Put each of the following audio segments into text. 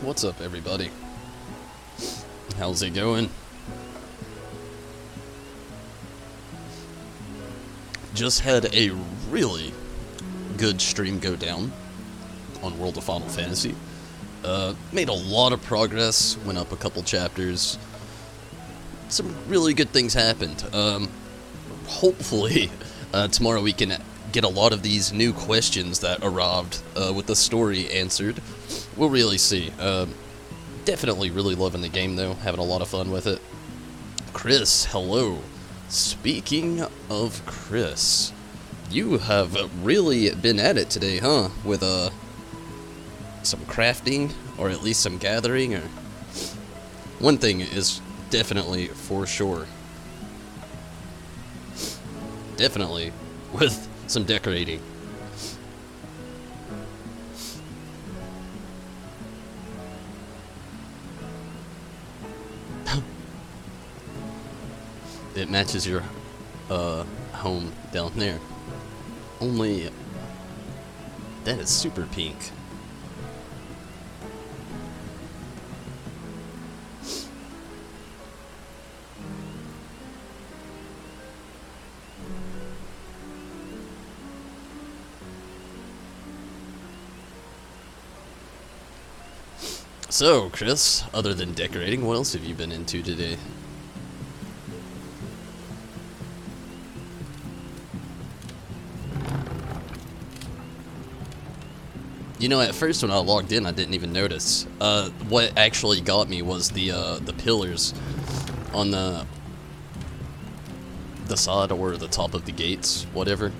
What's up, everybody? How's it going? Just had a really good stream go down on World of Final Fantasy. Made a lot of progress, went up a couple chapters. Some really good things happened. Hopefully, tomorrow we can get a lot of these new questions that arrived with the story answered. We'll really see. Definitely really loving the game, though. Having a lot of fun with it. Chris, hello. Speaking of Chris, you have really been at it today, huh? With some crafting, or at least some gathering, or... One thing is definitely for sure. Definitely with some decorating. It matches your home down there. Only that is super pink. So, Chris, other than decorating, what else have you been into today? You know, at first when I logged in, I didn't even notice. What actually got me was the pillars on the side or the top of the gates, whatever.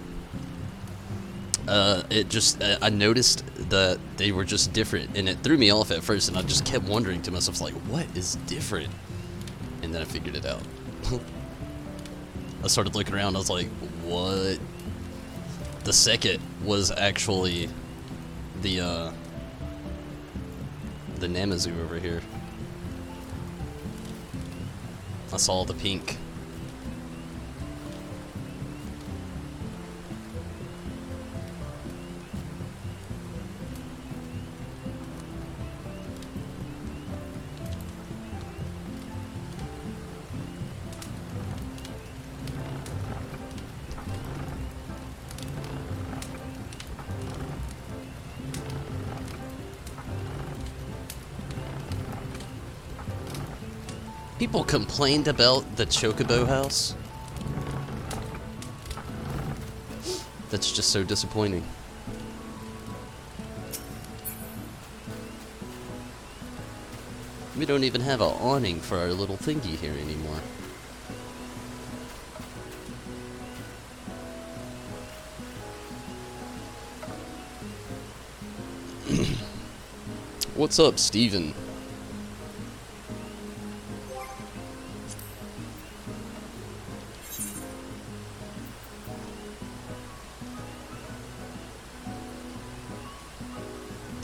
I noticed that they were just different, and it threw me off at first, and I just kept wondering to myself, like, what is different? And then I figured it out. I started looking around, I was like, what? The second was actually the Namazu over here. I saw the pink. People complained about the Chocobo house. That's just so disappointing. We don't even have an awning for our little thingy here anymore. What's up, Steven?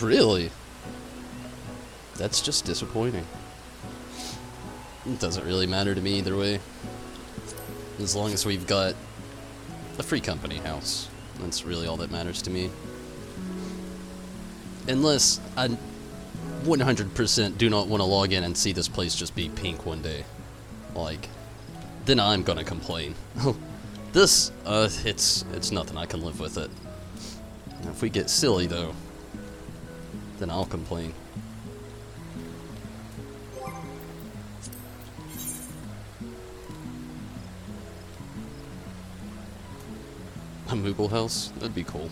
Really? That's just disappointing. It doesn't really matter to me either way. As long as we've got a free company house. That's really all that matters to me. Unless I 100% do not want to log in and see this place just be pink one day. Like, then I'm gonna complain. This, it's nothing, I can live with it. If we get silly though, then I'll complain. A Moogle house? That'd be cool.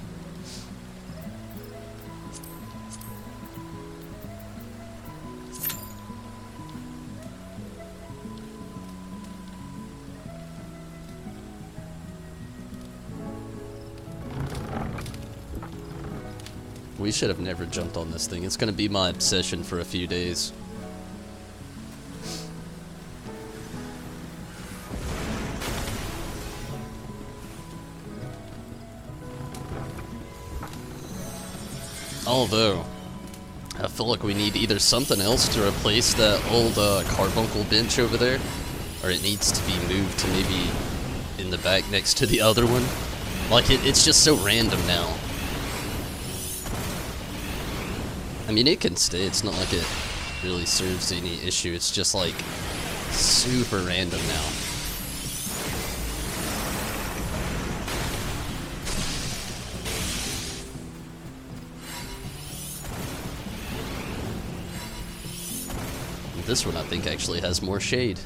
We should have never jumped on this thing. It's gonna be my obsession for a few days. Although, I feel like we need either something else to replace that old carbuncle bench over there, or it needs to be moved to maybe in the back next to the other one. Like, it's just so random now. I mean, it can stay. It's not like it really serves any issue. It's just like super random now. This one, I think, actually has more shade.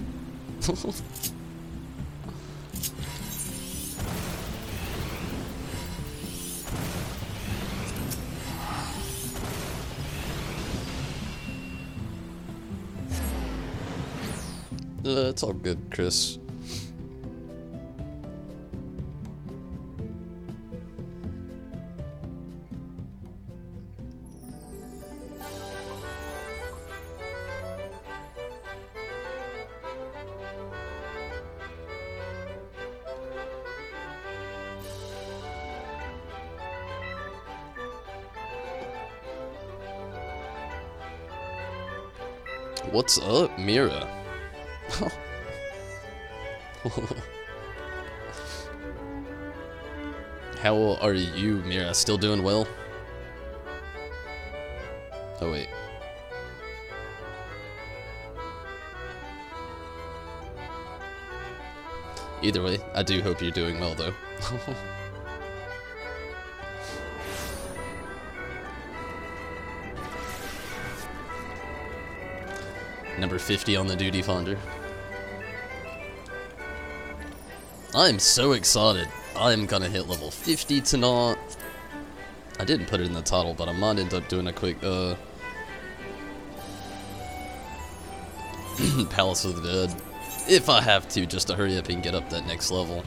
It's all good, Chris. What's up, Mira? How are you, Mira? Still doing well? Oh, wait. Either way, I do hope you're doing well, though. Number 50 on the duty finder. I'm so excited. I'm gonna hit level 50 tonight. I didn't put it in the title, but I might end up doing a quick Palace of the Dead. If I have to, just to hurry up and get up that next level.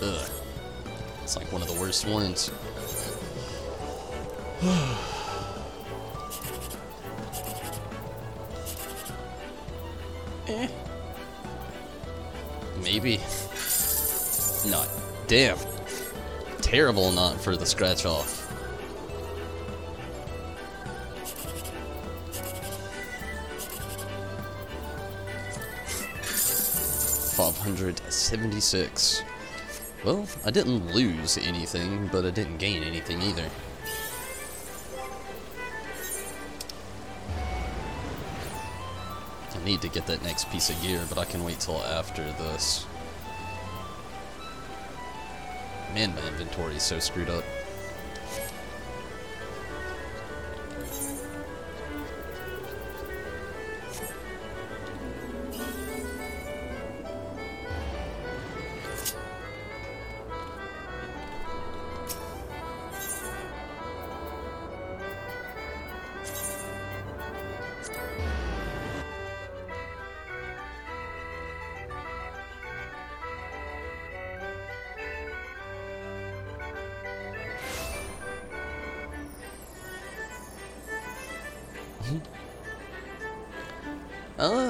Ugh. It's like one of the worst ones. Maybe. Not. Damn. Terrible not for the scratch off. $576. Well, I didn't lose anything, but I didn't gain anything either. I need to get that next piece of gear, but I can wait till after this. Man, my inventory is so screwed up.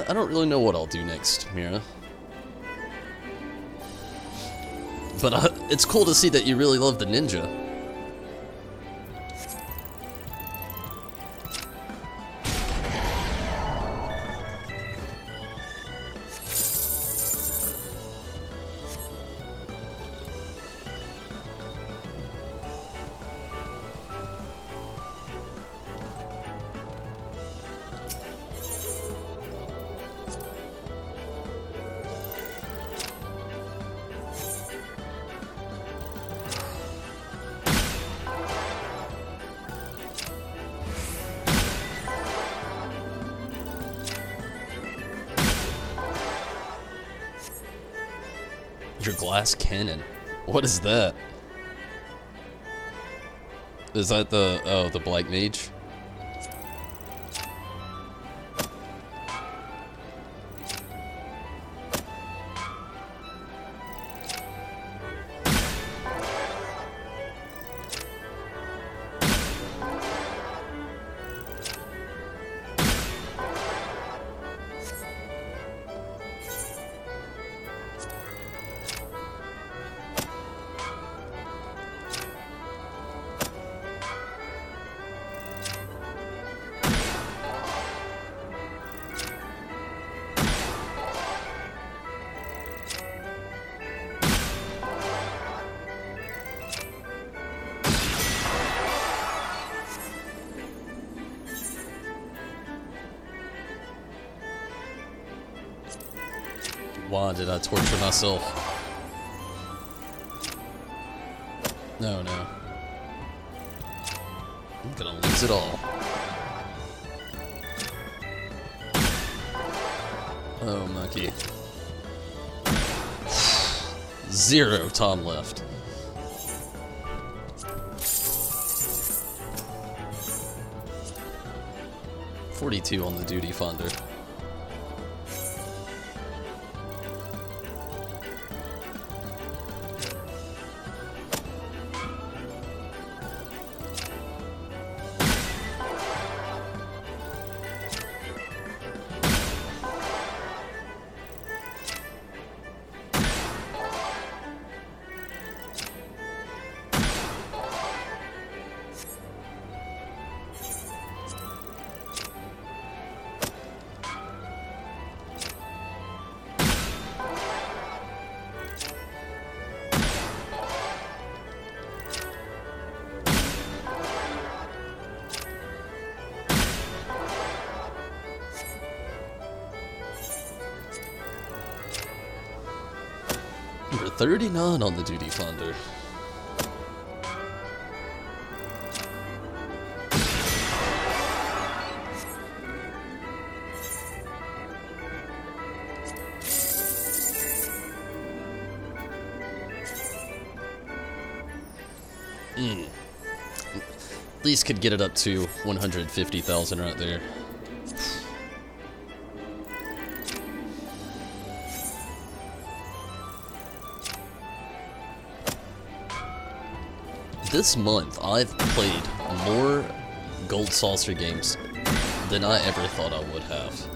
I don't really know what I'll do next, Mira. But it's cool to see that you really love the ninja. Your glass cannon. What is that? Is that the Black Mage? Why did I torture myself? No, no. I'm gonna lose it all. Oh, monkey. 0 Tom left. $42 on the duty funder. Number 39 on the duty funder. At least could get it up to 150,000 right there. This month, I've played more Gold Saucer games than I ever thought I would have.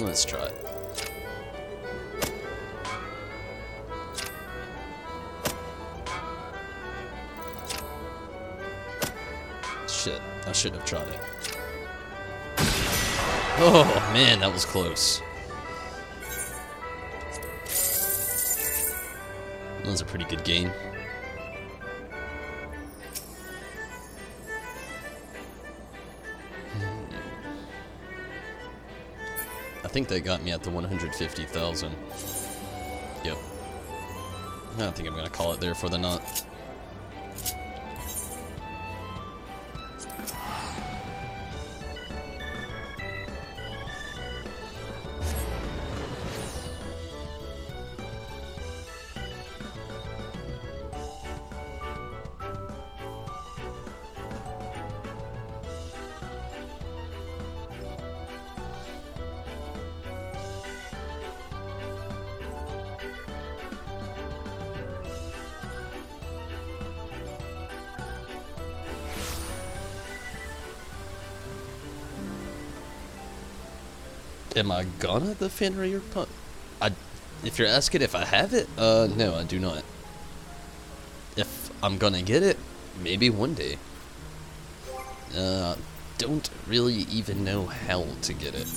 Let's try it. Shit, I shouldn't have tried it. Oh man, that was close. That was a pretty good game. I think they got me at the 150,000. Yep. I think I'm gonna call it there for the nut. Am I gonna defend rear pump? If you're asking if I have it, no, I do not. If I'm gonna get it, maybe one day. Don't really even know how to get it.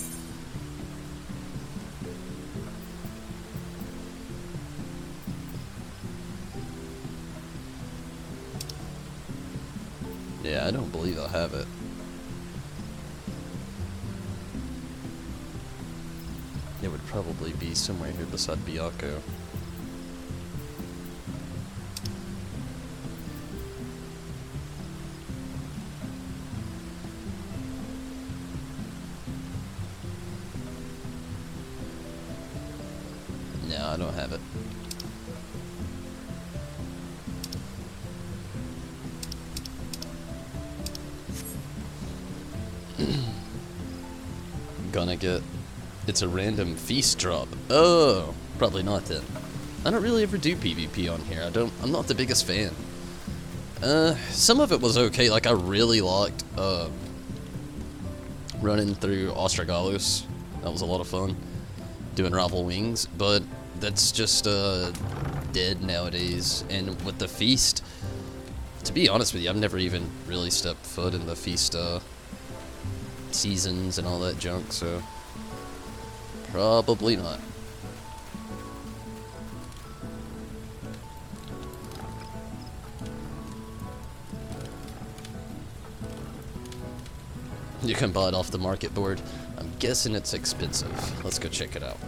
Yeah, I don't believe I have it. It would probably be somewhere here beside Byakko. No, I don't have it. gonna get. It's a random feast drop. Oh, probably not then. I don't really ever do PvP on here. I'm not the biggest fan. Some of it was okay. Like I really liked running through Ostragalos. That was a lot of fun. Doing rival wings, but that's just dead nowadays. And with the feast, to be honest with you, I've never even really stepped foot in the feast seasons and all that junk, so probably not. You can buy it off the market board. I'm guessing it's expensive. Let's go check it out.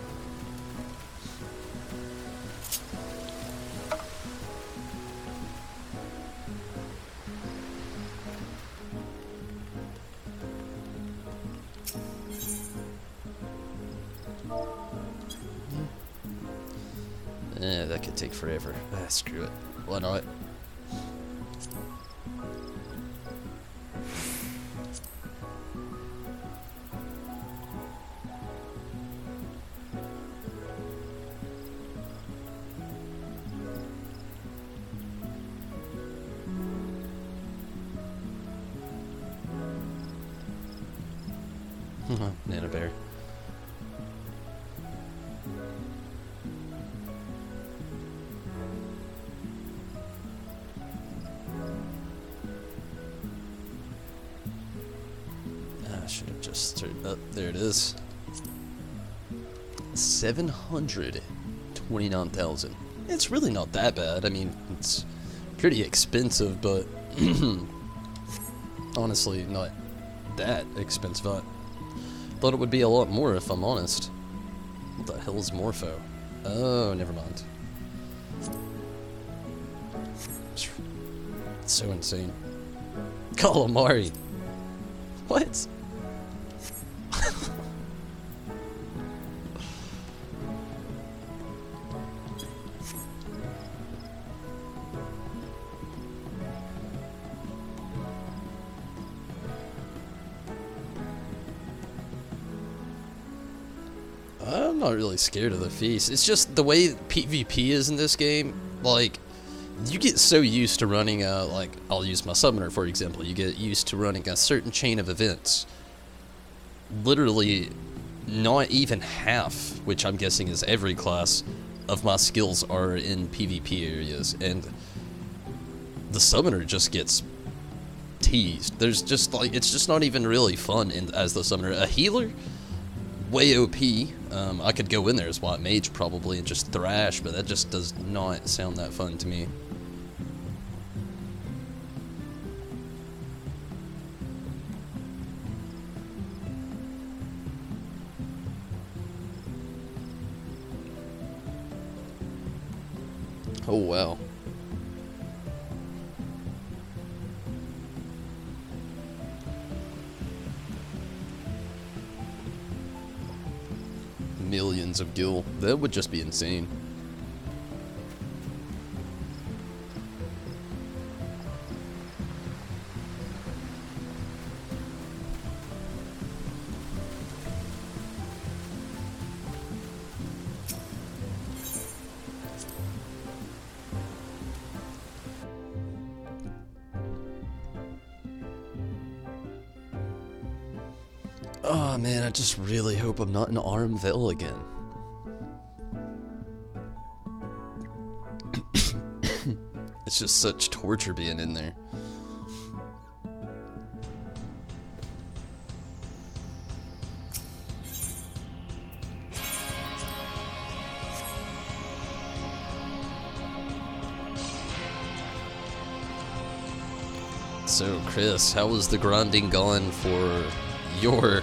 That could take forever. Screw it. Why not? Nana bear. I should have just turned up. There it is. 729,000. It's really not that bad. I mean, it's pretty expensive, but honestly, not that expensive. I thought it would be a lot more, if I'm honest. What the hell is Morpho? Oh, never mind. It's so insane. Calamari. What? I'm not really scared of the feast. It's just the way PvP is in this game. Like, you get so used to running like, I'll use my summoner for example. You get used to running a certain chain of events. Literally, not even half, which I'm guessing is every class, of my skills are in PvP areas. And the summoner just gets teased. There's just like, it's just not even really fun as the summoner. A healer, way OP. I could go in there as White Mage probably and just thrash, but that just does not sound that fun to me. Oh wow. Millions of gil. That would just be insane. Oh man, I just really hope I'm not in Lvl again. It's just such torture being in there. So Chris, how was the grinding going for your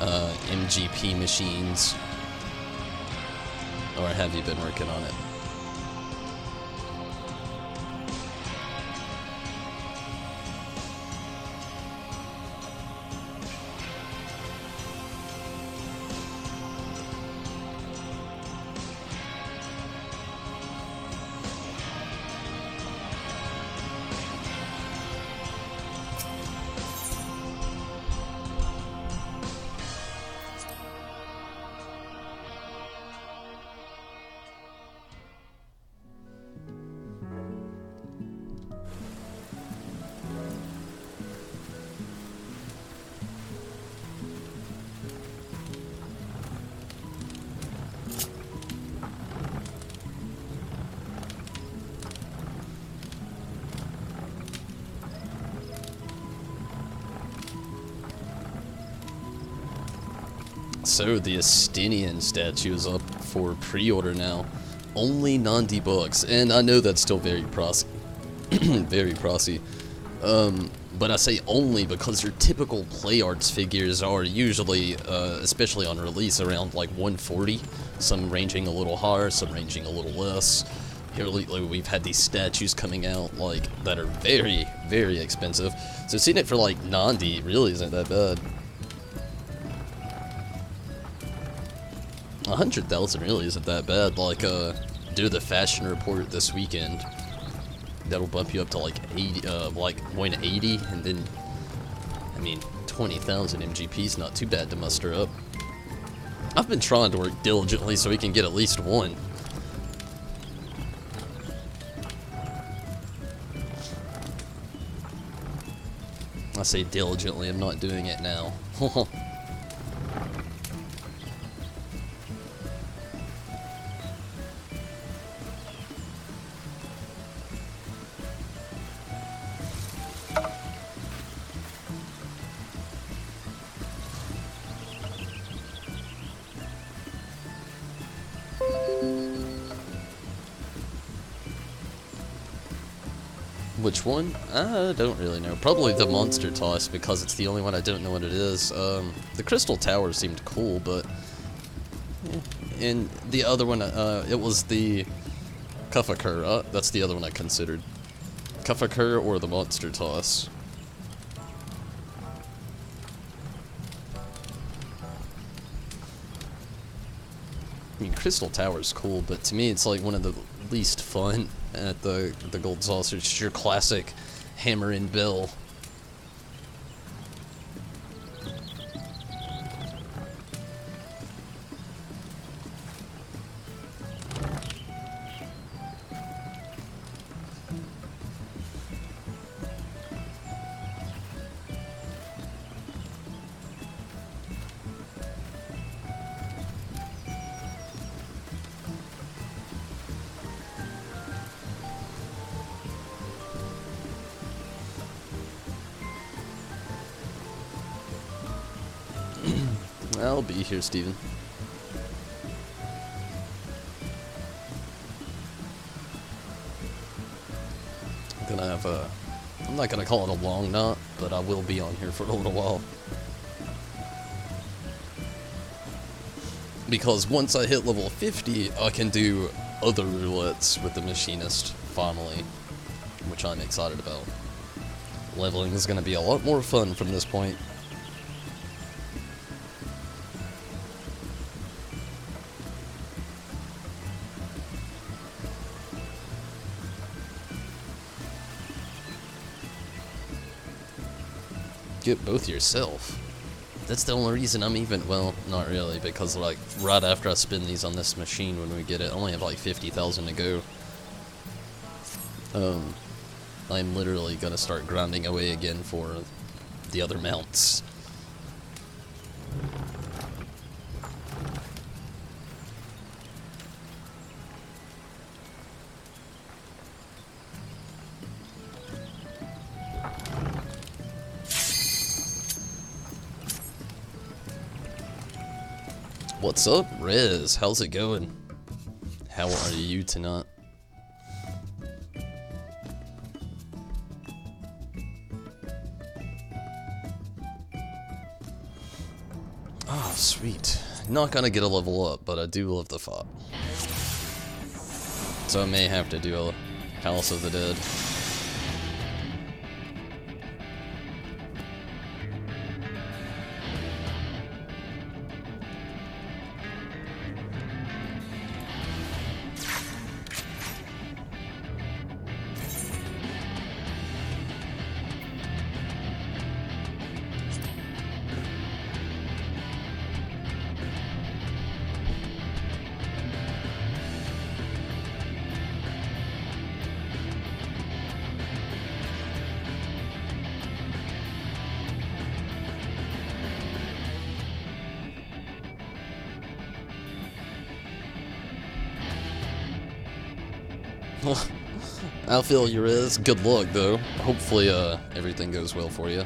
MGP machines? Or have you been working on it? So the Estinian statue is up for pre-order now. Only 90 bucks, and I know that's still very pricey. Very pricey. But I say only because your typical Play Arts figures are usually, especially on release, around like 140. Some ranging a little higher, some ranging a little less. Here lately we've had these statues coming out like that are very, very expensive. So seeing it for like 90 really isn't that bad. 100,000 really isn't that bad. Like, do the fashion report this weekend. That'll bump you up to like 80, like 180, and then, I mean, 20,000 MGP's not too bad to muster up. I've been trying to work diligently so we can get at least one. I say diligently, I'm not doing it now. Which one? I don't really know. Probably the Monster Toss, because it's the only one I don't know what it is. The Crystal Tower seemed cool, but... yeah. And the other one, it was the Kuffakur. That's the other one I considered. Kuffakur or the Monster Toss. I mean, Crystal Tower's cool, but to me it's like one of the least fun at the Gold Saucer. It's just your classic hammer and bill. I'll be here, Steven. I'm gonna have a... I'm not gonna call it a long knot, but I will be on here for a little while. Because once I hit level 50, I can do other roulettes with the machinist, finally. Which I'm excited about. Leveling is gonna be a lot more fun from this point. Get both yourself. That's the only reason I'm even, well, not really, because like right after I spin these on this machine when we get it, I only have like 50,000 to go. I'm literally gonna start grinding away again for the other mounts. What's up, Rez? How's it going? How are you tonight? Oh, sweet. Not gonna get a level up, but I do love the FOB. So I may have to do a House of the Dead. I feel you, Riz. Good luck, though. Hopefully, everything goes well for you.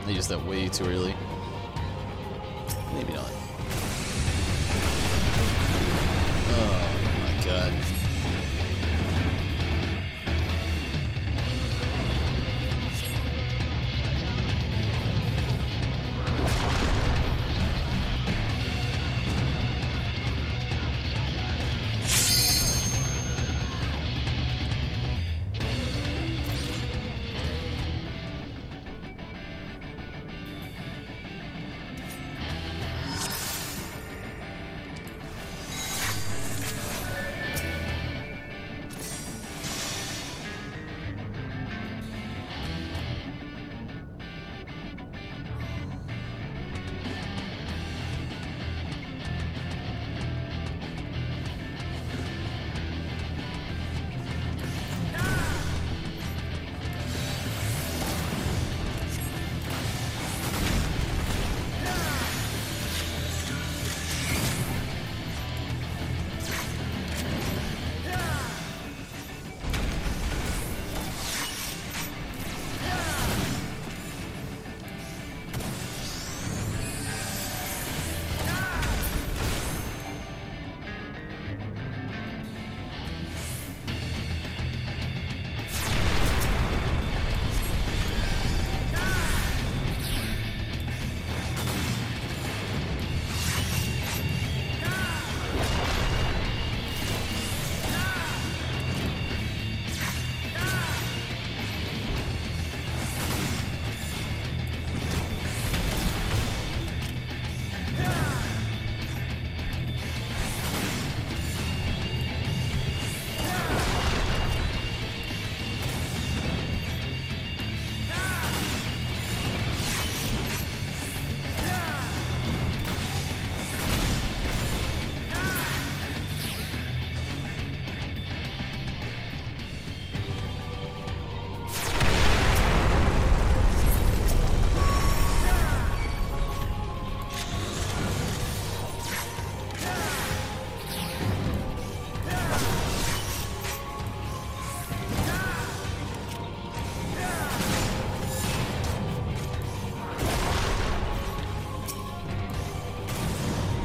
I used that way too early. Maybe not. Oh my god.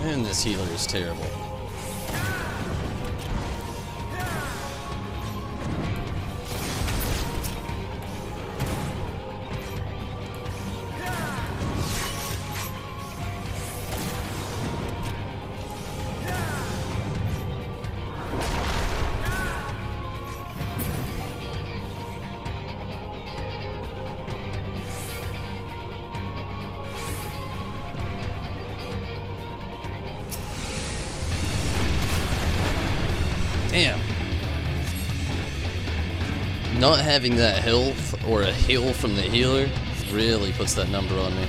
Man, this healer is terrible. Damn. Not having that health or a heal from the healer really puts that number on me.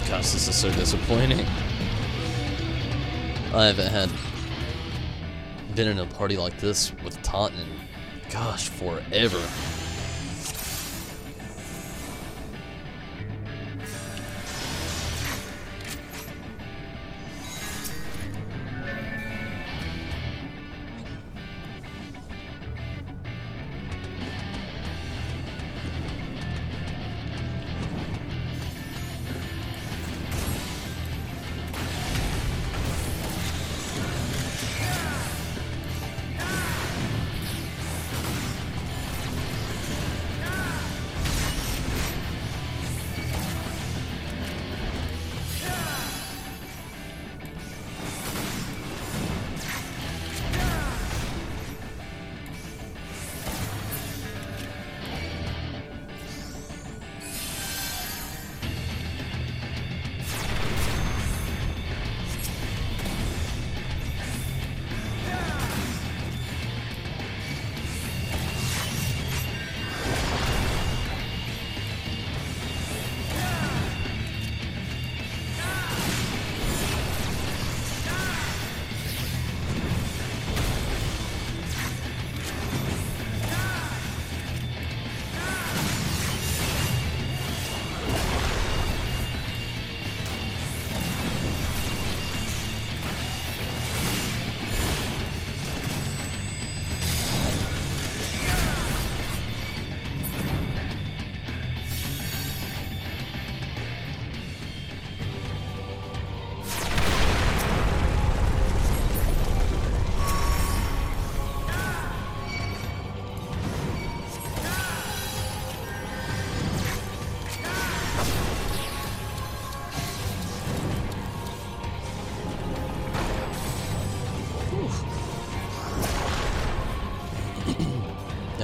Gosh, this is so disappointing. I haven't been in a party like this with Taunton in, gosh, forever.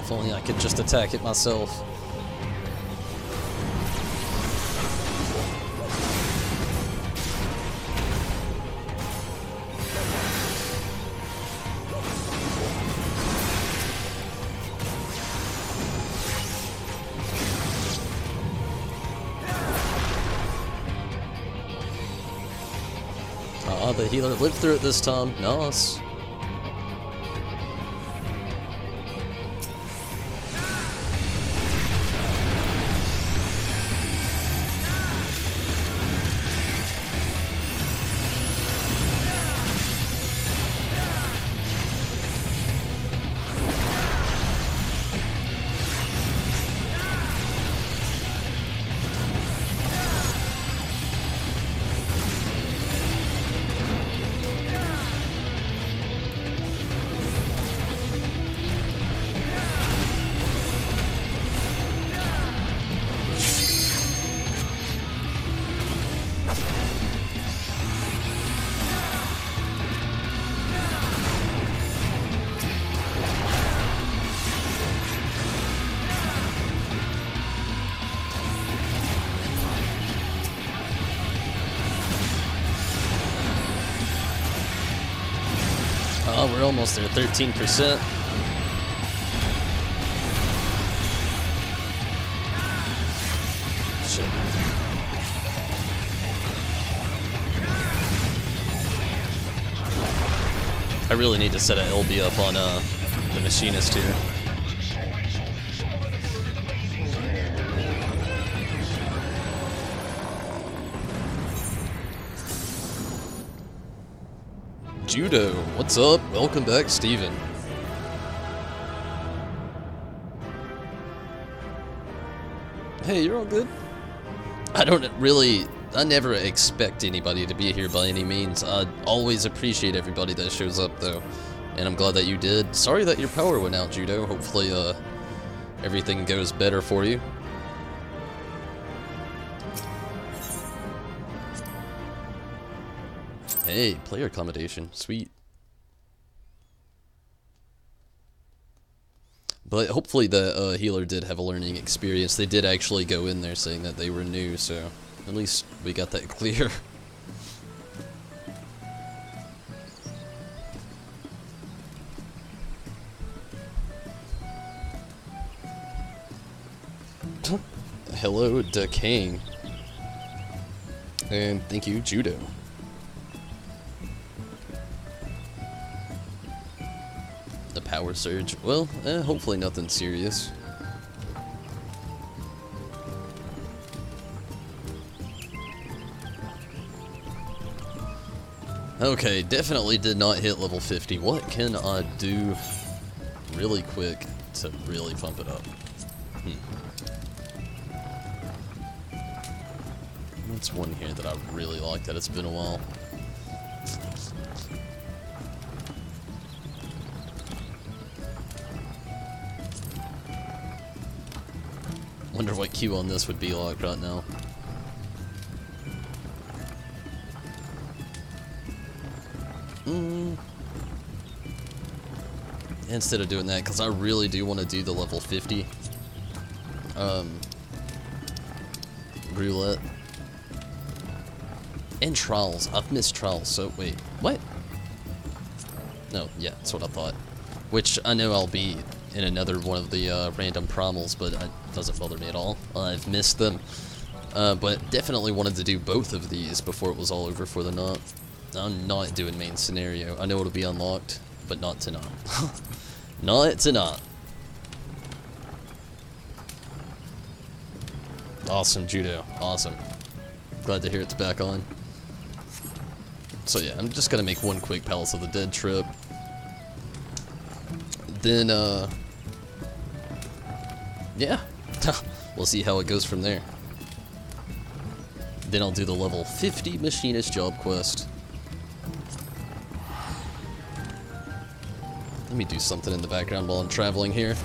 If only I could just attack it myself. The healer lived through it this time. Nice. Oh, we're almost there, 13%. Shit. I really need to set an LB up on the machinist here. Judo, what's up? Welcome back, Steven. Hey, you're all good? I never expect anybody to be here by any means. I always appreciate everybody that shows up, though. And I'm glad that you did. Sorry that your power went out, Judo. Hopefully, everything goes better for you. Hey, player accommodation. Sweet. But hopefully the healer did have a learning experience. They did actually go in there saying that they were new, so at least we got that clear. Hello, Decaying. And thank you, Judo. The power surge. Well, hopefully nothing serious. Okay, definitely did not hit level 50. What can I do really quick to really pump it up? What's one here that I really like that it's been a while? Wonder what Q on this would be like right now. Instead of doing that, because I really do want to do the level 50 roulette and trials. I've missed trials, so wait, what? No, yeah, that's what I thought. Which I know I'll be in another one of the random promos, but it doesn't bother me at all. I've missed them, but definitely wanted to do both of these before it was all over for the knot. I'm not doing main scenario. I know it'll be unlocked, but not tonight. Not tonight. Awesome, Judo. Awesome. Glad to hear it's back on. So yeah, I'm just gonna make one quick Palace of the Dead trip. Then, yeah. We'll see how it goes from there. Then I'll do the level 50 machinist job quest. Let me do something in the background while I'm traveling here.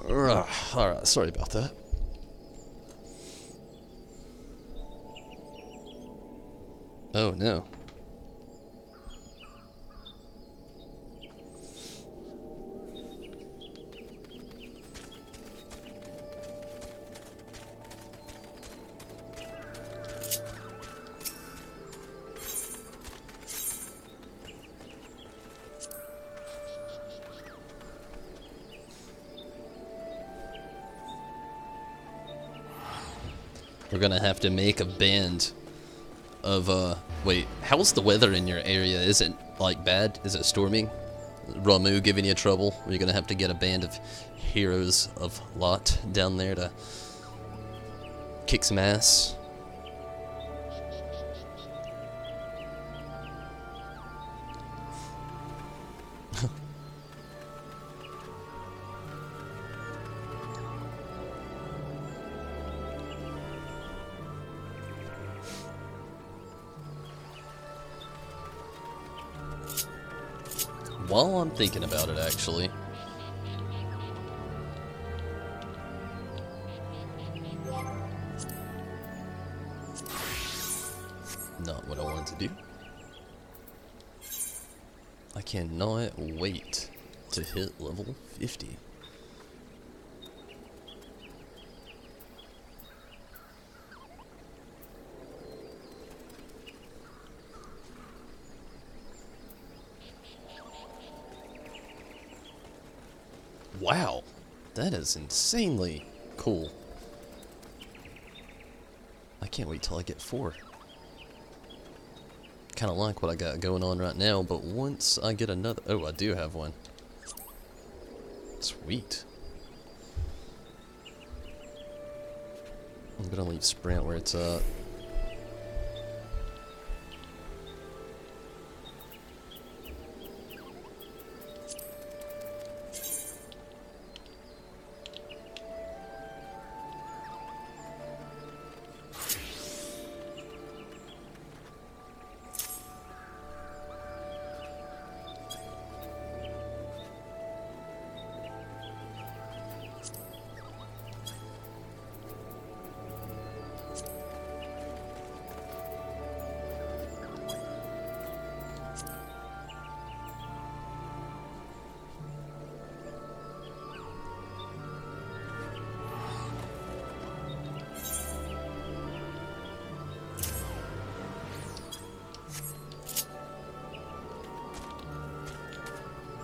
Alright, sorry about that. Oh no. We're gonna have to make a band of, wait, how's the weather in your area? Is it, like, bad? Is it storming? Ramu giving you trouble? Are you gonna have to get a band of heroes of Lot down there to kick some ass? While I'm thinking about it, actually, not what I wanted to do. I cannot wait to hit level 50. Wow, that is insanely cool. I can't wait till I get 4. Kind of like what I got going on right now, but once I get another... Oh, I do have one. Sweet. I'm gonna leave Sprint where it's at.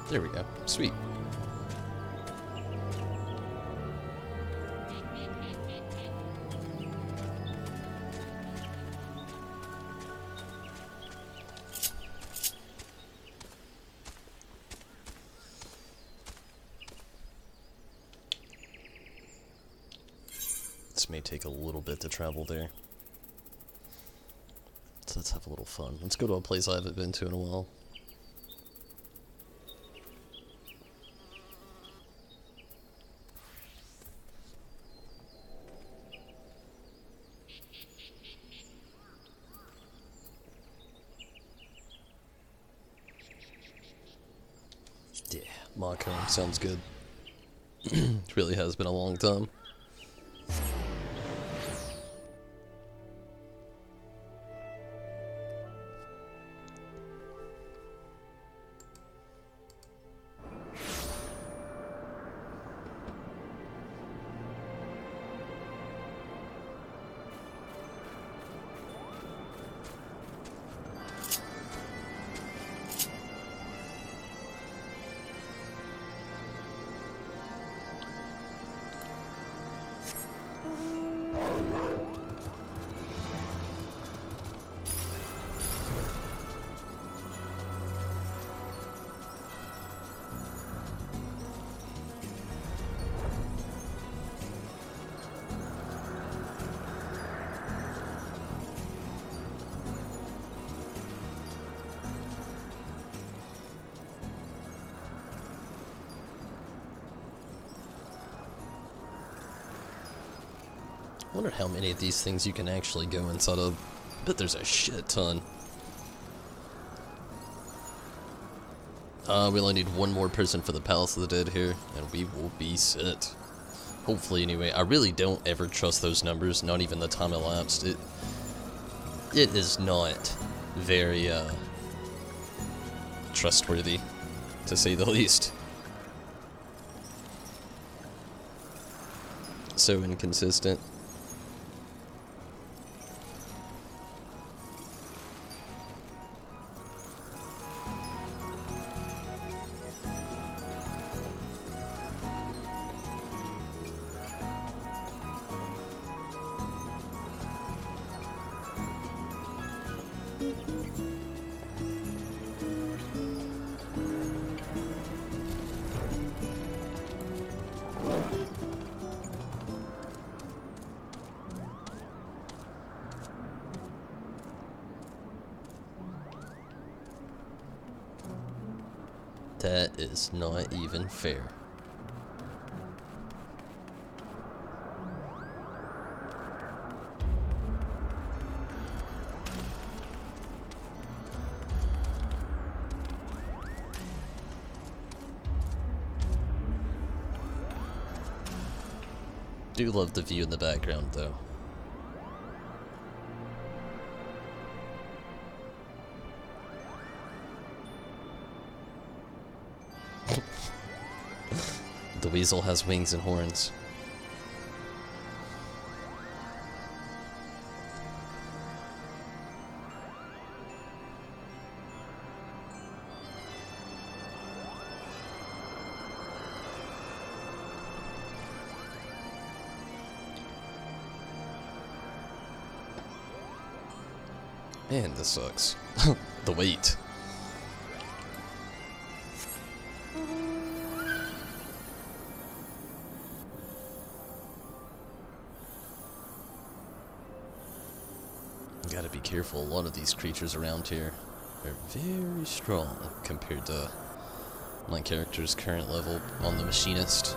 There we go. Sweet. This may take a little bit to travel there. So let's have a little fun. Let's go to a place I haven't been to in a while. Yeah, mock home sounds good. It really has been a long time. I wonder how many of these things you can actually go inside of. I bet there's a shit ton. We only need one more person for the Palace of the Dead here, and we will be set. Hopefully, anyway. I really don't ever trust those numbers, not even the time elapsed. It is not very, trustworthy, to say the least. So inconsistent. That is not even fair. Do love the view in the background, though. The weasel has wings and horns. Man, this sucks. The weight. Gotta be careful. A lot of these creatures around here are very strong compared to my character's current level on the machinist.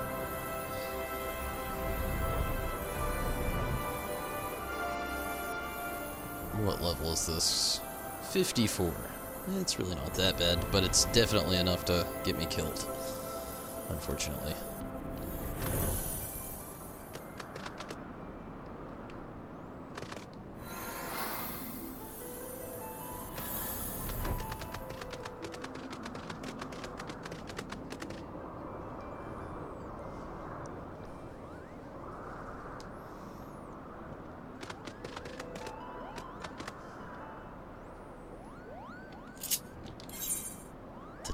What level is this? 54. It's really not that bad, but it's definitely enough to get me killed, unfortunately.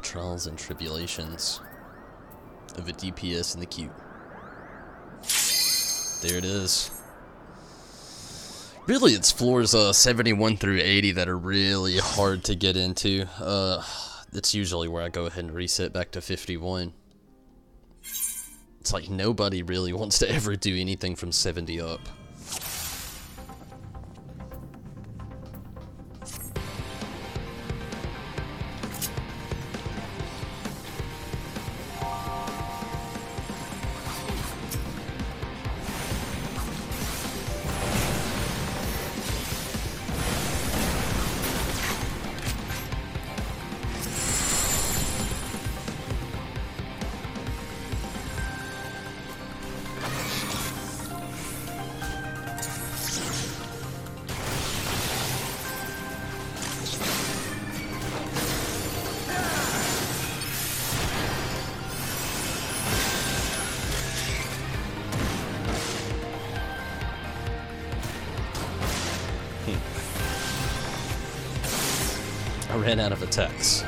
Trials and tribulations of a DPS in the queue. There it is. Really, it's floors 71 through 80 that are really hard to get into. It's usually where I go ahead and reset back to 51. It's like nobody really wants to ever do anything from 70 up. I ran out of attacks.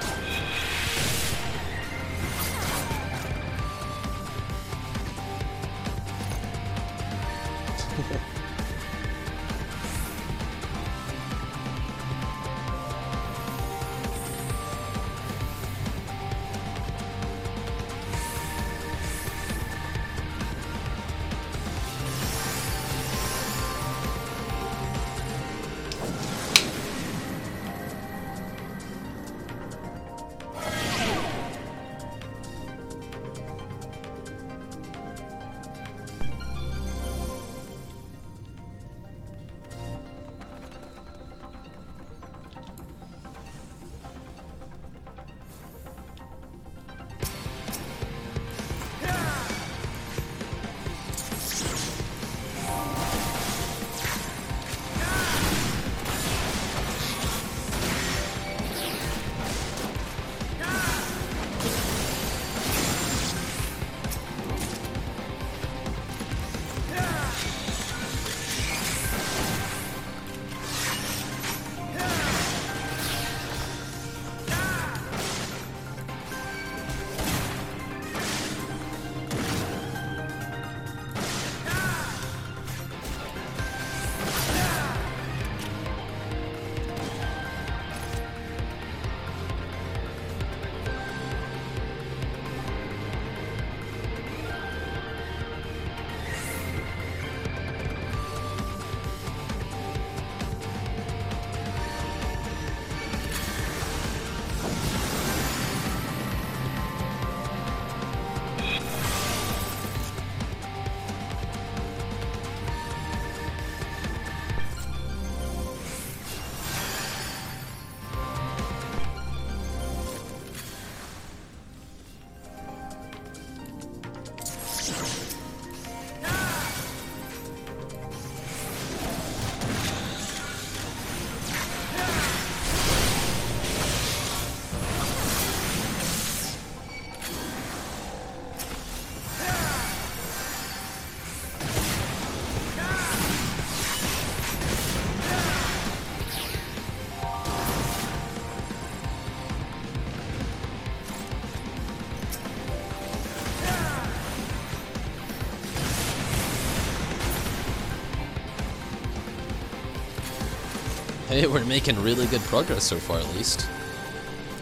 Hey, we're making really good progress so far, at least.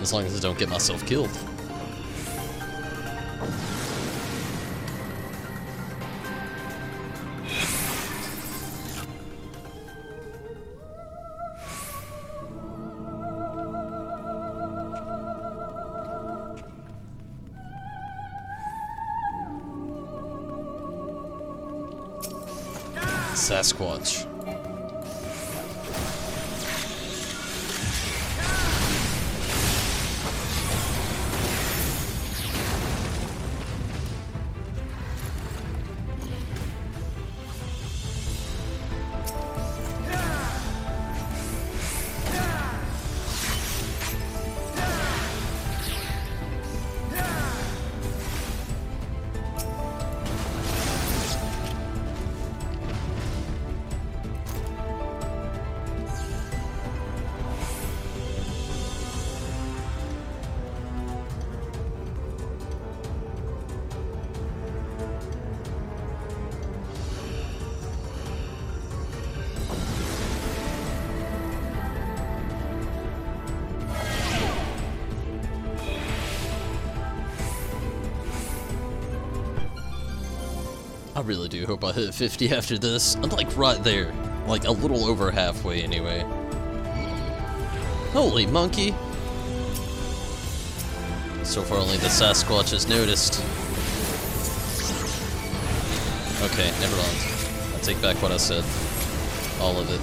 As long as I don't get myself killed. Sasquatch. I really do hope I hit 50 after this. I'm like right there. Like a little over halfway anyway. Holy monkey. So far only the Sasquatch has noticed. Okay, never mind. I take back what I said. All of it.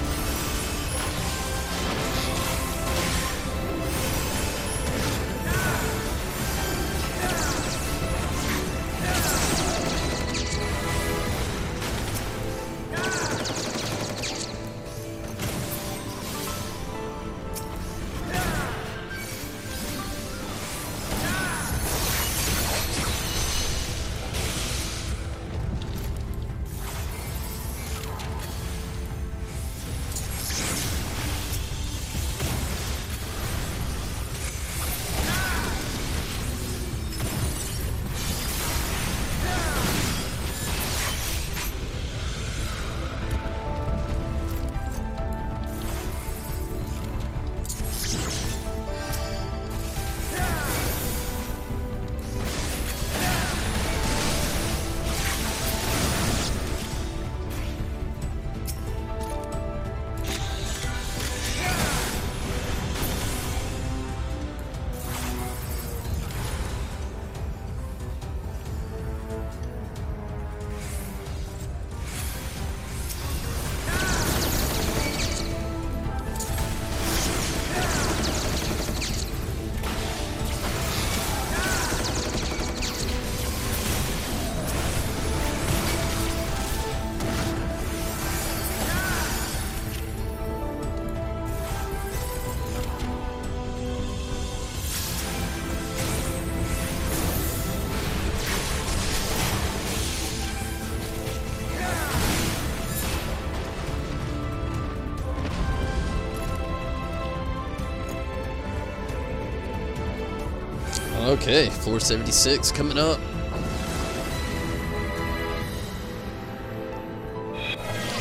Okay, floor 76 coming up.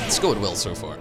It's going well so far.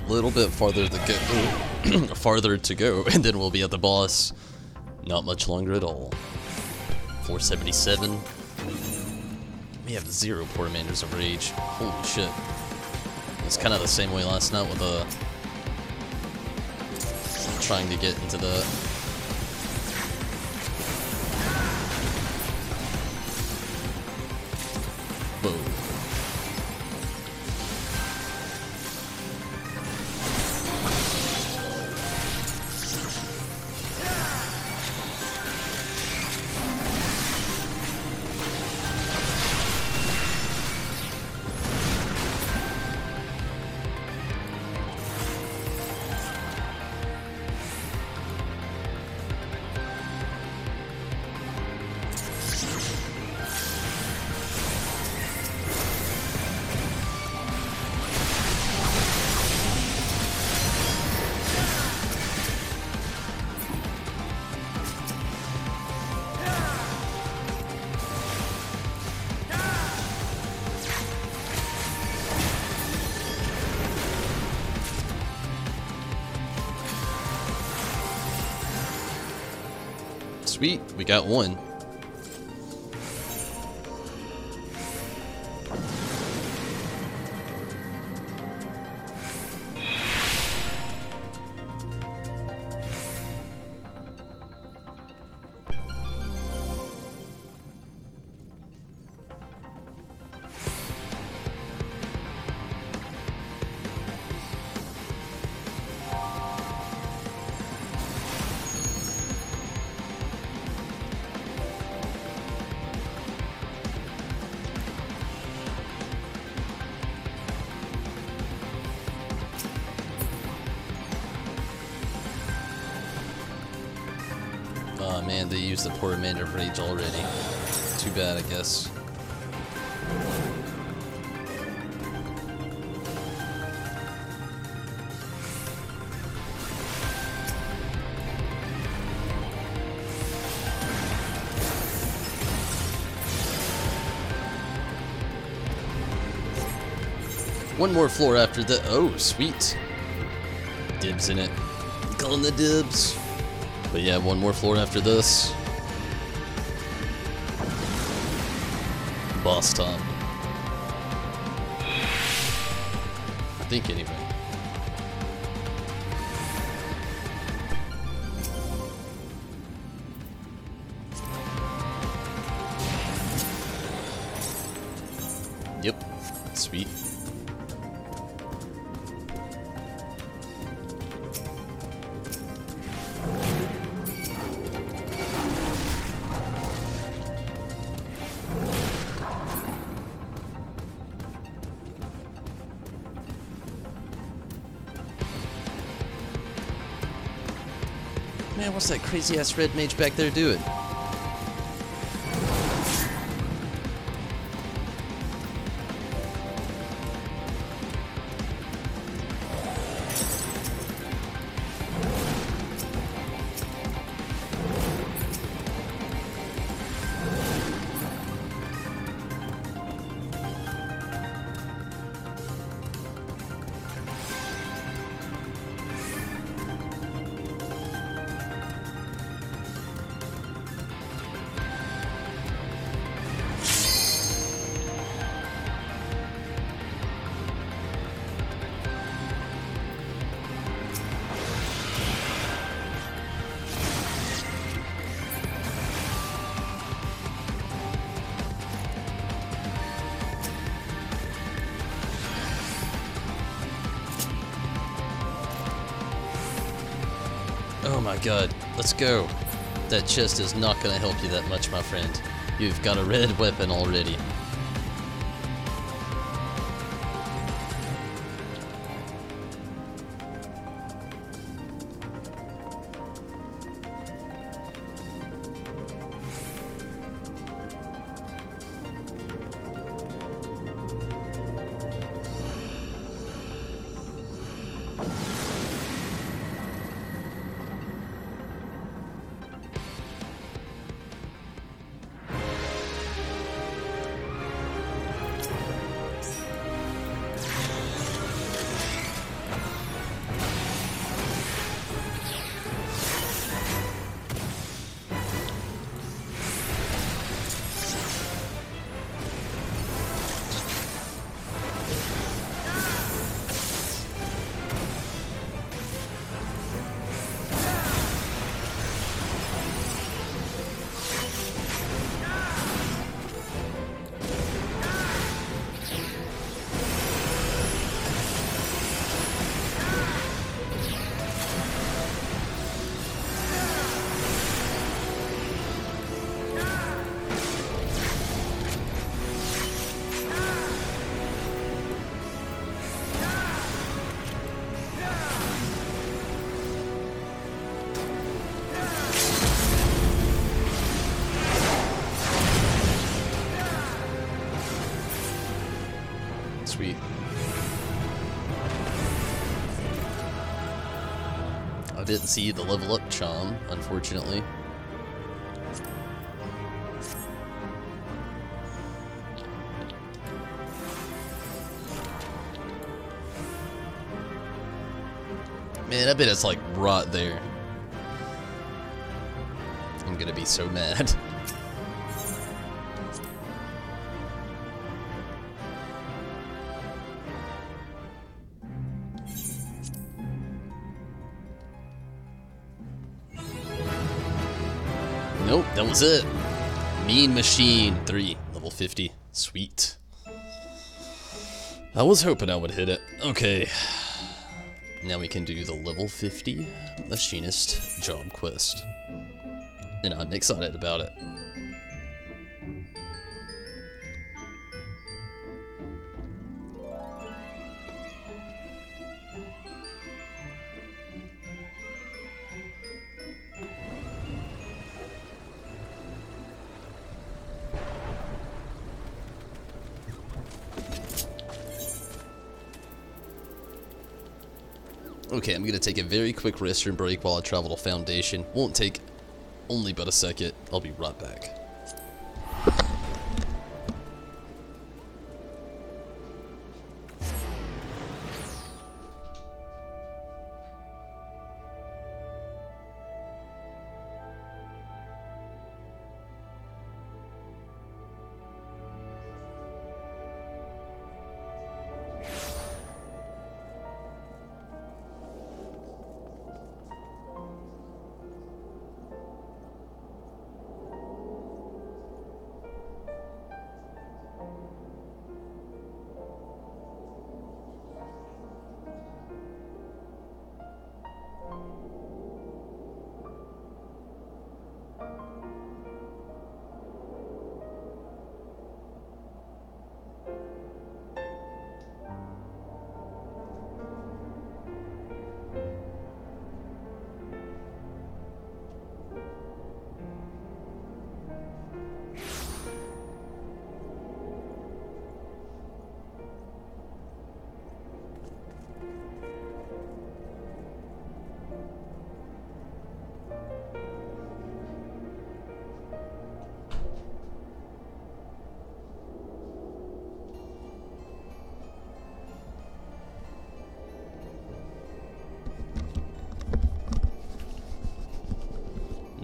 Little bit farther to go, farther to go, and then we'll be at the boss. Not much longer at all. 477. We have 0 Portamanders of Rage. Holy shit. It's kind of the same way last night with trying to get into the... Whoa. Sweet, we got one. Oh man, they used the Portamander of Rage already. Too bad, I guess. One more floor after the... Oh, sweet. Dibs in it. Calling the dibs. But yeah, one more floor after this. Boss time. I think anyway. Yep. Sweet. Man, what's that crazy ass red mage back there doing? Oh my god, let's go. That chest is not gonna help you that much, my friend. You've got a red weapon already. sweet. I didn't see the level up charm, unfortunately. Man, I bet it's like right there. I'm gonna be so mad. Nope, that was it. Mean Machine 3, level 50. Sweet. I was hoping I would hit it. Okay. Now we can do the level 50 Machinist job quest. And I'm excited about it. Okay, I'm gonna take a very quick restroom break while I travel to Foundation. Won't take only but a second. I'll be right back.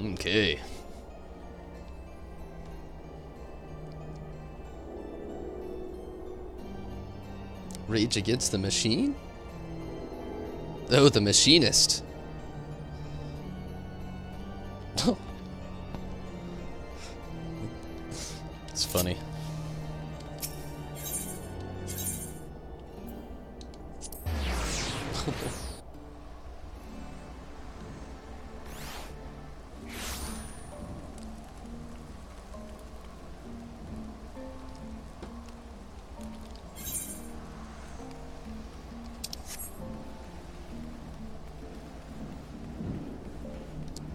Okay. Rage Against the Machine? Oh, the Machinist. It's funny.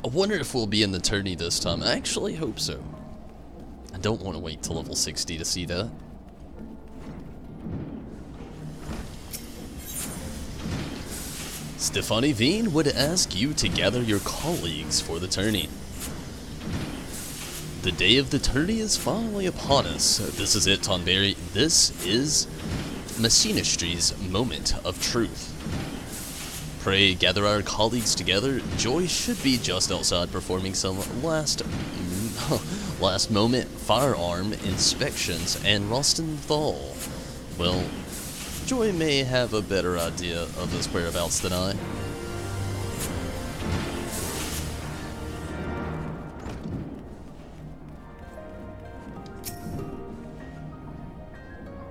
I wonder if we'll be in the tourney this time. I actually hope so. I don't want to wait till level 60 to see that. Stefani Veen would ask you to gather your colleagues for the tourney. The day of the tourney is finally upon us. This is it, Tonberry. This is Machinistry's moment of truth. Pray gather our colleagues together. Joy should be just outside performing some last moment firearm inspections and Rostenthal. Well, Joy may have a better idea of his whereabouts than I.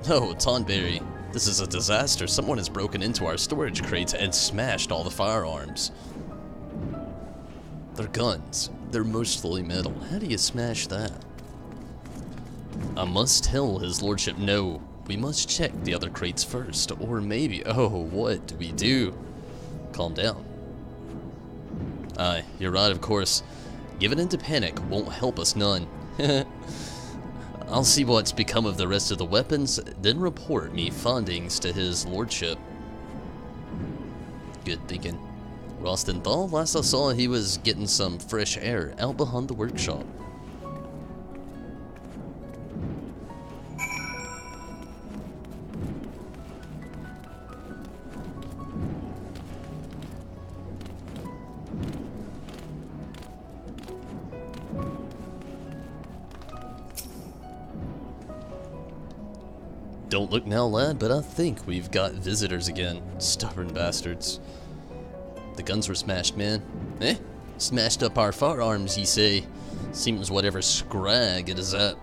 Oh, Tonberry. This is a disaster. Someone has broken into our storage crates and smashed all the firearms. They're guns. They're mostly metal. How do you smash that? I must tell his lordship no. We must check the other crates first. Or maybe... Oh, what do we do? Calm down. Aye, you're right, of course. Giving into panic won't help us none. I'll see what's become of the rest of the weapons, then report me findings to his lordship. Good thinking. Rostenthal, last I saw he was getting some fresh air out behind the workshop. Don't look now, lad, but I think we've got visitors again. Stubborn bastards. The guns were smashed, man. Eh? Smashed up our firearms, ye say? Seems whatever scrag it is at.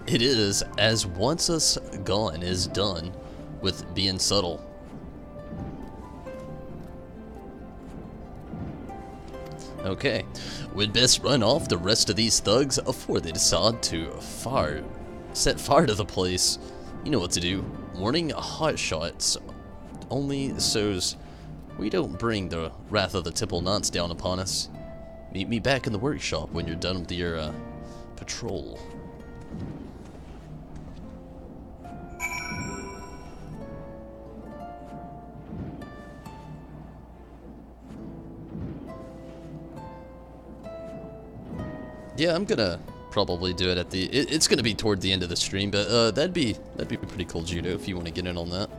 It is, as once us gone is done with being subtle. Okay, we'd best run off the rest of these thugs afore they decide to set fire to the place. You know what to do. Warning hot shots only so's we don't bring the wrath of the Temple Knights down upon us. Meet me back in the workshop when you're done with your patrol. Yeah, I'm gonna probably do it at the. It's gonna be toward the end of the stream, but that'd be pretty cool, Judo, if you want to get in on that.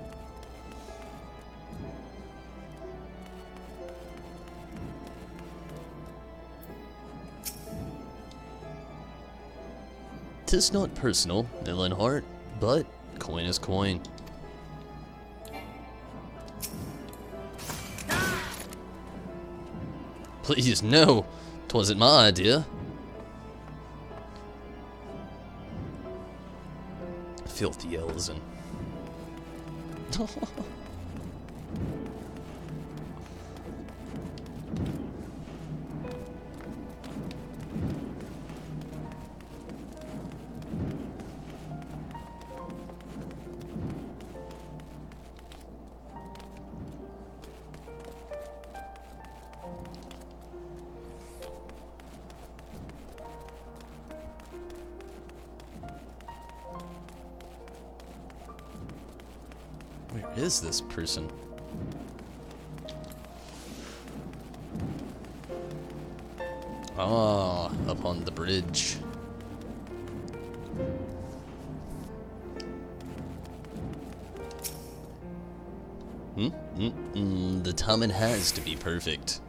Tis not personal, nil in heart, but coin is coin. Please, no! 'Twasn't my idea. Filthy Elzen. Where is this person? Ah, up on the bridge. The timing has to be perfect.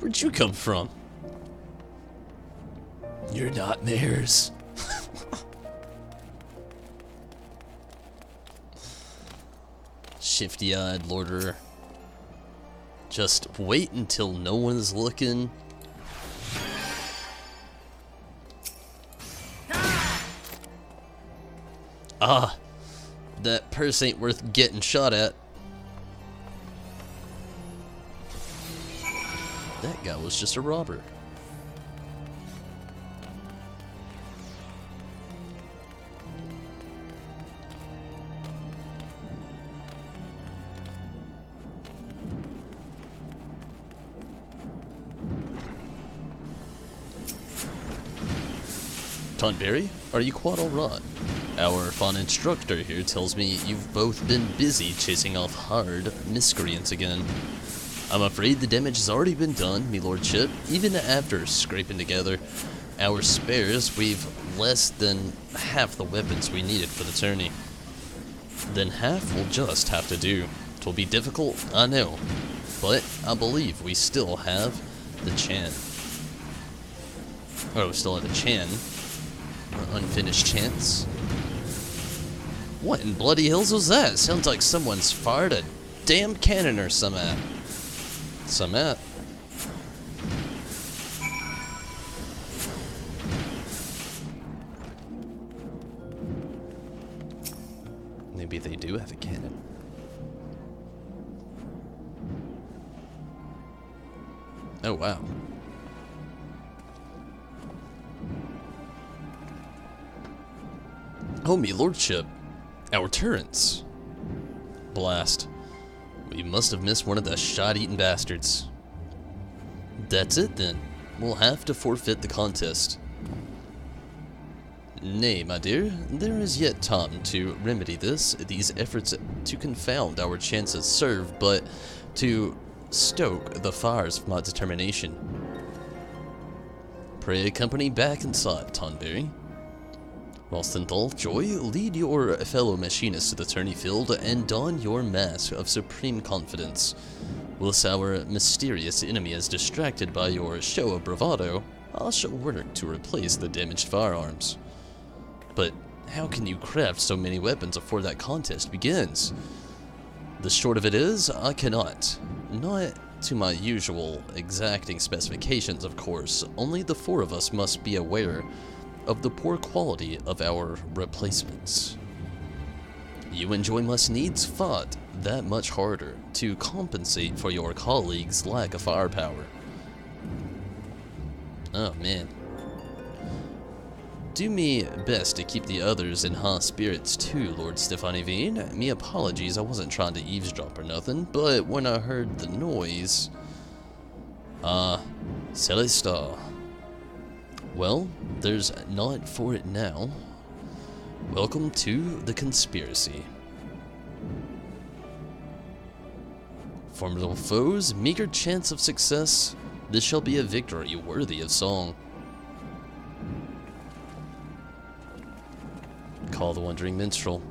Where'd you come from? You're not theirs. Shifty-eyed lorder. Just wait until no one is looking. Ah, that purse ain't worth getting shot at. That guy was just a robber. Tonberry, are you quite alright? Our fun instructor here tells me you've both been busy chasing off hard miscreants again. I'm afraid the damage has already been done, me lordship. Even after scraping together our spares, we've less than half the weapons we needed for the tourney. Then half will just have to do. 'Twill be difficult, I know, but I believe we still have the still have the unfinished chance. What in bloody hills was that? Sounds like someone's fired a damn cannon or something. Maybe they do have a cannon. Oh wow. Oh, me lordship. Our turrets. Blast. We must have missed one of the shot-eaten bastards. That's it then. We'll have to forfeit the contest. Nay, my dear, there is yet time to remedy this. These efforts to confound our chances serve but to stoke the fires of my determination. Pray accompany back inside, Tonberry. Rostenthal, Joy, lead your fellow machinists to the tourney field and don your mask of supreme confidence. Whilst our mysterious enemy is distracted by your show of bravado, I shall work to replace the damaged firearms. But how can you craft so many weapons before that contest begins? The short of it is, I cannot. Not to my usual exacting specifications, of course. Only the four of us must be aware of the poor quality of our replacements. You and Joy must needs fight that much harder to compensate for your colleagues' lack of firepower. Oh man. Do me best to keep the others in high spirits too, Lord XIV. Me apologies, I wasn't trying to eavesdrop or nothing, but when I heard the noise... Celestar. Well, there's not for it now. Welcome to the conspiracy. Formidable foes, meager chance of success. This shall be a victory worthy of song. Call the wandering minstrel.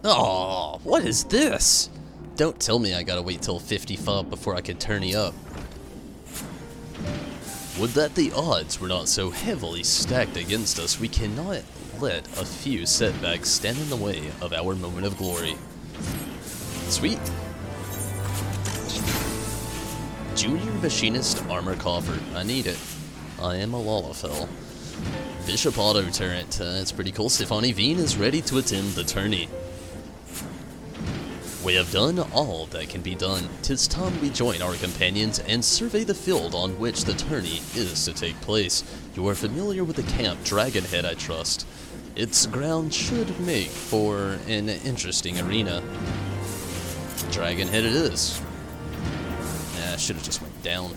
Oh, what is this? Don't tell me I gotta wait till 55 before I can tourney up. Would that the odds were not so heavily stacked against us, we cannot let a few setbacks stand in the way of our moment of glory. Sweet. Junior Machinist Armor Coffer. I need it. I am a Lvl50. Bishop Auto Turret. That's pretty cool. XIV is ready to attend the tourney. We have done all that can be done. 'Tis time we join our companions and survey the field on which the tourney is to take place. You are familiar with the camp Dragonhead, I trust. Its ground should make for an interesting arena. Dragonhead it is. Nah, I should have just went down.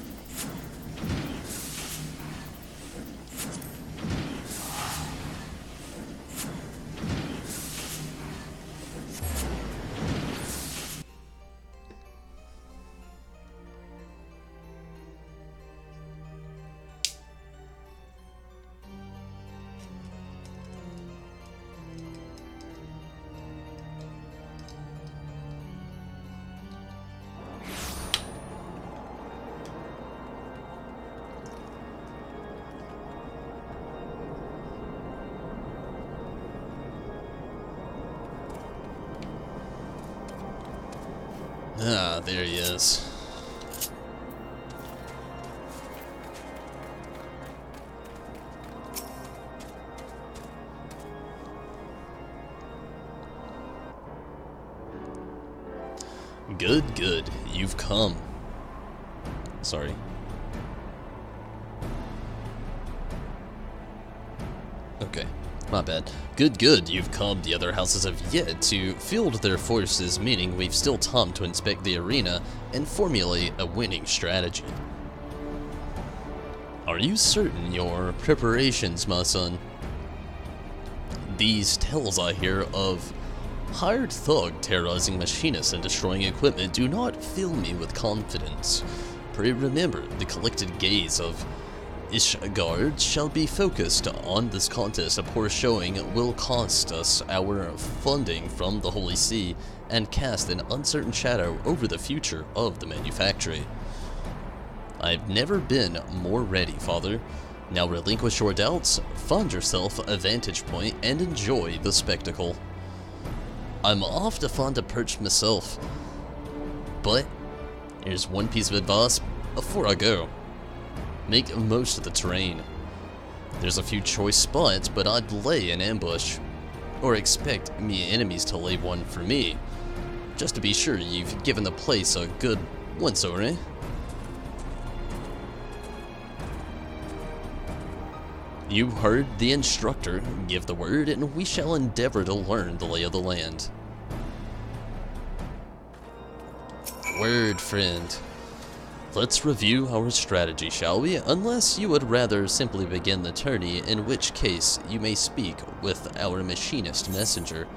Ah, there he is. Good, good. You've come. Sorry. Okay. My bad. Good, good, you've come. The other houses have yet to field their forces, meaning we've still time to inspect the arena and formulate a winning strategy. Are you certain your preparations, my son? These tales I hear of hired thug terrorizing machinists and destroying equipment do not fill me with confidence. Pray remember, the collected gaze of Ishgard shall be focused on this contest. A poor showing will cost us our funding from the Holy See and cast an uncertain shadow over the future of the manufactory. I've never been more ready, Father. Now relinquish your doubts, find yourself a vantage point, and enjoy the spectacle. I'm off to find a perch myself, but here's one piece of advice before I go. Make most of the terrain. There's a few choice spots, but I'd lay an ambush, or expect me enemies to lay one for me, just to be sure you've given the place a good once-over, eh? You heard the instructor. Give the word, and we shall endeavor to learn the lay of the land. Word, friend. Let's review our strategy, shall we? Unless you would rather simply begin the tourney, in which case you may speak with our machinist messenger.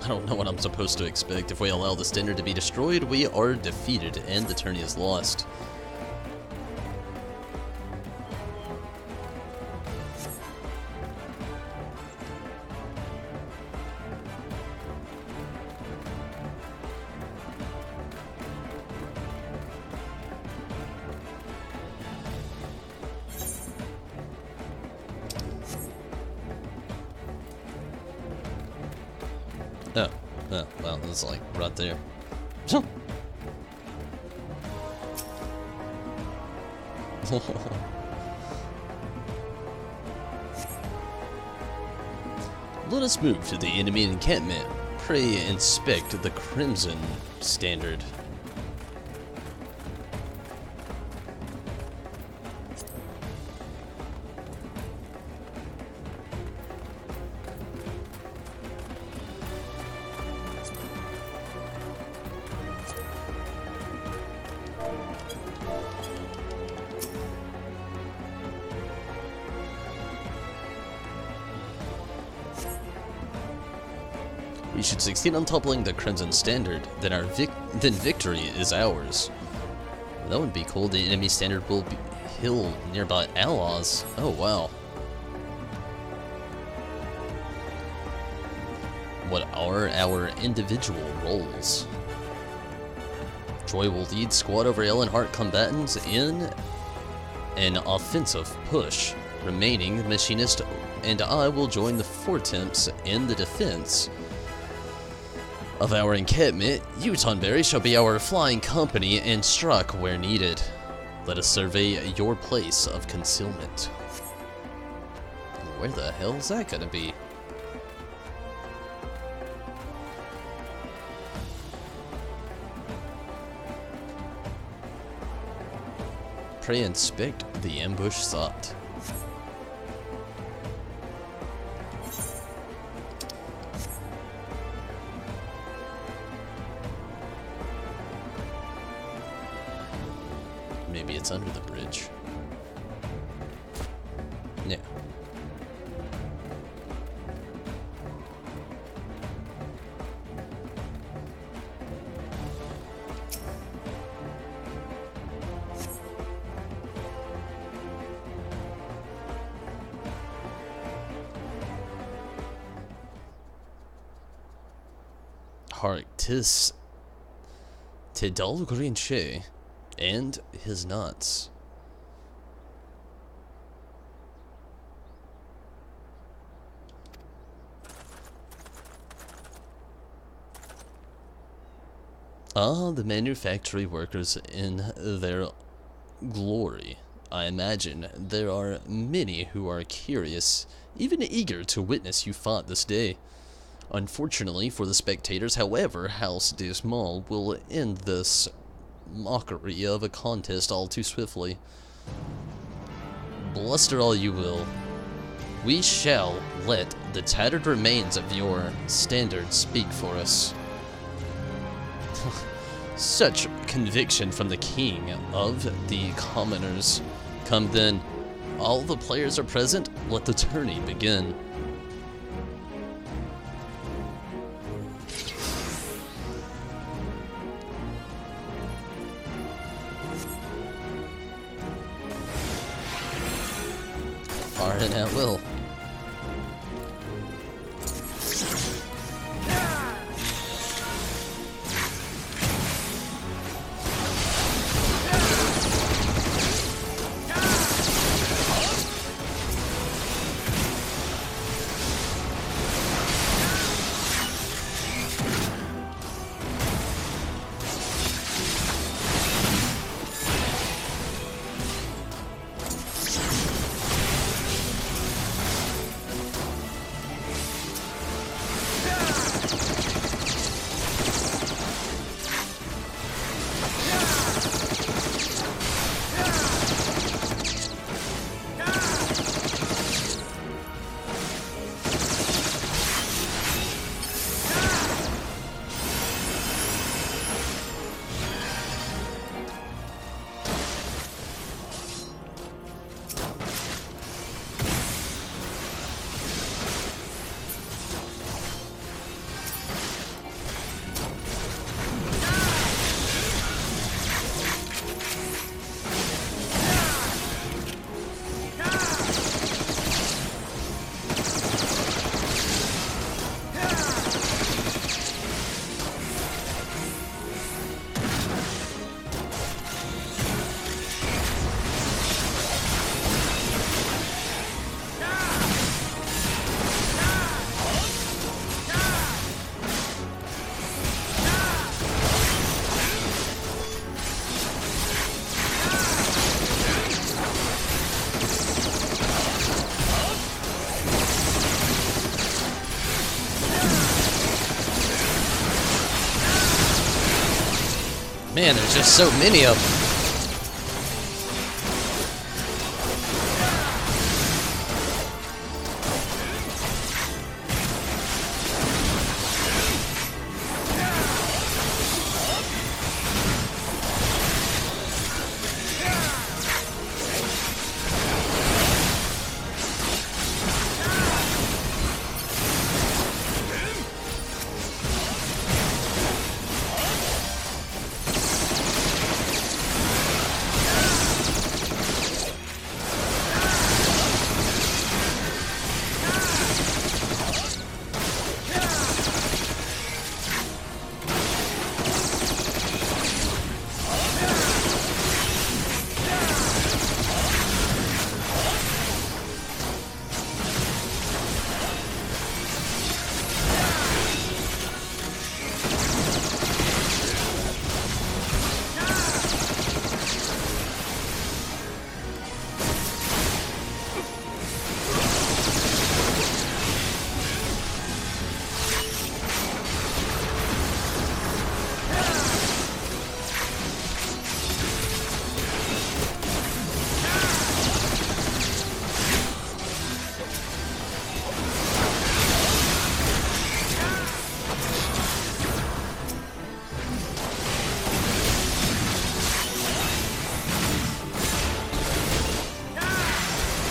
I don't know what I'm supposed to expect. If we allow the standard to be destroyed, we are defeated and the tourney is lost. Oh, well, it's like right there. Let us move to the enemy encampment. Pray inspect the Crimson Standard. We should succeed on toppling the Crimson Standard, then victory is ours. That would be cool. The enemy standard will heal nearby allies. Oh wow. What are our individual roles? Troy will lead squad over Heart combatants in an offensive push. Remaining machinist and I will join the Fortemps in the defense of our encampment. You, Tonberry, shall be our flying company and struck where needed. Let us survey your place of concealment. Where the hell is that gonna be? Pray inspect the ambush sought. Maybe it's under the bridge. Yeah. Hark, 'tis Tidal Grinche and his nuts. Ah, the manufactory workers in their glory. I imagine there are many who are curious, even eager to witness you fought this day. Unfortunately for the spectators, however, House Dismal will end this mockery of a contest all too swiftly. Bluster all you will. We shall let the tattered remains of your standard speak for us. Such conviction from the king of the commoners. Come then, all the players are present, let the tourney begin. Fire in at will. Man, there's just so many of them.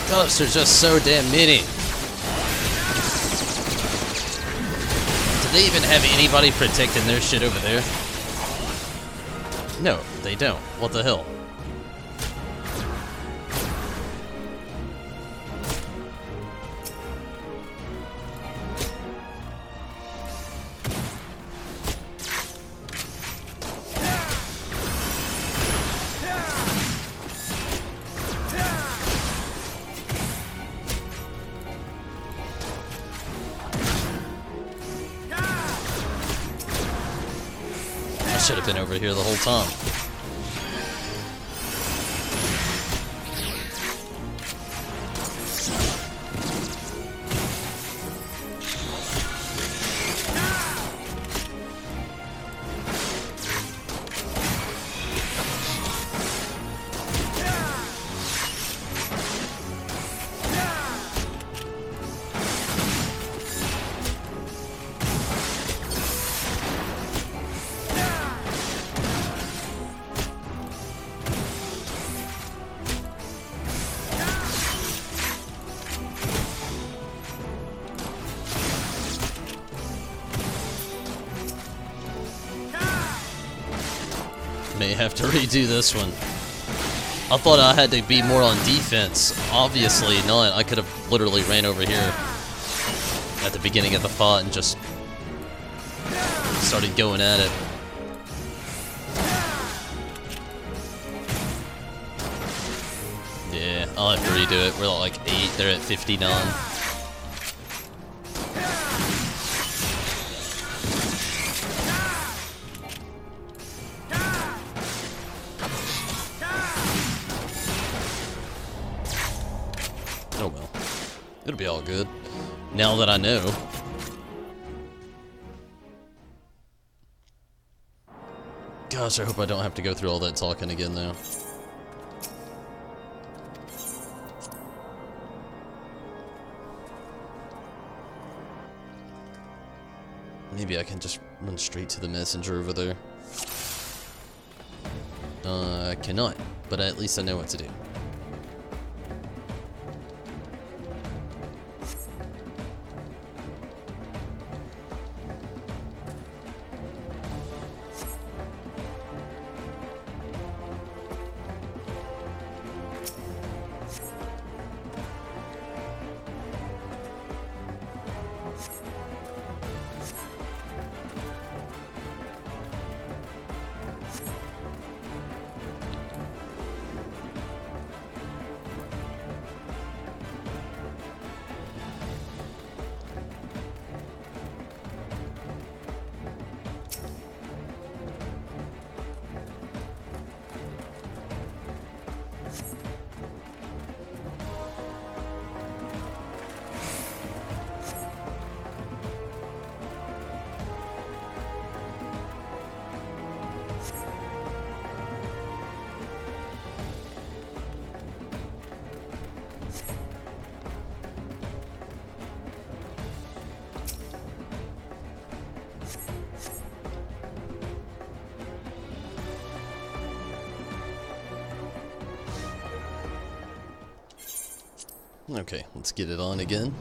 Gosh, there's just so damn many. Do they even have anybody protecting their shit over there? No, they don't. What the hell? Should have been over here the whole time. May have to redo this one. I thought I had to be more on defense. Obviously not. I could have literally ran over here at the beginning of the fight and just started going at it. Yeah, I'll have to redo it. We're at like 8, they're at 59. Oh well. It'll be all good. Now that I know. Gosh, I hope I don't have to go through all that talking again though. Maybe I can just run straight to the messenger over there. I cannot, but at least I know what to do. Okay, let's get it on again.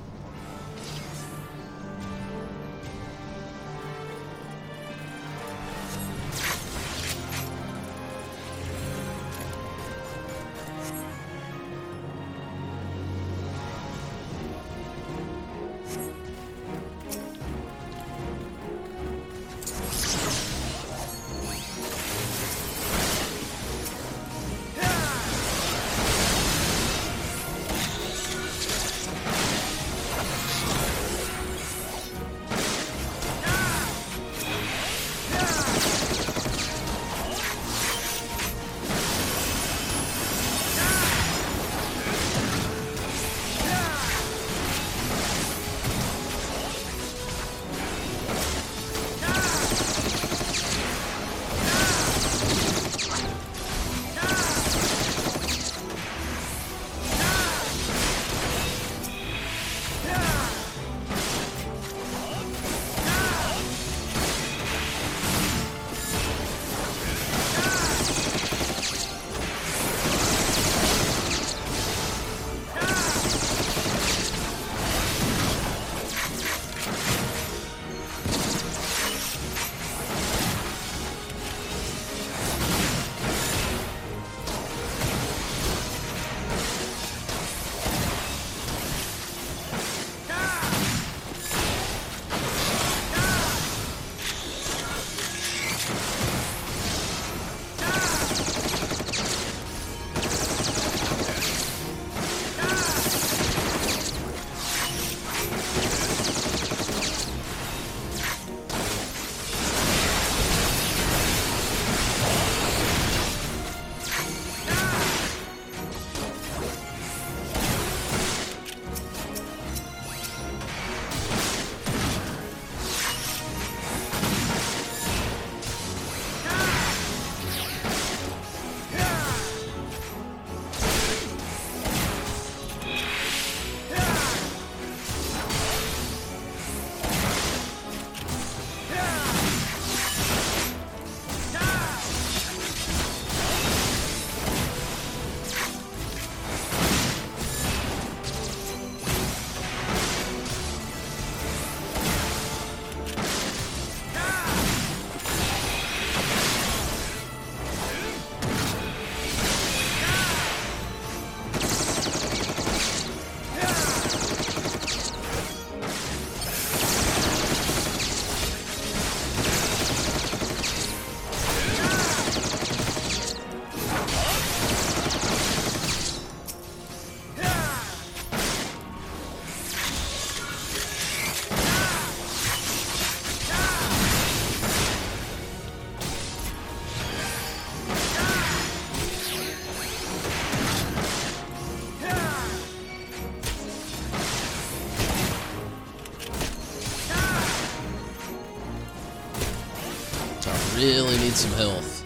Really need some health.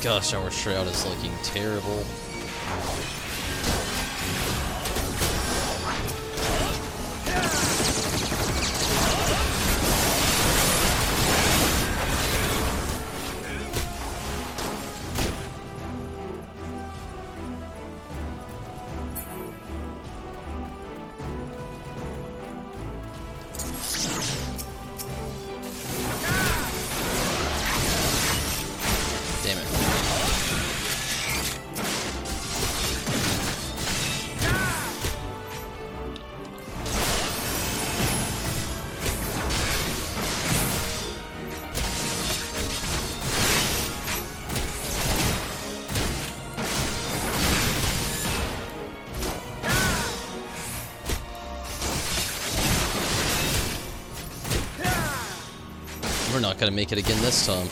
Gosh, our shroud is looking terrible. Damn it. We're not gonna make it again this time.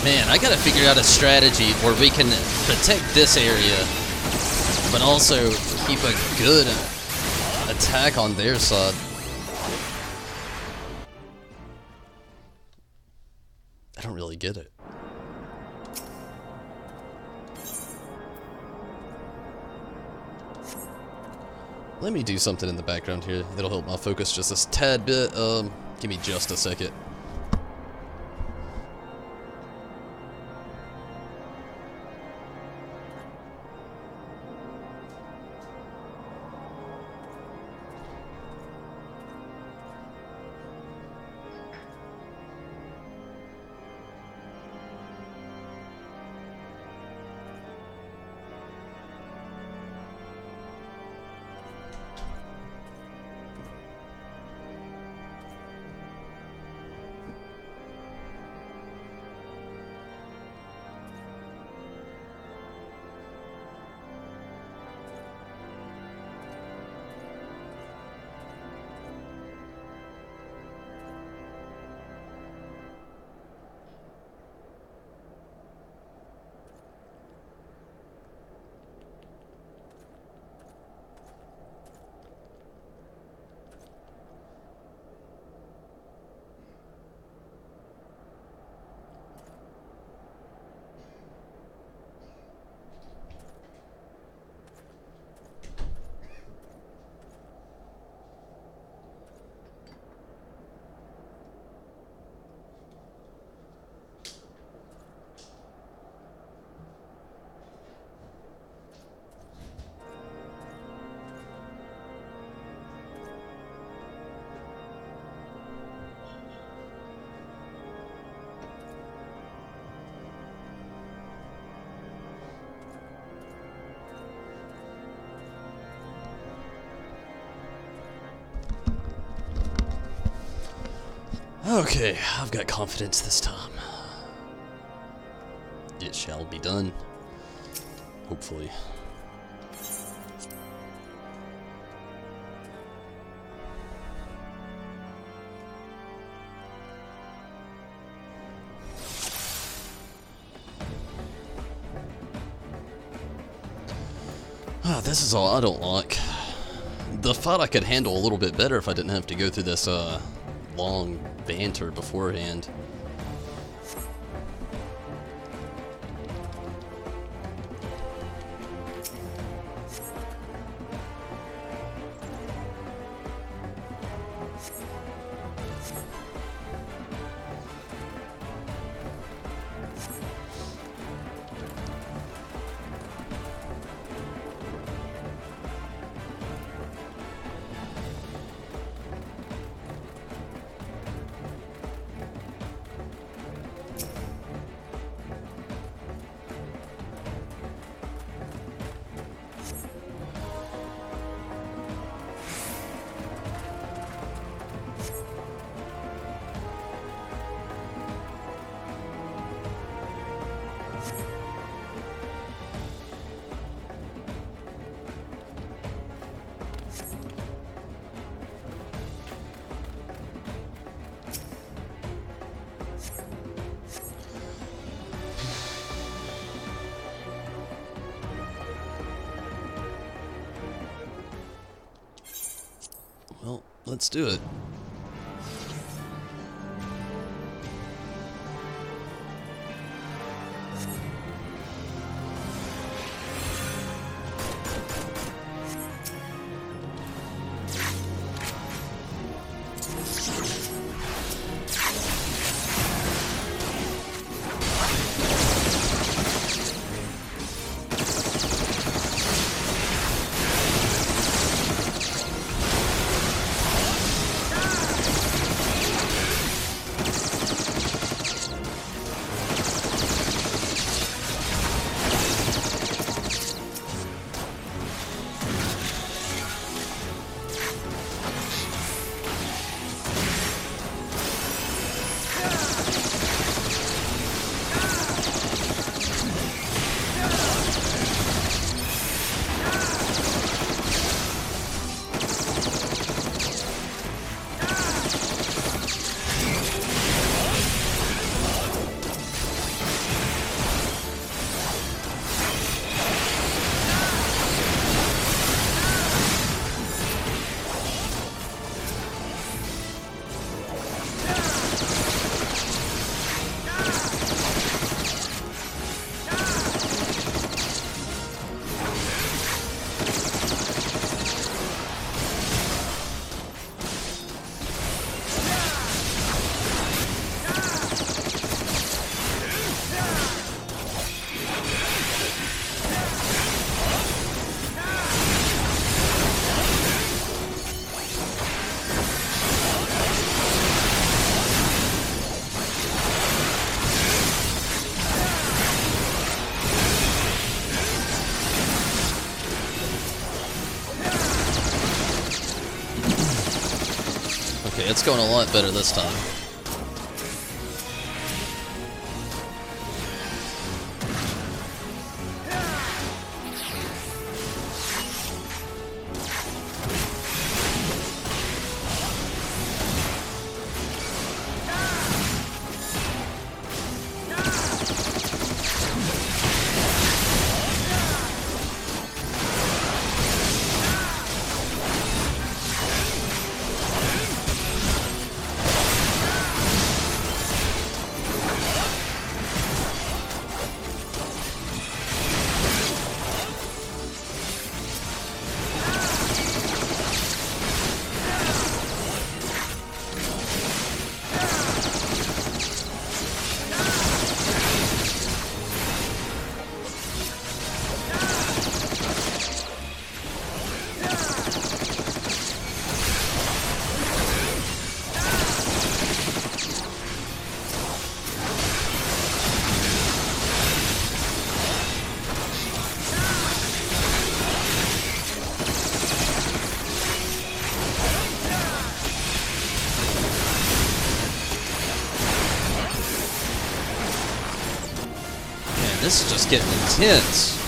Man, I gotta figure out a strategy where we can protect this area, but also keep a good attack on their side. I don't really get it. Let me do something in the background here that'll help my focus just a tad bit. Give me just a second. Okay, I've got confidence this time. It shall be done. Hopefully. Ah, this is all I don't like. The fight I could handle a little bit better if I didn't have to go through this, long banter beforehand. Well, let's do it. it's going a lot better this time. This is just getting intense.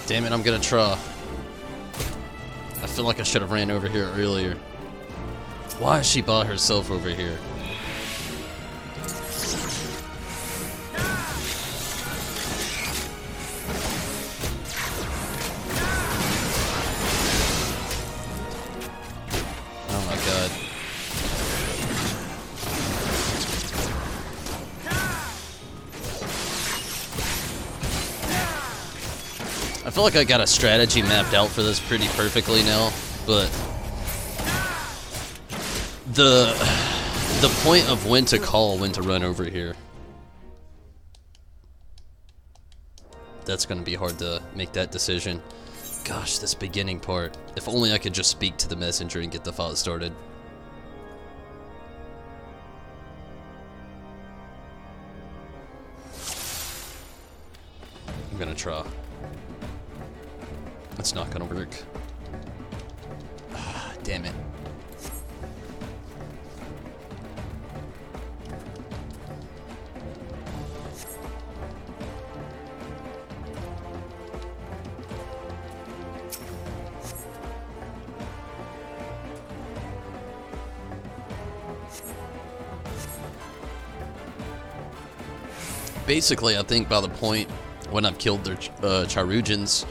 Damn it, I'm gonna try. I feel like I should have ran over here earlier. Why is she by herself over here? Oh my god. I feel like I got a strategy mapped out for this pretty perfectly now, but the point of when to call when to run over here, that's gonna be hard to make that decision. Gosh, this beginning part. If only I could just speak to the messenger and get the fight started. I'm gonna try. It's not gonna work. Ah, damn it. Basically, I think by the point when I've killed their Charugins,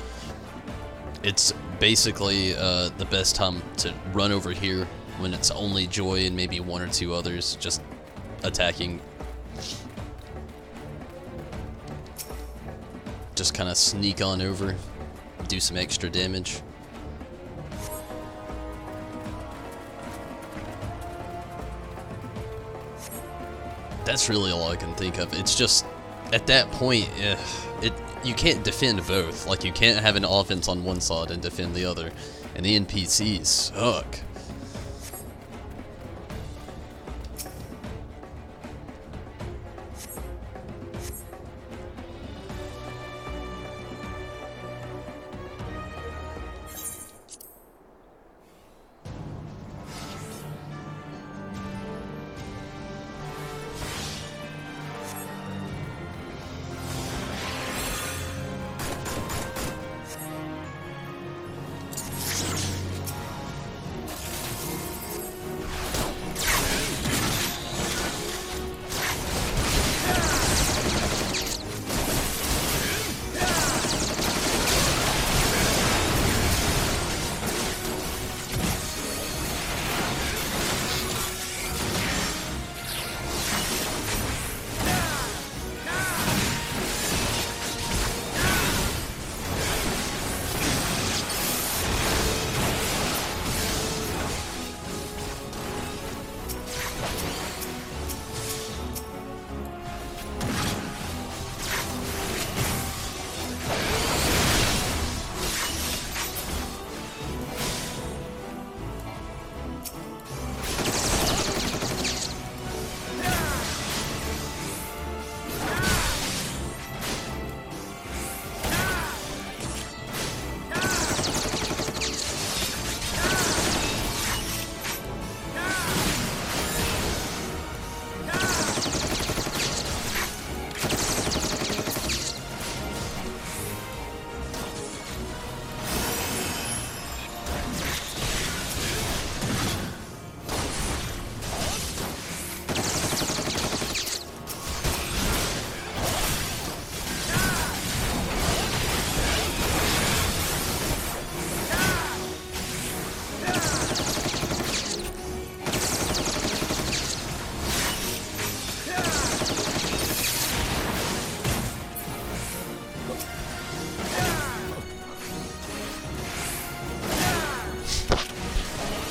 it's basically the best time to run over here when it's only Joy and maybe one or two others just attacking. Just kind of sneak on over, do some extra damage. That's really all I can think of. It's just, at that point, you can't defend both. Like, you can't have an offense on one side and defend the other. And the NPCs suck.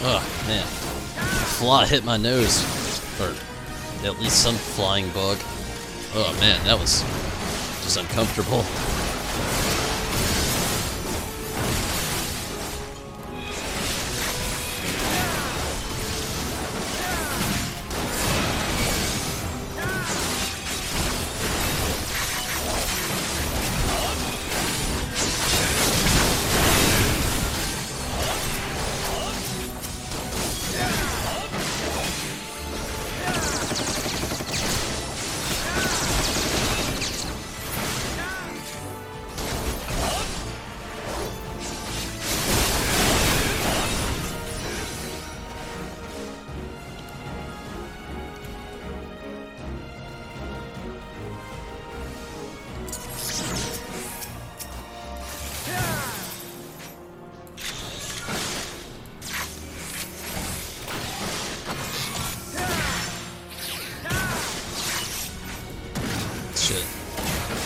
Oh, man. Fly hit my nose. Or at least some flying bug. Oh, man, that was just uncomfortable.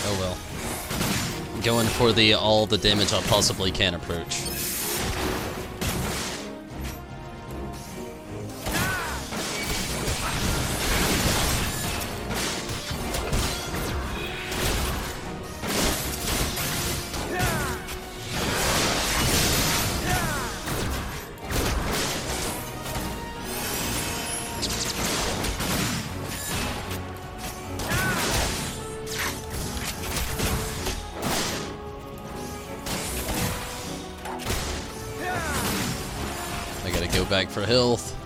Oh well. Going for all the damage I possibly can approach. Go back for health.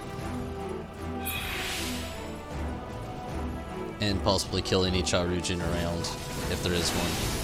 And possibly kill any Chirurgeon around, if there is one.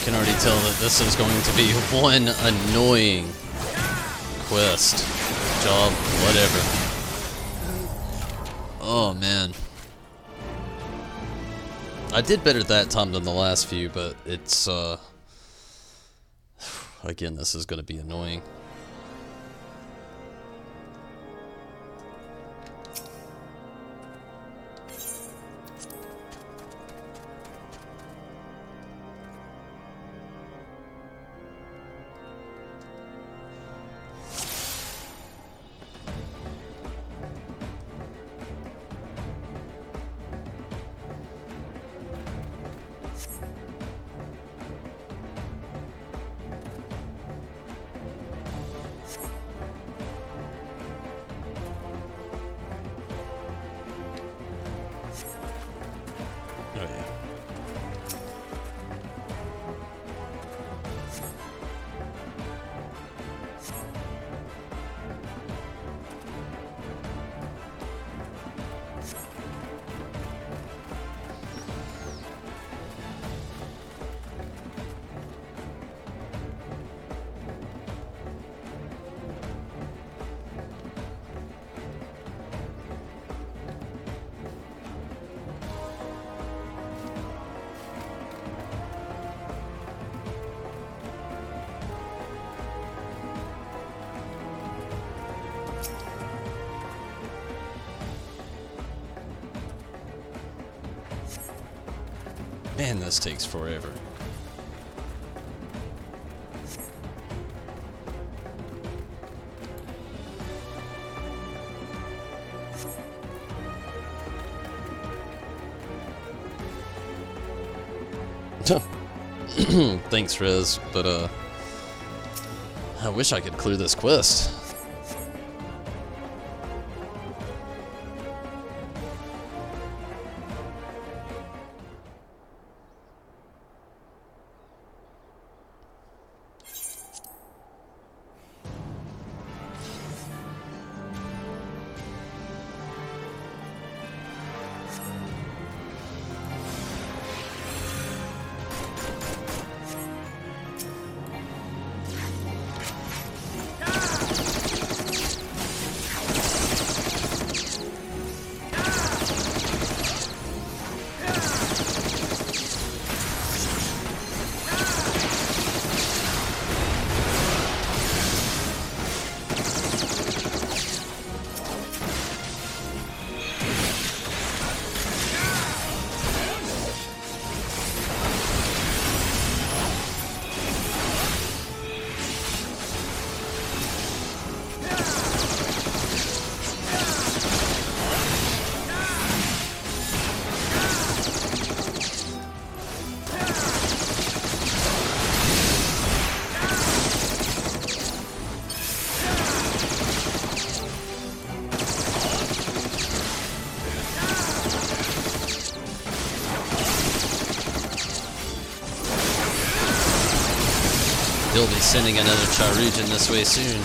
can already tell that this is going to be one annoying quest, job, whatever. Oh man. I did better that time than the last few, but it's, again, this is going to be annoying. Oh yeah. Man, this takes forever. Thanks, Rez, but I wish I could clear this quest. He'll be sending another Charujan this way soon.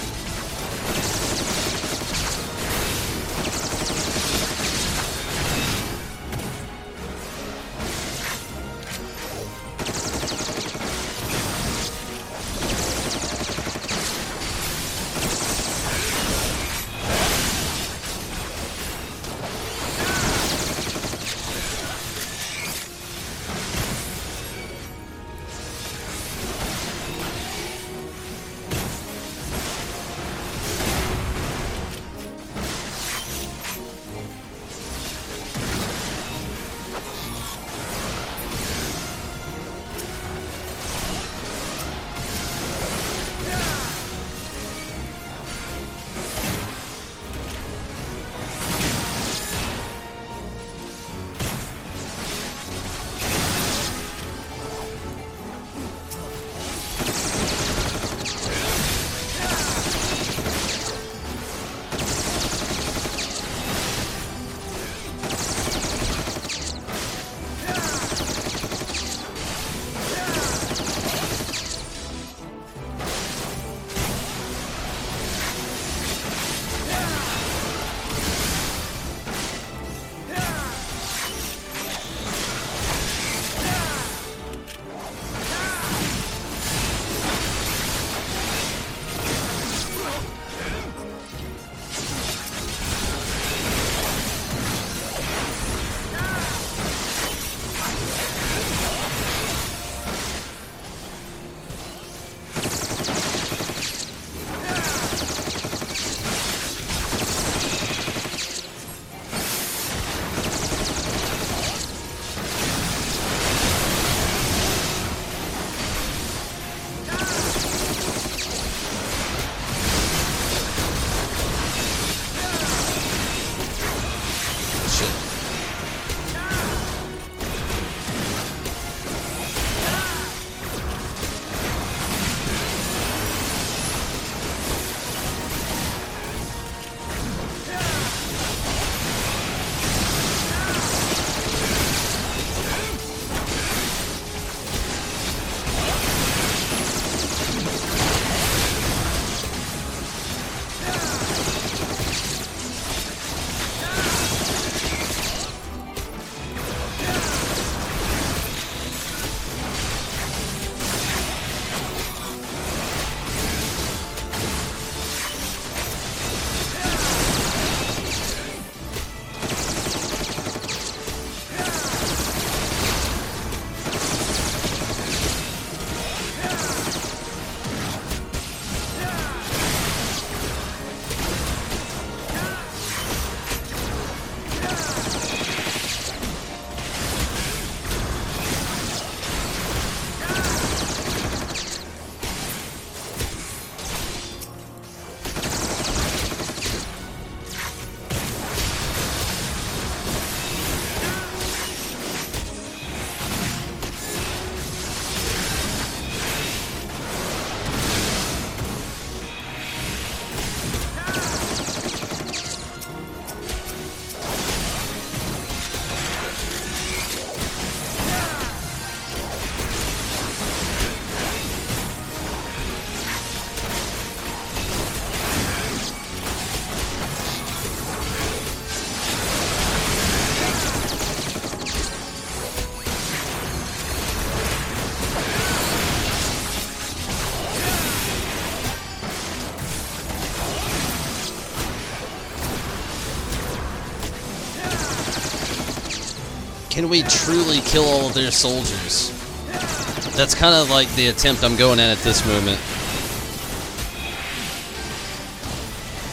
Can we truly kill all of their soldiers? That's kind of like the attempt I'm going at this moment.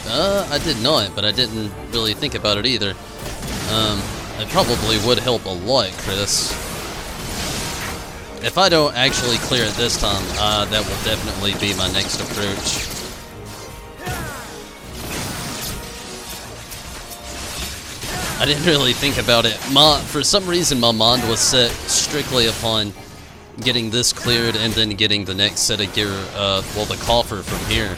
I did not, but I didn't really think about it either. It probably would help a lot, Chris. If I don't actually clear it this time, that will definitely be my next approach. I didn't really think about it. For some reason, my mind was set strictly upon getting this cleared and then getting the next set of gear, well, the coffer from here.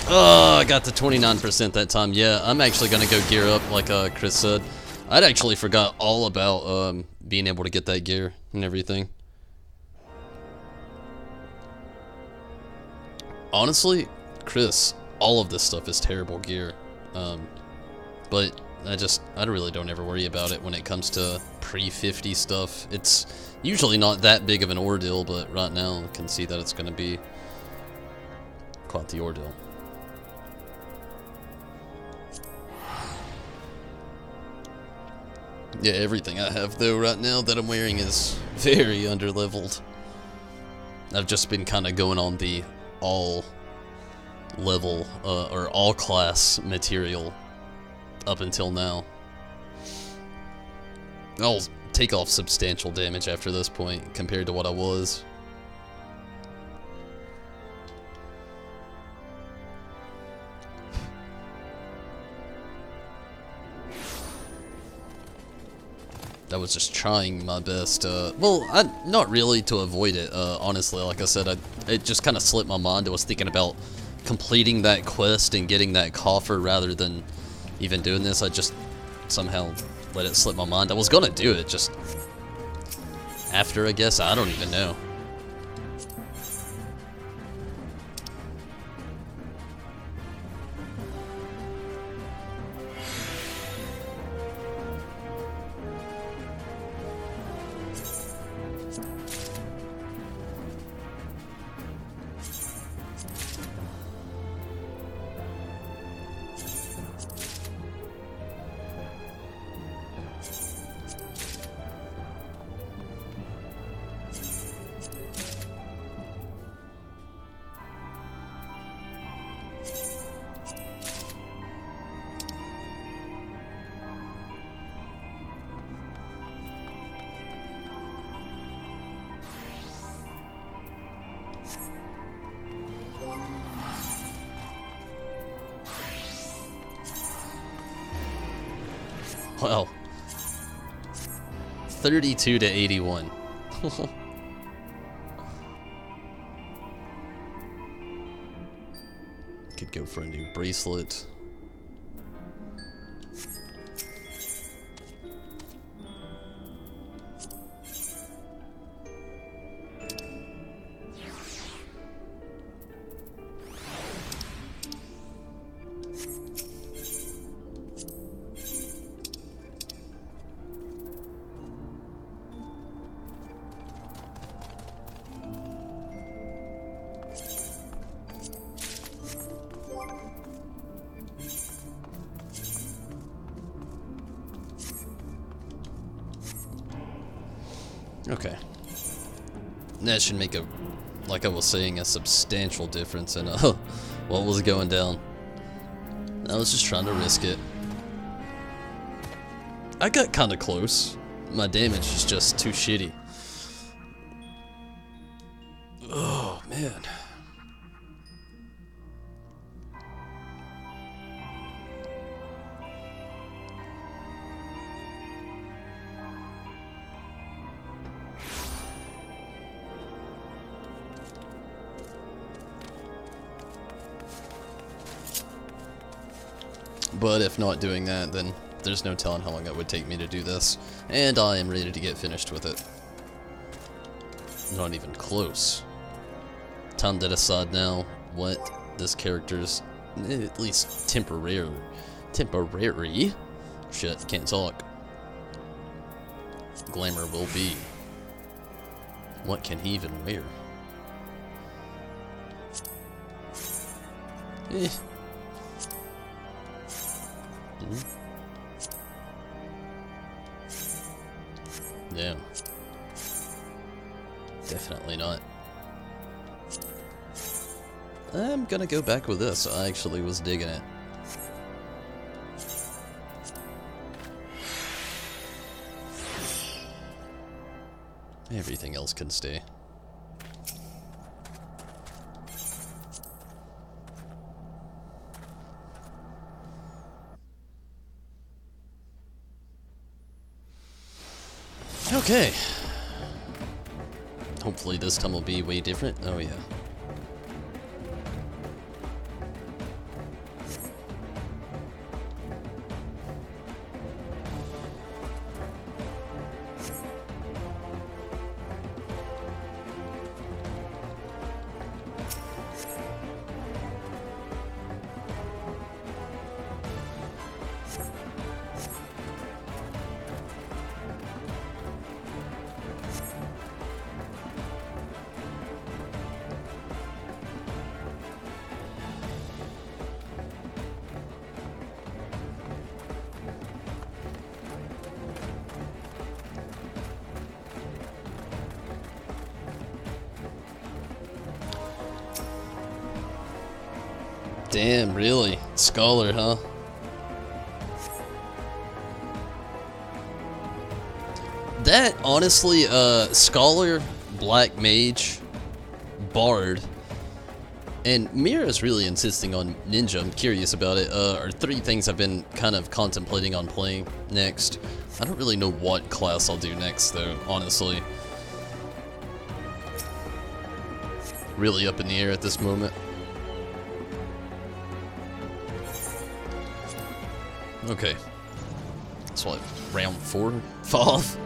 Oh, I got the 29% that time. Yeah, I'm actually going to go gear up like Chris said. I'd actually forgot all about being able to get that gear and everything. Honestly, Chris, all of this stuff is terrible gear. But I really don't ever worry about it when it comes to pre-50 stuff. It's usually not that big of an ordeal, but right now I can see that it's going to be quite the ordeal. Yeah, everything I have though right now that I'm wearing is very underleveled. I've just been kind of going on the all level or all class material up until now. I'll take off substantial damage after this point compared to what I was. I was just trying my best, well, not really to avoid it, honestly. Like I said, it just kind of slipped my mind. I was thinking about completing that quest and getting that coffer rather than even doing this. I just somehow let it slip my mind. I was gonna do it, just after, I guess. I don't even know. Wow. 32 to 81. Could go for a new bracelet. Okay. That should make a, like I was saying, a substantial difference in what was going down. I was just trying to risk it. I got kind of close. My damage is just too shitty. Oh, man. But if not doing that, then there's no telling how long it would take me to do this. And I am ready to get finished with it. Not even close. Time to decide now what this character's, at least temporary, shit, can't talk, glamour will be. What can he even wear? Yeah. Definitely not. I'm gonna go back with this. I actually was digging it. Everything else can stay. Okay. Hopefully this time will be way different. Oh yeah. Damn, really? Scholar, huh? That, honestly, Scholar, Black Mage, Bard, and Mira's really insisting on Ninja, I'm curious about it, are three things I've been kind of contemplating on playing next. I don't really know what class I'll do next, though, honestly. Really up in the air at this moment. Okay. That's what, round 4? 5?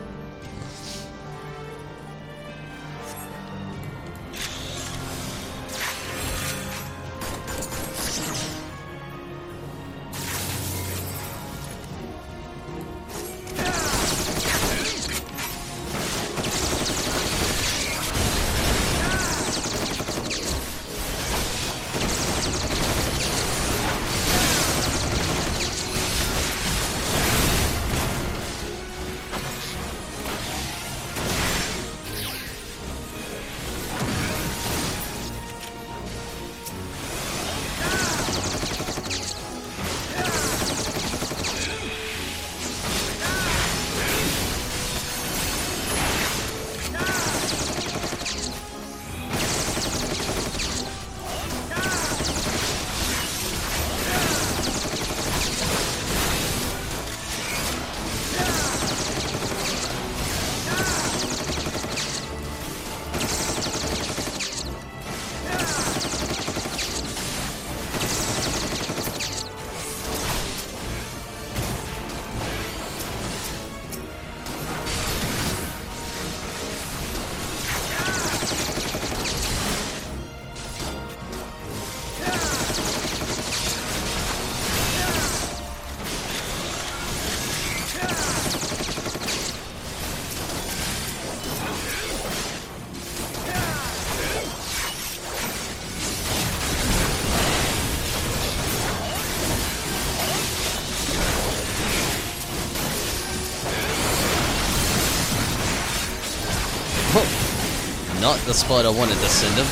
not the spot I wanted to send him.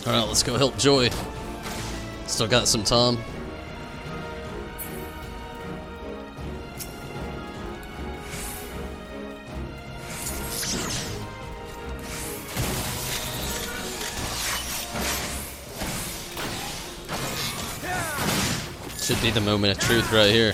Alright, let's go help Joy. Still got some time. Should be the moment of truth right here.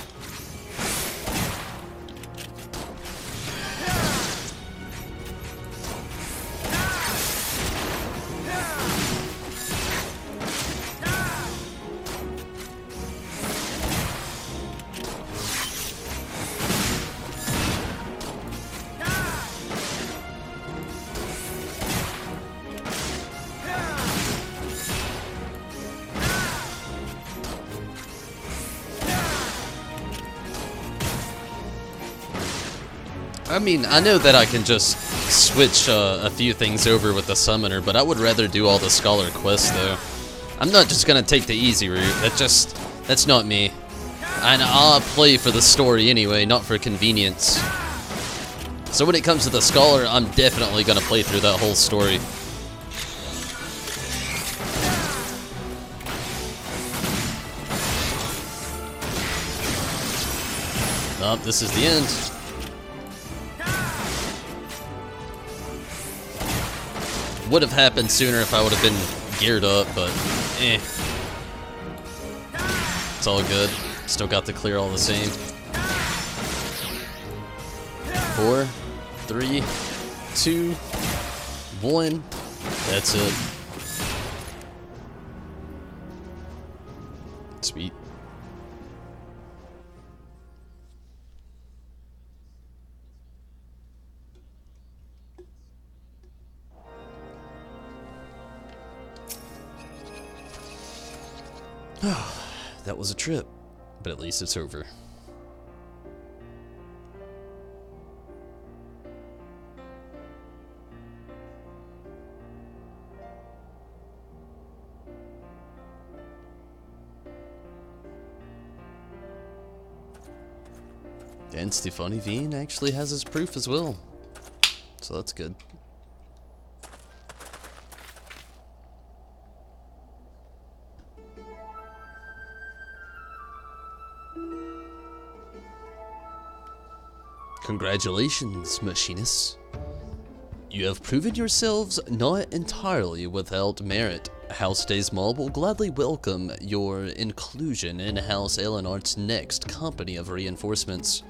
I mean, I know that I can just switch a few things over with the summoner, but I would rather do all the scholar quests though. I'm not just gonna take the easy route. That's not me. And I'll play for the story anyway, not for convenience. So when it comes to the scholar, I'm definitely gonna play through that whole story. This is the end. Would have happened sooner if I would have been geared up, but eh. It's all good. Still got the clear all the same. 4, 3, 2, 1. That's it. Sweet. That was a trip, but at least it's over. And XIV actually has his proof as well, so that's good. Congratulations, machinists. You have proven yourselves not entirely without merit. House Days Mob will gladly welcome your inclusion in House Elenart's next company of reinforcements.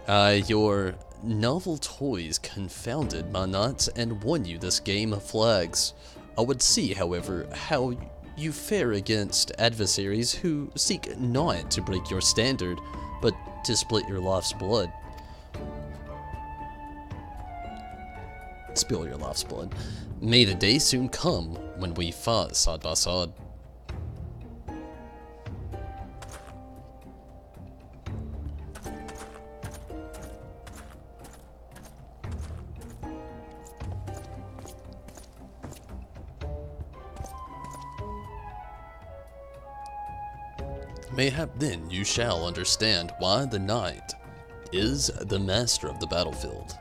Your novel toys confounded my nuts and won you this game of flags. I would see, however, how you fare against adversaries who seek not to break your standard, but to split your life's blood. Spill your life's blood. May the day soon come when we fight side by side. Mayhap then you shall understand why the knight is the master of the battlefield.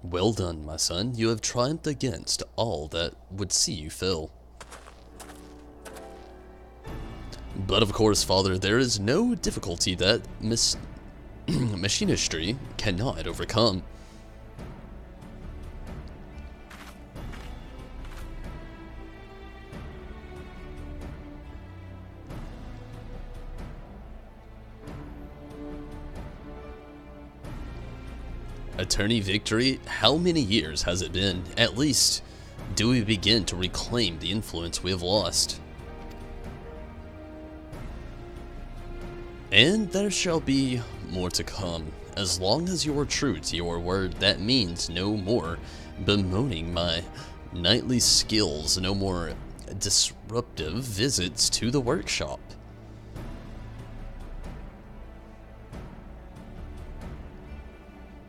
Well done, my son. You have triumphed against all that would see you fail. But of course, father, there is no difficulty that machinistry cannot overcome. Attorney Victory, how many years has it been? At least, do we begin to reclaim the influence we have lost? And there shall be more to come. As long as you are true to your word, that means no more bemoaning my knightly skills, no more disruptive visits to the workshop.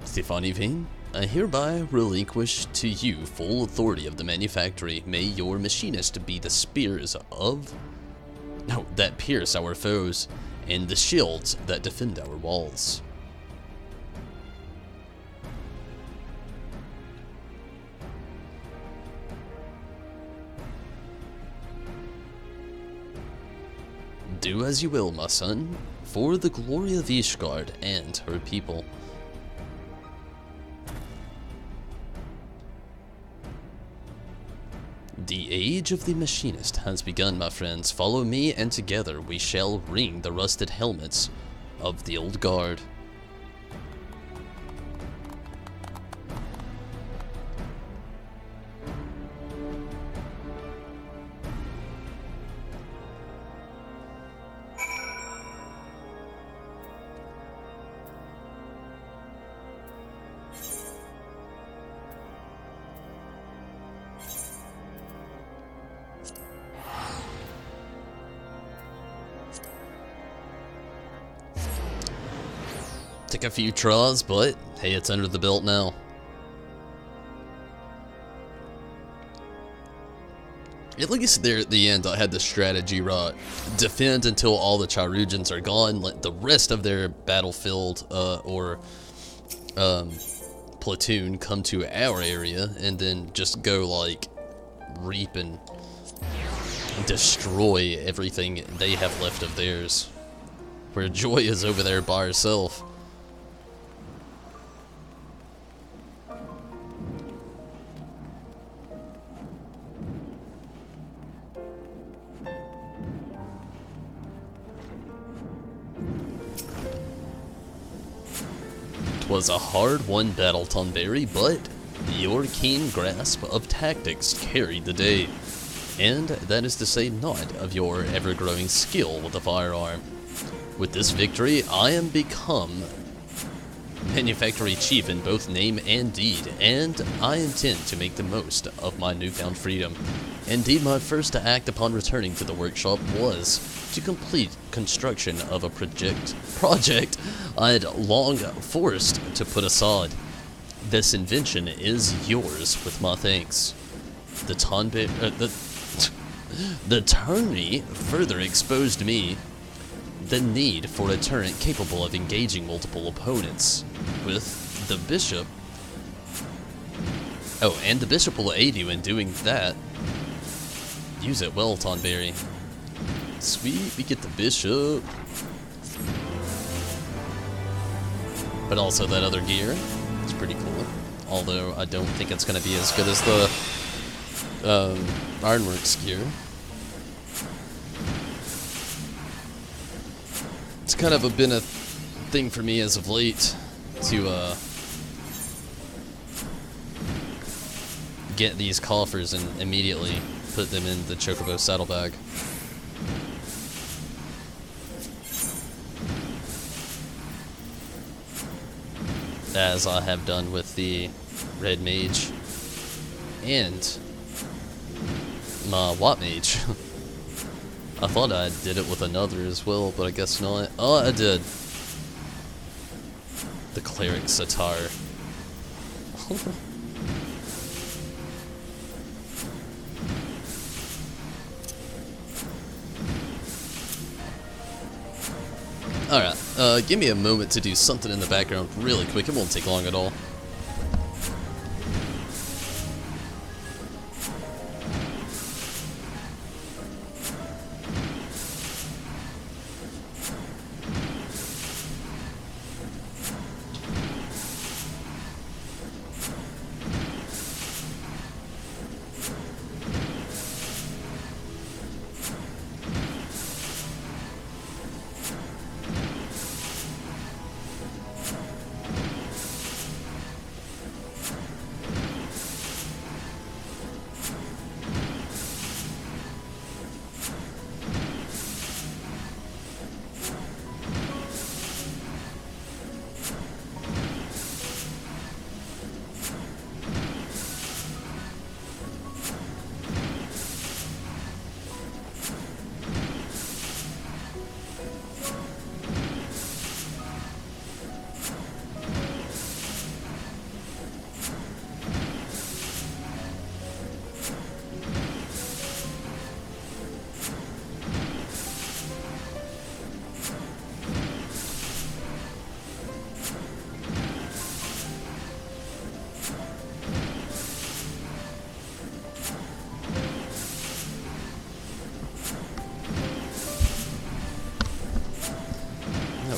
XIV, I hereby relinquish to you full authority of the manufactory. May your machinist be the spears that pierce our foes, and the shields that defend our walls. Do as you will, my son, for the glory of Ishgard and her people. The age of the machinist has begun, my friends. Follow me, and together we shall ring the rusted helmets of the old guard. Took a few tries, but hey, it's under the belt now. At least there at the end I had the strategy right. Defend until all the Chirurgeons are gone, let the rest of their battlefield platoon come to our area and then just go, like, reap and destroy everything they have left of theirs. Where Joy is over there by herself. Was a hard-won battle, Tonberry, but your keen grasp of tactics carried the day. And that is to say not of your ever-growing skill with the firearm. With this victory, I am become Manufactory Chief in both name and deed, and I intend to make the most of my newfound freedom. Indeed, my first act upon returning to the workshop was to complete construction of a project I had long forced to put aside. This invention is yours with my thanks. The tourney further exposed me the need for a turret capable of engaging multiple opponents. With the bishop... Oh, and the bishop will aid you in doing that. Use it well, Tonberry. Sweet, we get the bishop. But also that other gear. It's pretty cool. Although I don't think it's going to be as good as the Ironworks gear. It's kind of been a thing for me as of late to get these coffers and immediately put them in the Chocobo saddlebag. As I have done with the Red Mage and my White Mage. I thought I did it with another as well, but I guess not. Oh, I did. The Cleric Satire. Alright, give me a moment to do something in the background really quick. It won't take long at all.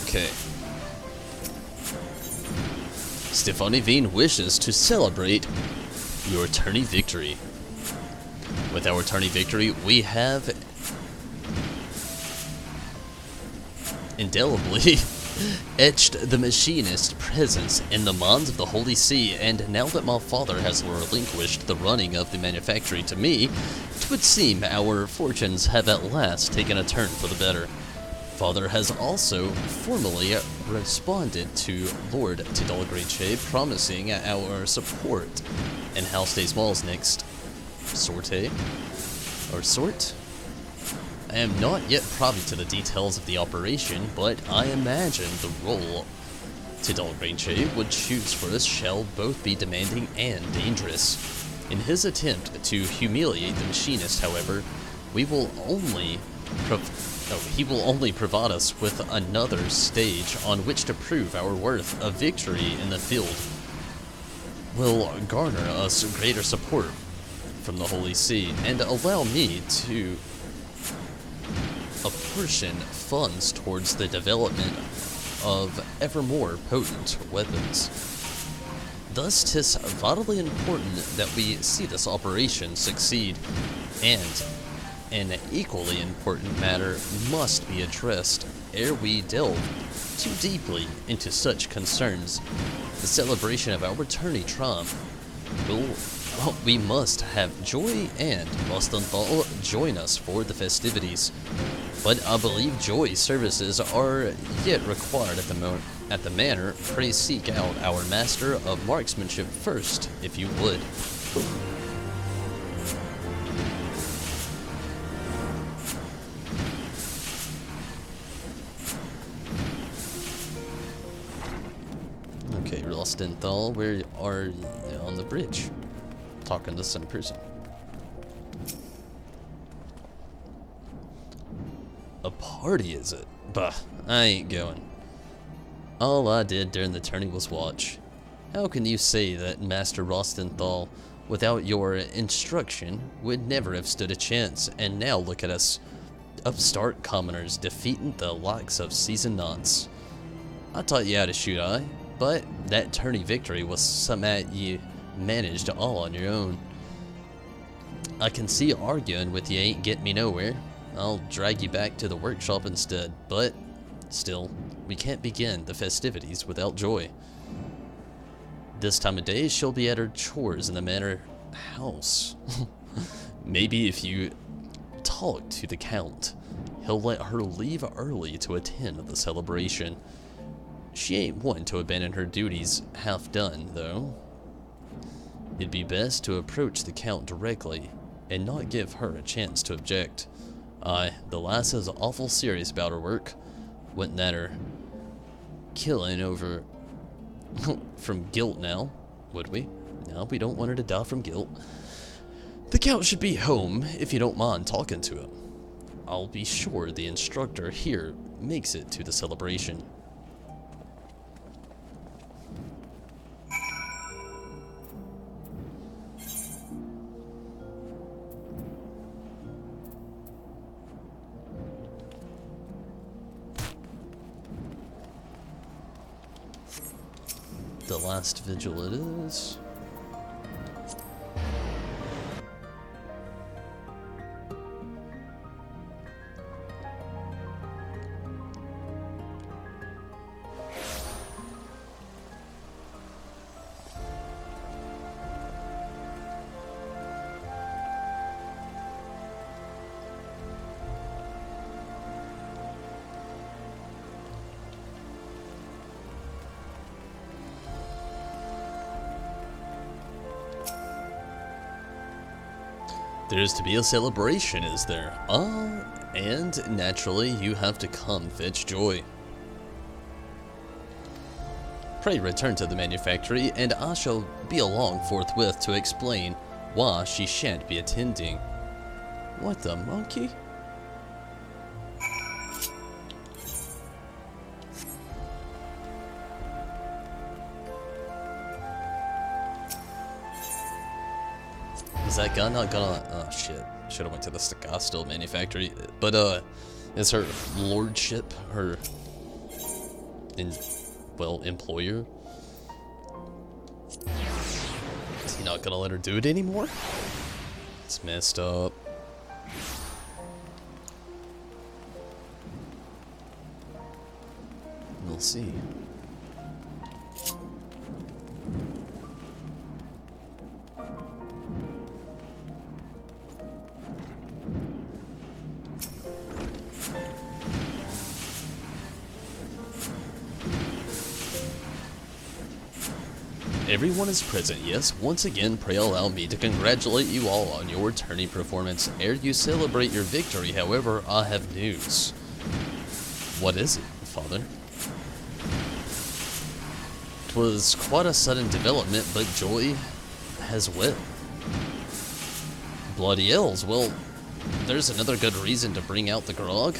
Okay. Stefani Veen wishes to celebrate your tourney victory. With our tourney victory, we have indelibly etched the machinist presence in the minds of the Holy See, and now that my father has relinquished the running of the manufactory to me, it would seem our fortunes have at last taken a turn for the better. Father has also formally responded to Lord Tidalgreche, promising our support in House Day Small's next sortie, or sort? I am not yet privy to the details of the operation, but I imagine the role Tidalgreche would choose for us shall both be demanding and dangerous. In his attempt to humiliate the machinist, however, he will only provide us with another stage on which to prove our worth of victory in the field. will garner us greater support from the Holy See and allow me to apportion funds towards the development of ever more potent weapons. Thus, 'tis vitally important that we see this operation succeed, and an equally important matter must be addressed ere we delve too deeply into such concerns. The celebration of our tourney triumph. We must have Joy and Rostenthal join us for the festivities, but I believe Joy's services are yet required at the manor. Pray seek out our master of marksmanship first, if you would. Okay, Rostenthal, where are you? On the bridge, talking to some person. A party, is it? Bah, I ain't going. All I did during the tourney was watch. How can you say that Master Rostenthal, without your instruction, would never have stood a chance, and now look at us, upstart commoners defeating the likes of seasoned knots. I taught you how to shoot, but that tourney victory was something you managed all on your own. I can see arguing with you ain't get me nowhere. I'll drag you back to the workshop instead, but still, we can't begin the festivities without Joy. This time of day, she'll be at her chores in the manor house. Maybe if you talk to the Count, he'll let her leave early to attend the celebration. She ain't one to abandon her duties half done, though. It'd be best to approach the Count directly and not give her a chance to object. The lass is awful serious about her work. Wouldn't that her killing over from guilt now, would we? No, we don't want her to die from guilt. The Count should be home if you don't mind talking to him. I'll be sure the instructor here makes it to the celebration. The last vigil it is. There's to be a celebration, is there? And naturally you have to come fetch Joy. Pray return to the manufactory, and I shall be along forthwith to explain why she shan't be attending. What the monkey? Is that guy not gonna... Oh shit, should've went to the Stockstill manufactory. But is her lordship her... employer? Is he not gonna let her do it anymore? It's messed up. We'll see. Everyone is present, yes. Once again, pray allow me to congratulate you all on your tourney performance. Ere you celebrate your victory, however, I have news. What is it, Father? 'Twas quite a sudden development, but Joy has wed. Bloody elves, well, there's another good reason to bring out the grog.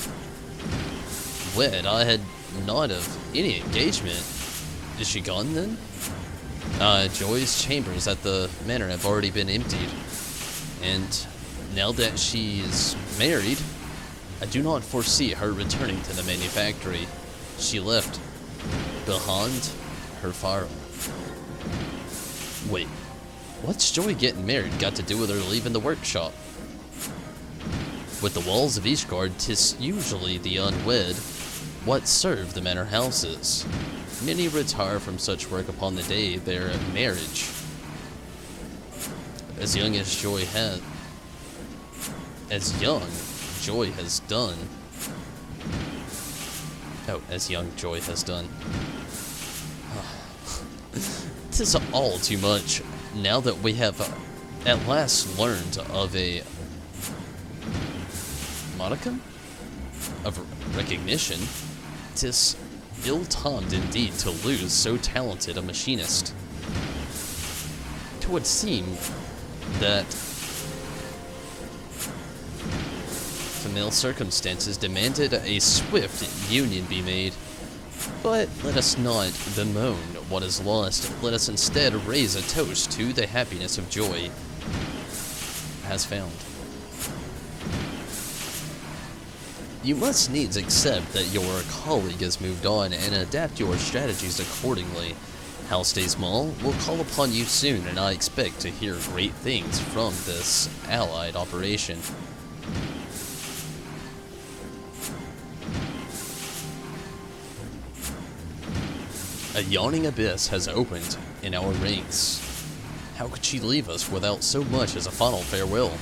Wed, I had not of any engagement. Is she gone then? Joy's chambers at the manor have already been emptied, and now that she is married, I do not foresee her returning to the manufactory she left behind her firearm. Wait, what's Joy getting married got to do with her leaving the workshop? With the walls of each guard, 'tis usually the unwed what serve the manor houses. Many retire from such work upon the day of their marriage. As young Joy has done. Oh, as young Joy has done. 'Tis all too much. Now that we have at last learned of a modicum of recognition, 'tis ill-timed indeed to lose so talented a machinist. 'Twould seem that familial circumstances demanded a swift union be made. But let us not bemoan what is lost. Let us instead raise a toast to the happiness of Joy has found. You must needs accept that your colleague has moved on and adapt your strategies accordingly. House Day Small will call upon you soon, and I expect to hear great things from this allied operation. A yawning abyss has opened in our ranks. How could she leave us without so much as a final farewell?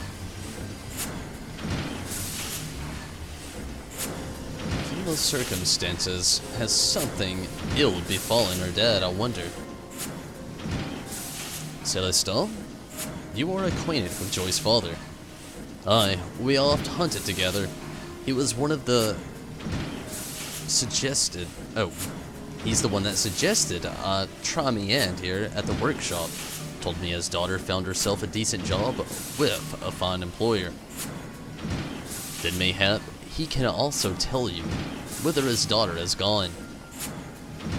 Those circumstances, has something ill befallen her dad, I wonder. Celestin, you are acquainted with Joy's father. Aye, we oft hunted together. He was one of the suggested. Oh, he's the one that suggested I try me hand here at the workshop. Told me his daughter found herself a decent job with a fine employer. Then mayhap he can also tell you whither his daughter has gone.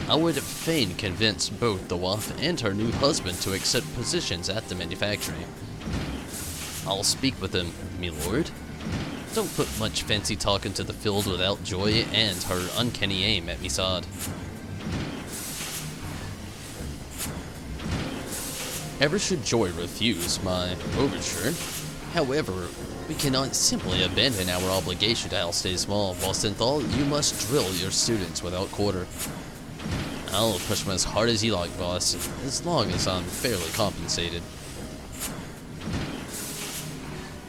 I would fain convince both the wife and her new husband to accept positions at the manufactory. I'll speak with him, me lord. Don't put much fancy talk into the field without Joy and her uncanny aim at me side. Ever should Joy refuse my overture, however, we cannot simply abandon our obligation to House Day Small. Vostenthal, you must drill your students without quarter. I'll push them as hard as you like, boss, as long as I'm fairly compensated.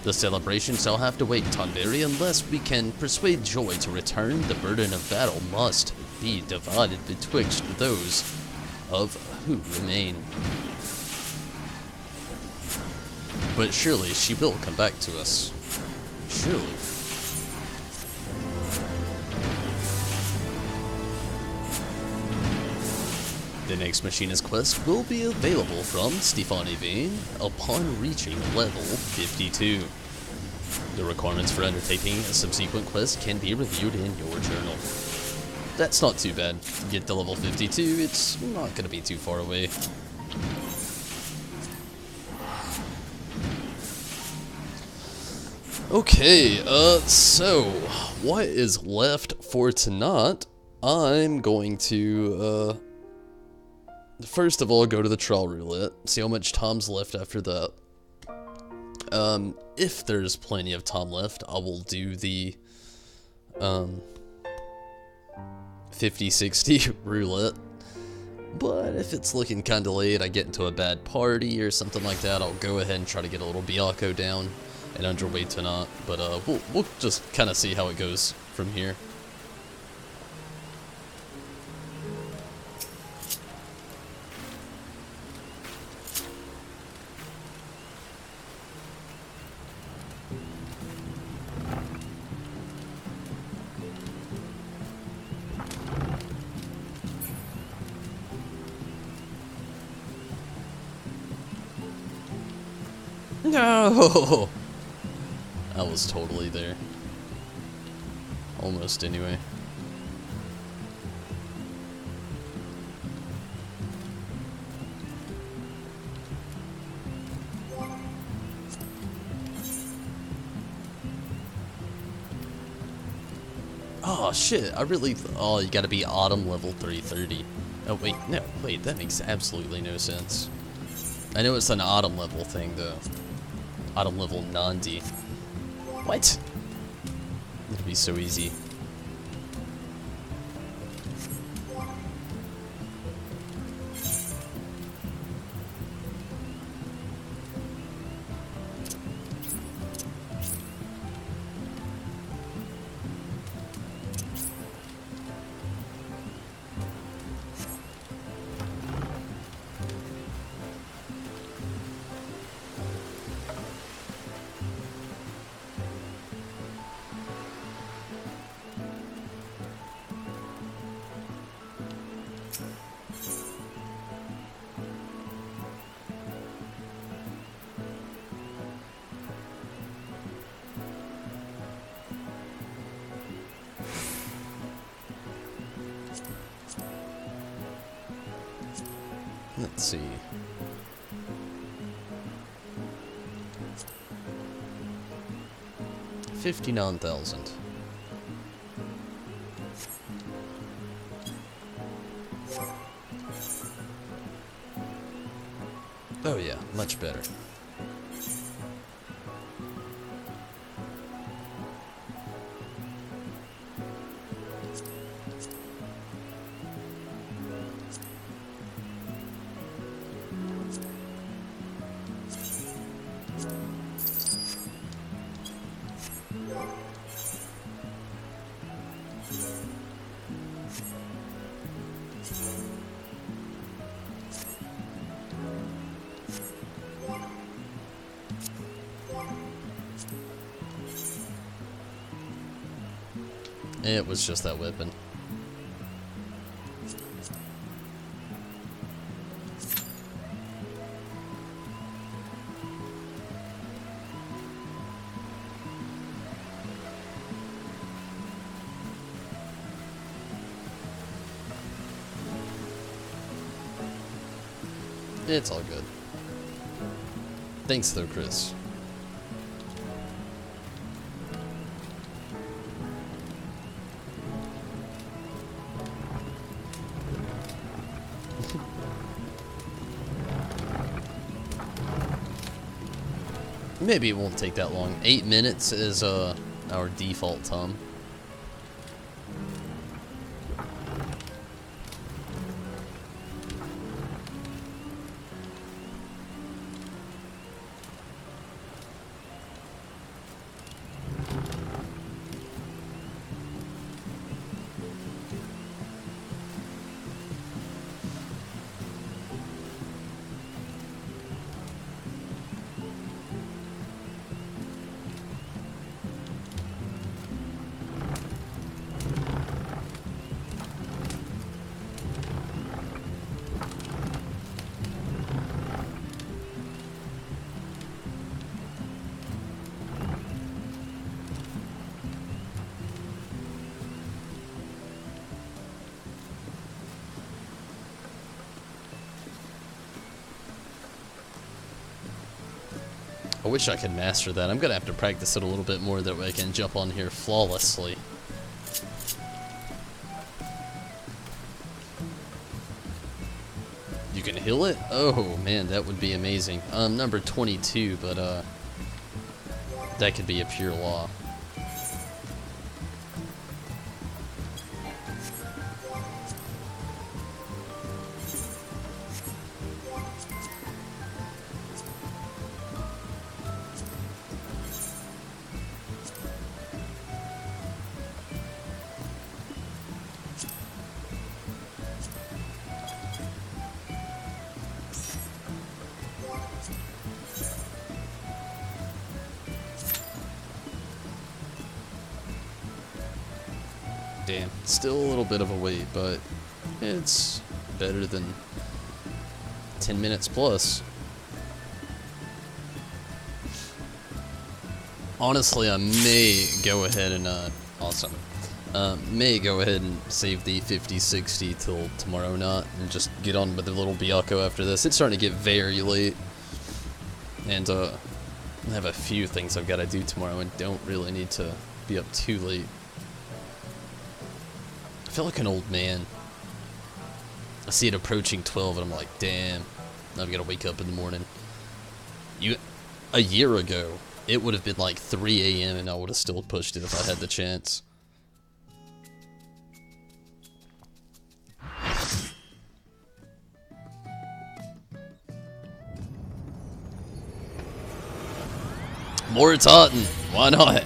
The celebration shall have to wait, Tonberry, unless we can persuade Joy to return. The burden of battle must be divided betwixt those of who remain. But surely she will come back to us. Surely. The next machinist quest will be available from Stephanie Vane upon reaching level 52. The requirements for undertaking a subsequent quest can be reviewed in your journal. That's not too bad. Get to level 52, it's not going to be too far away. Okay, so what is left for tonight? I'm going to, first of all, go to the trial roulette, see how much time's left after that. If there's plenty of time left, I will do the, 50-60 roulette. But if it's looking kinda late, I get into a bad party or something like that, I'll go ahead and try to get a little Byakko down and underweight tonight, but we'll just kind of see how it goes from here. No! I was totally there. Almost, anyway. Oh shit, I really oh, you gotta be autumn level 330. Oh wait, no, wait, that makes absolutely no sense. I know it's an autumn level thing though. Autumn level 90. What? It'll be so easy. Let's see. $59,000. Oh yeah, much better. It was just that weapon. It's all good. Thanks though, Chris. Maybe it won't take that long. 8 minutes is our default time. I wish I could master that. I'm gonna have to practice it a little bit more, that way I can jump on here flawlessly. You can heal it? Oh man, that would be amazing. Number 22, but that could be a pure law. Damn, still a little bit of a wait, but it's better than 10 minutes plus. Honestly, I may go ahead and, awesome. May go ahead and save the 50-60 till tomorrow night and just get on with the little Byakko after this. It's starting to get very late, and I have a few things I've got to do tomorrow and don't really need to be up too late. feel like an old man. I see it approaching 12 and I'm like, damn, I've got to wake up in the morning. A year ago, it would have been like 3 a.m. and I would have still pushed it if I had the chance. More Totten, why not?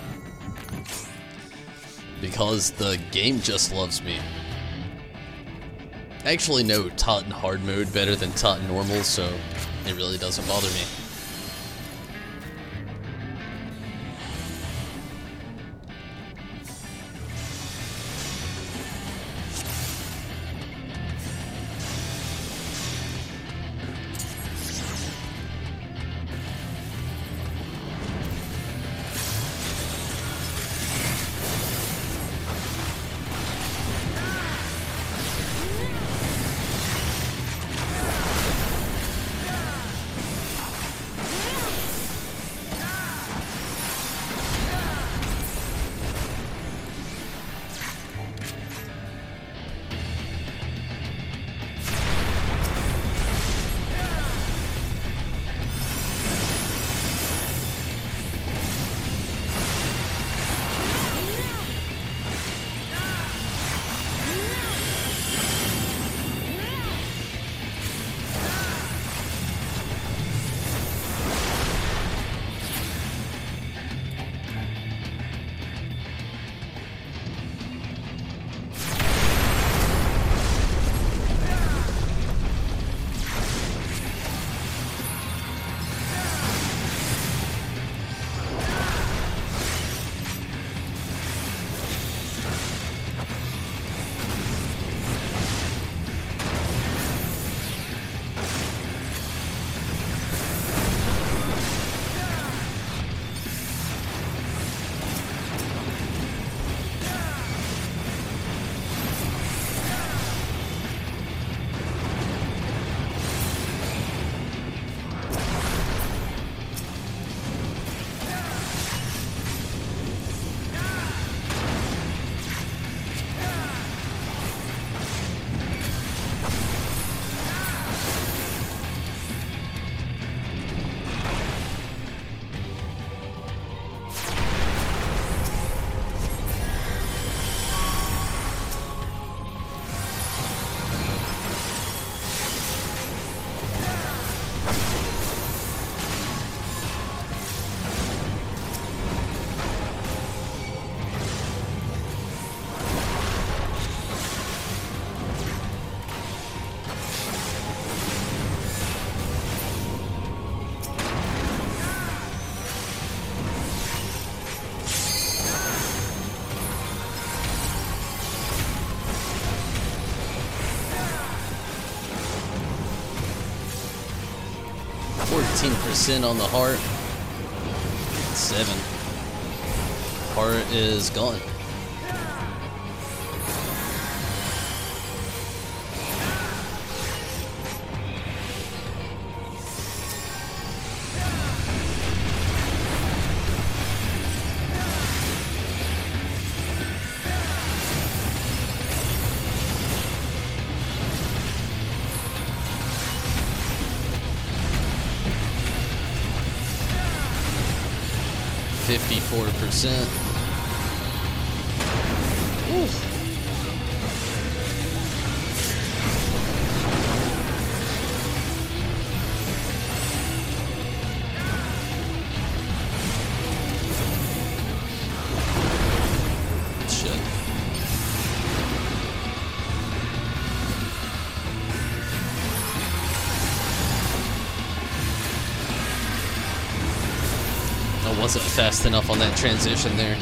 Because the game just loves me. I actually know Totten hard mode better than Totten normal, so it really doesn't bother me. %, on the heart. 7. Heart is gone. %. Shit. I wasn't fast enough on that transition there.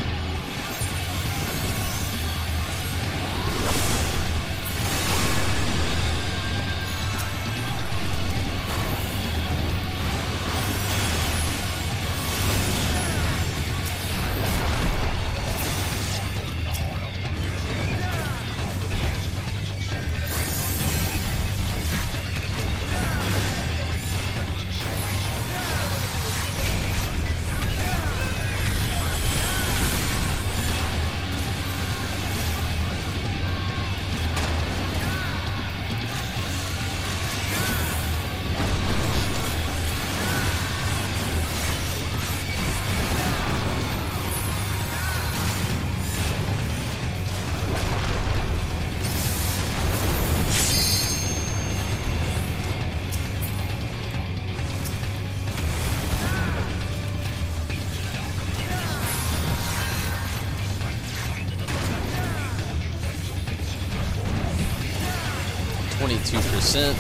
22%.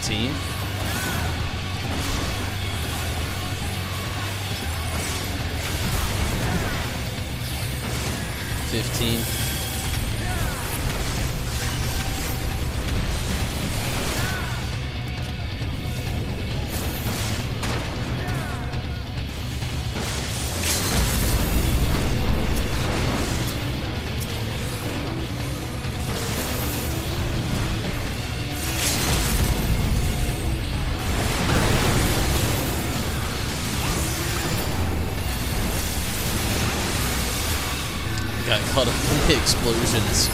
Team. 15. 'Got caught up in the explosions.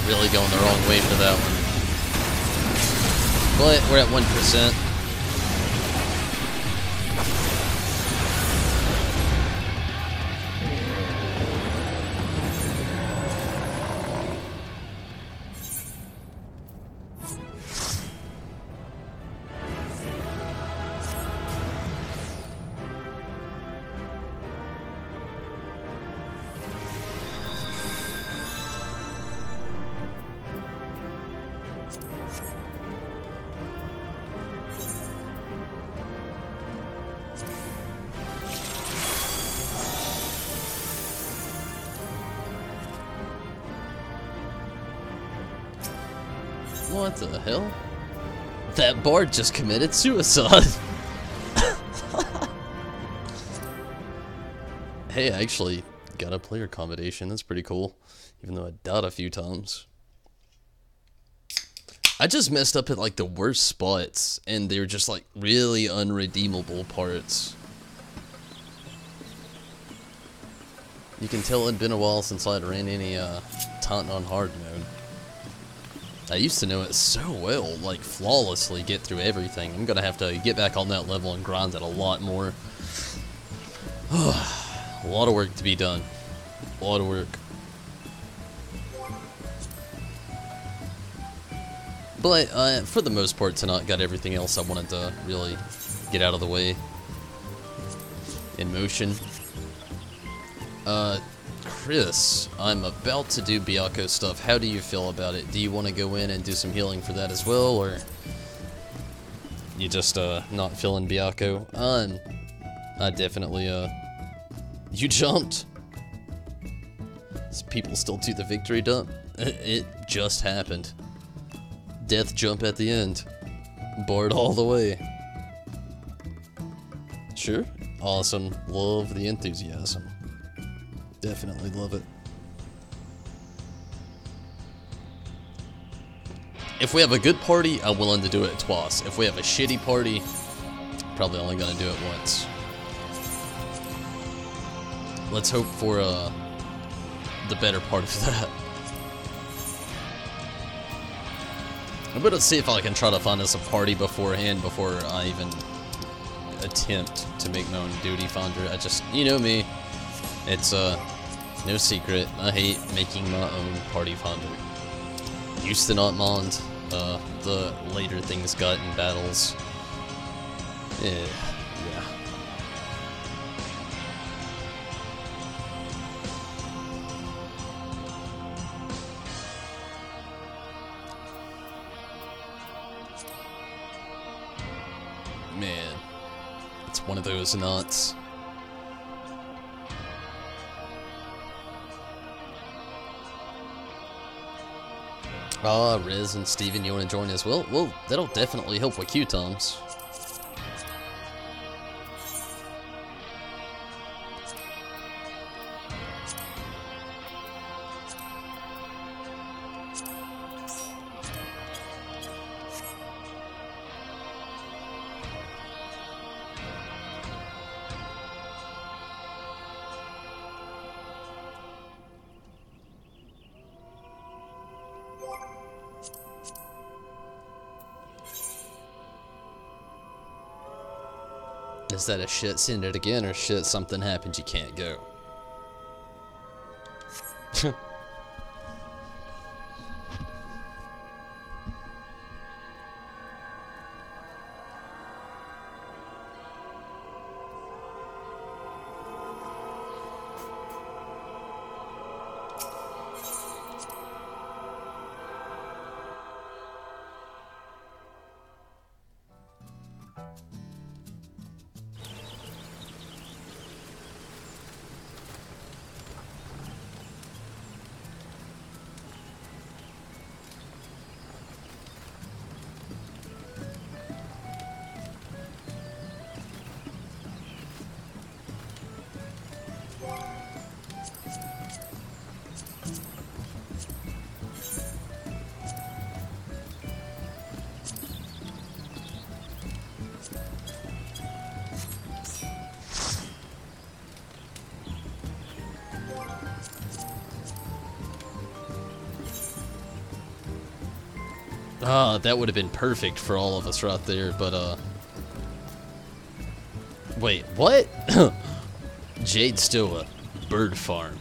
Really going the wrong way for that one. But we're at 1%. What the hell? That bard just committed suicide. Hey, I actually got a player combination. That's pretty cool. Even though I died a few times. I just messed up at like the worst spots, and they were just like really unredeemable parts. You can tell it'd been a while since I'd ran any taunting on hard mode. I used to know it so well, like flawlessly get through everything. I'm gonna have to get back on that level and grind it a lot more. A lot of work to be done. A lot of work. But for the most part tonight, got everything else I wanted to really get out of the way. In motion. Chris, I'm about to do Byakko stuff. How do you feel about it? Do you want to go in and do some healing for that as well, or you just not feeling Byakko? I definitely you jumped. Does people still do the victory dump? It just happened. Death jump at the end. Bard all the way. Sure. Awesome. Love the enthusiasm. Definitely love it. If we have a good party, I'm willing to do it twice. If we have a shitty party, probably only gonna do it once. Let's hope for the better part of that. I'm gonna see if I can try to find us a party beforehand before I even attempt to make my own duty finder. I just, you know me, it's no secret, I hate making my own party finder. Used to not mind the later things got in battles. Yeah. Man, it's one of those nuts. Riz and Steven, you want to join as well? Well, that'll definitely help with queue times. Is that a shit, send it again, or shit, something happened, you can't go? That would have been perfect for all of us right there, but, wait, what? Jade's still a bird farm.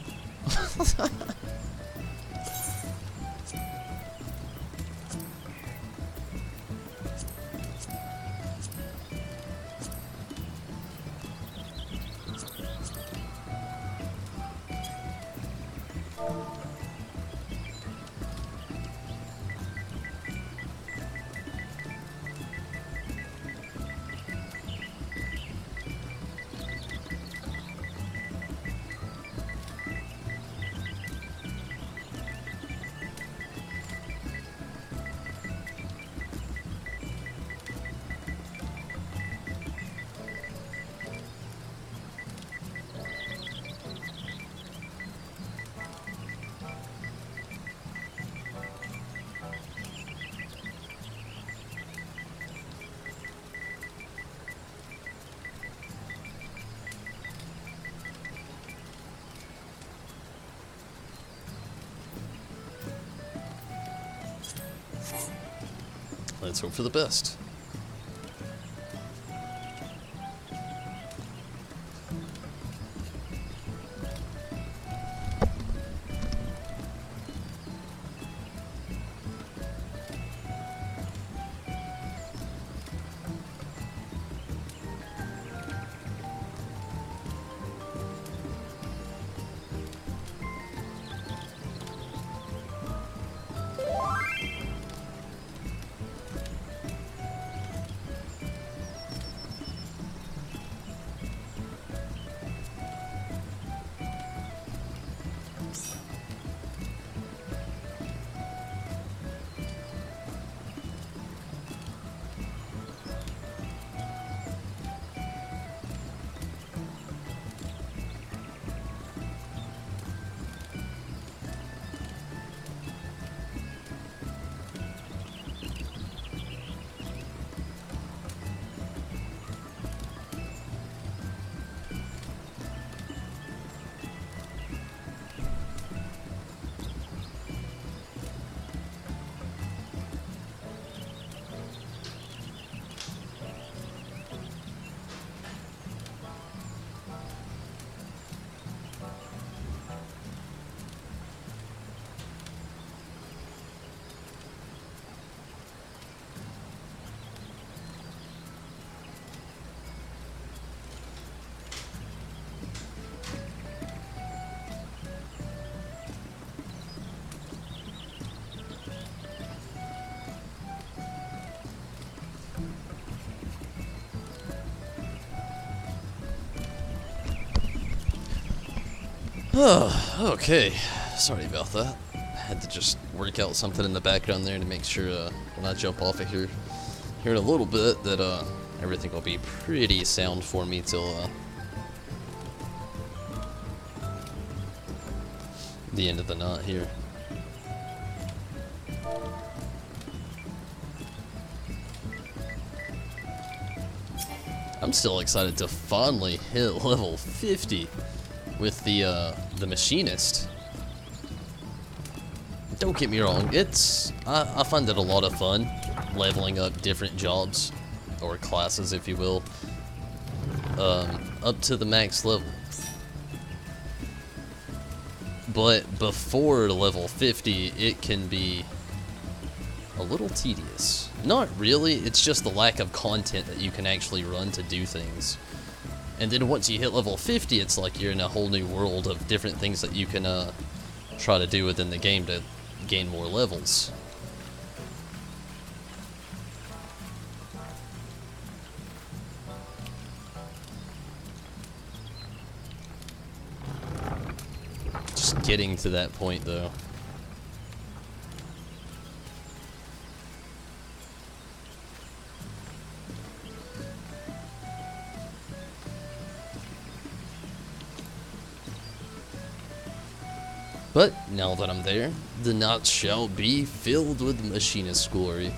Let's hope for the best. Okay, sorry about that. Had to just work out something in the background there to make sure when I jump off of here in a little bit that everything will be pretty sound for me till the end of the night here. I'm still excited to finally hit level 50 with the machinist. Don't get me wrong, I find it a lot of fun leveling up different jobs or classes, if you will, up to the max level. But before level 50, it can be a little tedious. Not really, it's just the lack of content that you can actually run to do things. And then once you hit level 50, it's like you're in a whole new world of different things that you can try to do within the game to gain more levels. Just getting to that point, though. But now that I'm there, the night shall be filled with machinist glory.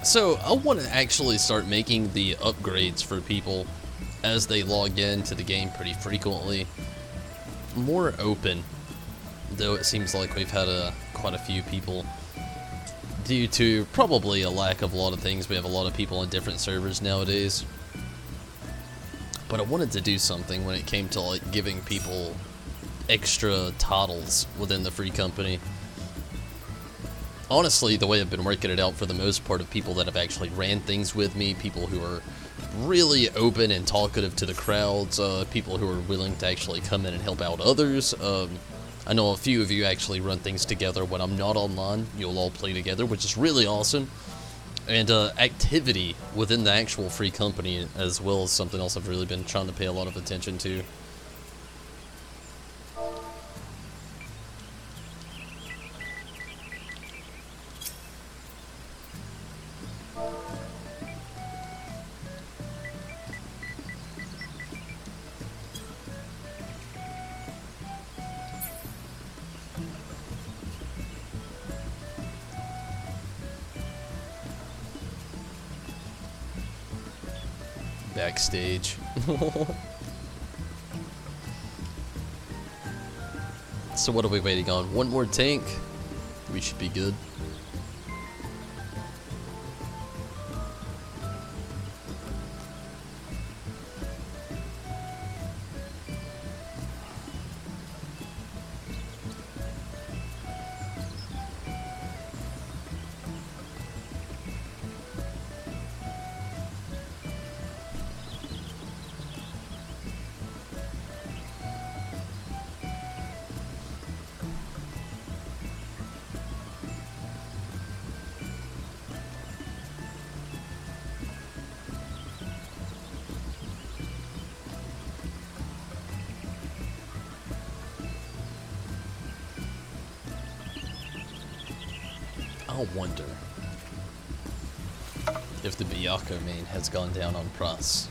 So I want to actually start making the upgrades for people as they log into the game pretty frequently more open, though it seems like we've had quite a few people, due to probably a lack of a lot of things. We have a lot of people on different servers nowadays, but I wanted to do something when it came to like giving people extra titles within the free company. Honestly, the way I've been working it out for the most part of people that have actually ran things with me, people who are really open and talkative to the crowds, people who are willing to actually come in and help out others. I know a few of you actually run things together when I'm not online. You'll all play together, which is really awesome. And activity within the actual free company as well is something else I've really been trying to pay a lot of attention to. Backstage. So what are we waiting on? One more tank? We should be good. I wonder if the Byakko main has gone down on price.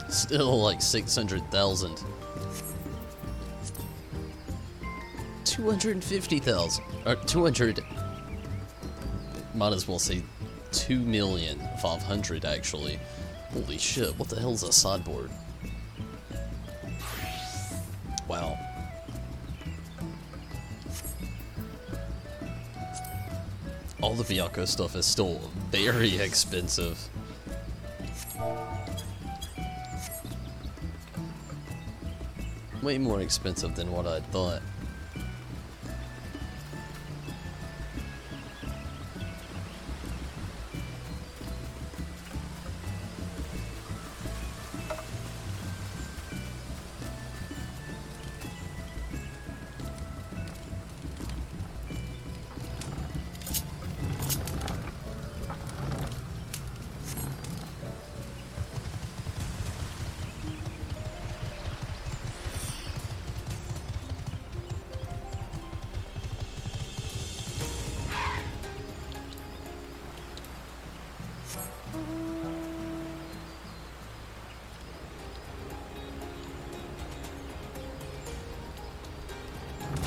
Still like 600,000. 250,000. Or 200. Might as well say 2,500,000 actually. Holy shit, what the hell is a sideboard? Wow. All the Byakko stuff is still very expensive. Way more expensive than what I thought.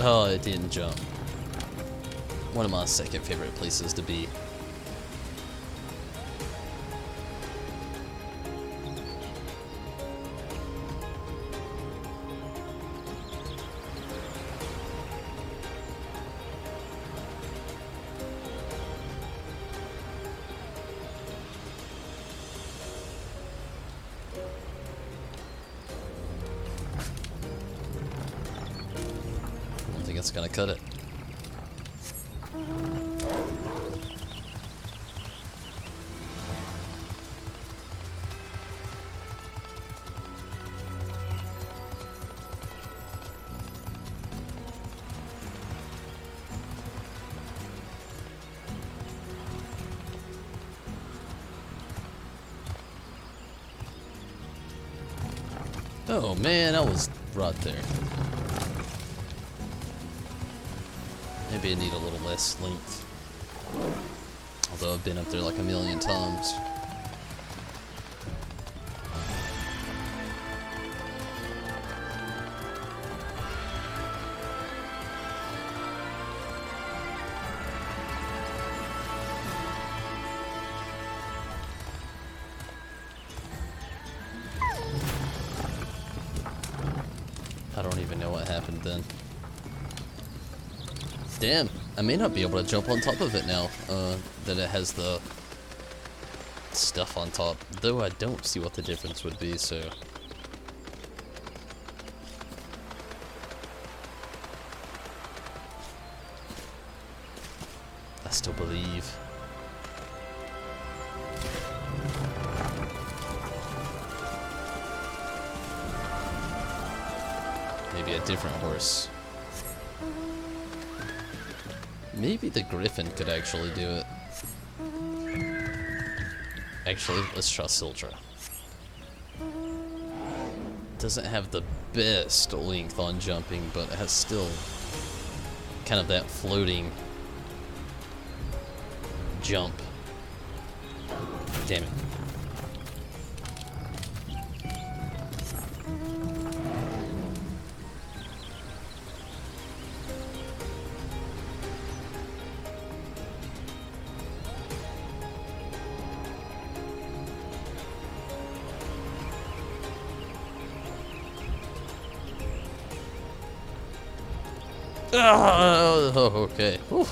Oh, it didn't jump. One of my second favorite places to be. It's gonna cut it. Oh man, I was right there. Maybe I need a little less length. Although I've been up there like a million times. I don't even know what happened then. Damn, I may not be able to jump on top of it now, that it has the stuff on top. Though I don't see what the difference would be, so... I still believe. Maybe a different horse. Maybe the Griffin could actually do it. Actually, let's try Siltra. Doesn't have the best length on jumping, but it has still kind of that floating jump. Damn it. Oh, okay. Whew.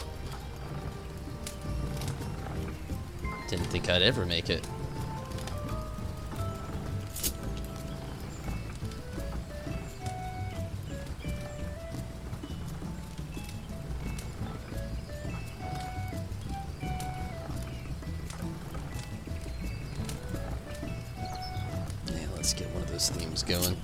Didn't think I'd ever make it. Yeah, let's get one of those themes going.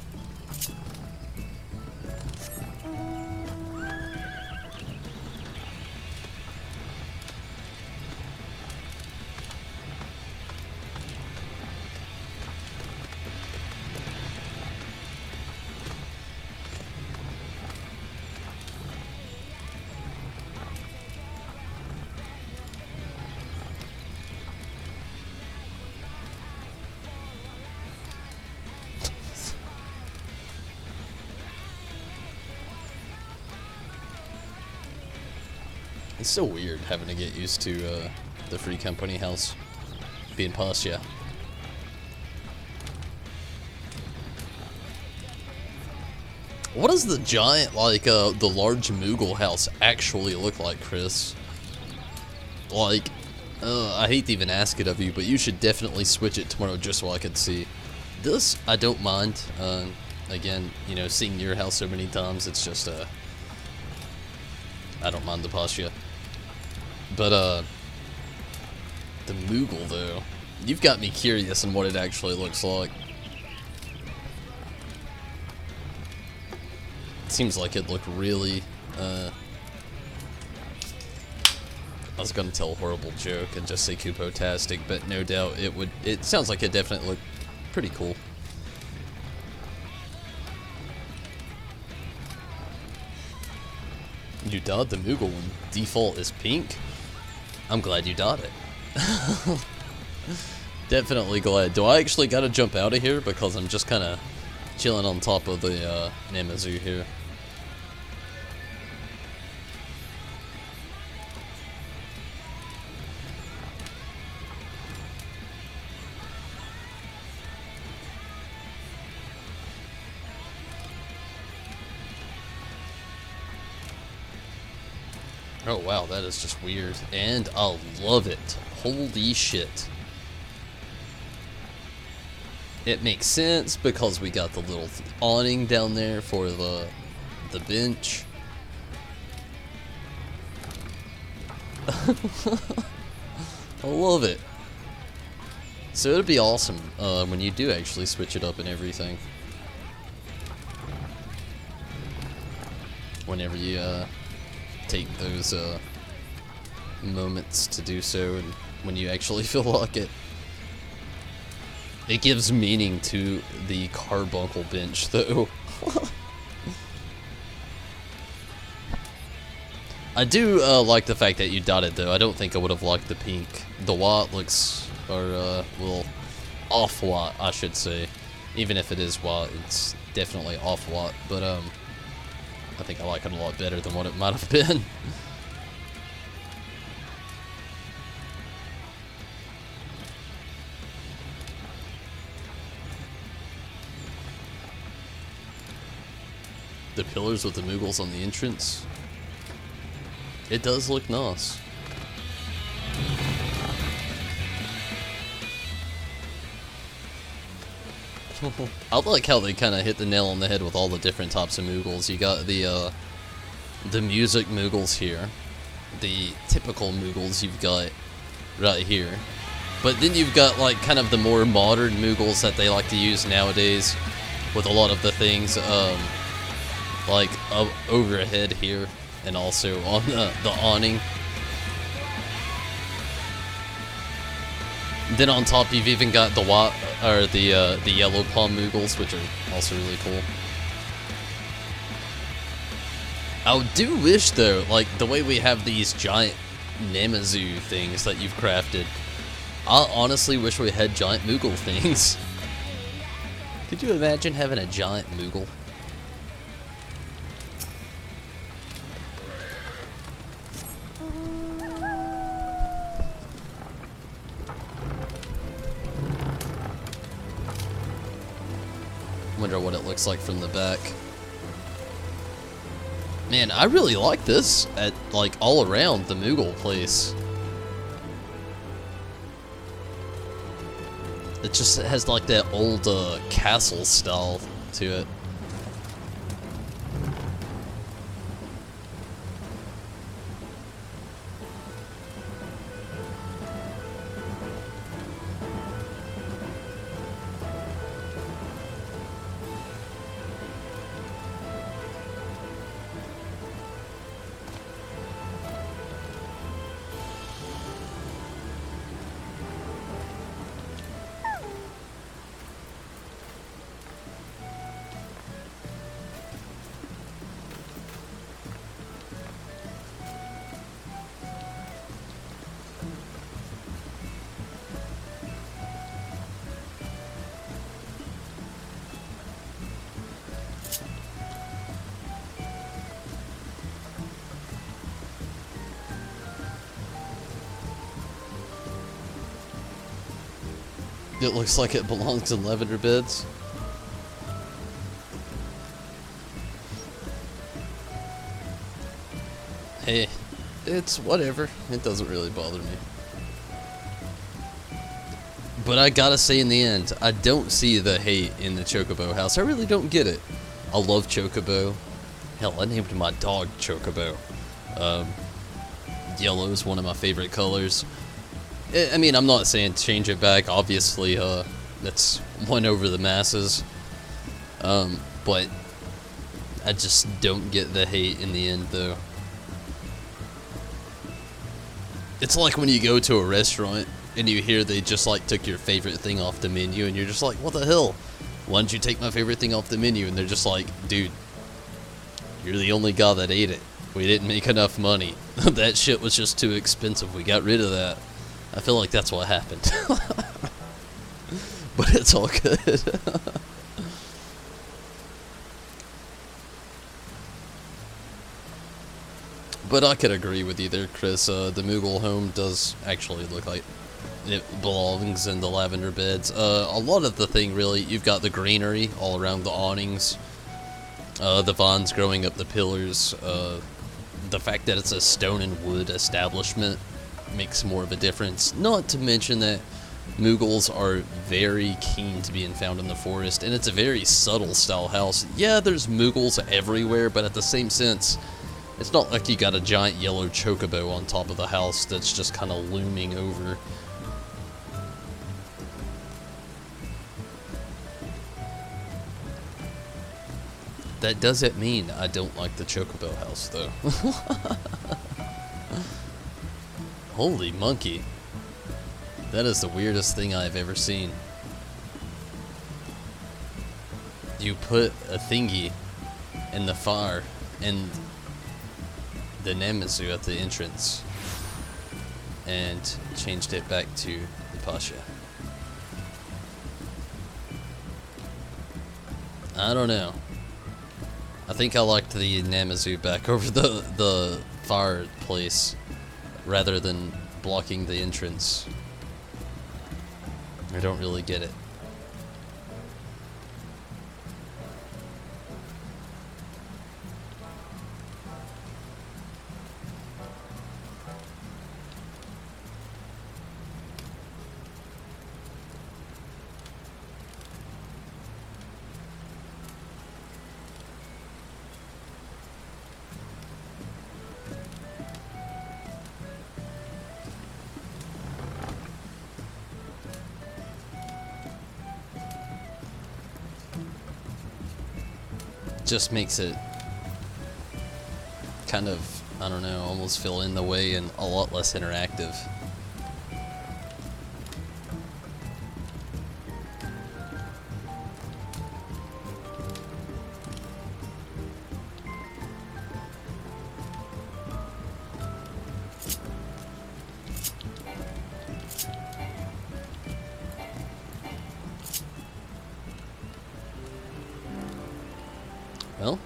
It's so weird having to get used to the free company house being Pasha. What does the giant, like, the large Moogle house actually look like, Chris? Like, I hate to even ask it of you, but you should definitely switch it tomorrow just so I could see. This, I don't mind. Again, you know, seeing your house so many times, it's just, I don't mind the Pasha. But, the Moogle, though, you've got me curious on what it actually looks like. It seems like it'd look really, I was gonna tell a horrible joke and just say Kupo-tastic, but no doubt it would, it sounds like it definitely look pretty cool. You dot the Moogle one. Default is pink. I'm glad you dot it. Definitely glad. Do I actually gotta jump out of here? Because I'm just kind of chilling on top of the Namazu here. Oh wow, that is just weird. And I love it. Holy shit. It makes sense because we got the little awning down there for the bench. I love it. So it'd be awesome when you do actually switch it up and everything. Whenever you take those moments to do so, and when you actually feel like it. It gives meaning to the carbuncle bench, though. I do like the fact that you dotted, though. I don't think I would have liked the pink. The white looks, or a little off-white, I should say. Even if it is white, it's definitely off-white. But I think I like it a lot better than what it might have been. The pillars with the Moogles on the entrance. It does look nice. I like how they kind of hit the nail on the head with all the different types of Moogles. You got the music Moogles here, the typical Moogles you've got right here, but then you've got like kind of the more modern Moogles that they like to use nowadays with a lot of the things like overhead here and also on the awning. Then on top you've even got the white or the yellow palm Moogles, which are also really cool. I do wish though, like the way we have these giant Namazu things that you've crafted, I honestly wish we had giant Moogle things. Could you imagine having a giant Moogle? Wonder what it looks like from the back. Man, I really like this at like all around the Moogle place. It just has like that old castle style to it. It looks like it belongs in lavender beds. Hey, it's whatever. It doesn't really bother me. But I gotta say in the end, I don't see the hate in the Chocobo house. I really don't get it. I love Chocobo. Hell, I named my dog Chocobo. Yellow is one of my favorite colors. I mean, I'm not saying change it back. Obviously, that's won over the masses. But I just don't get the hate in the end, though. It's like when you go to a restaurant and you hear they just like took your favorite thing off the menu, and you're just like, what the hell? Why didn't you take my favorite thing off the menu? And they're just like, dude, you're the only guy that ate it. We didn't make enough money. That shit was just too expensive. We got rid of that. I feel like that's what happened. But it's all good. But I could agree with you there, Chris. The Moogle home does actually look like it belongs in the lavender beds. A lot of the thing, really, you've got the greenery all around the awnings. The vines growing up the pillars. The fact that it's a stone and wood establishment makes more of a difference. Not to mention that Moogles are very keen to being found in the forest, and it's a very subtle style house. Yeah, there's Moogles everywhere, but at the same sense, it's not like you got a giant yellow chocobo on top of the house that's just kind of looming over. That doesn't mean I don't like the chocobo house, though. Holy monkey. That is the weirdest thing I've ever seen. you put a thingy in the fire and the Nemazu at the entrance and changed it back to the Pasha. I don't know. I think I liked the Nemazu back over the fireplace rather than blocking the entrance. I don't really get it. Just makes it kind of, I don't know, almost feel in the way and a lot less interactive. Well,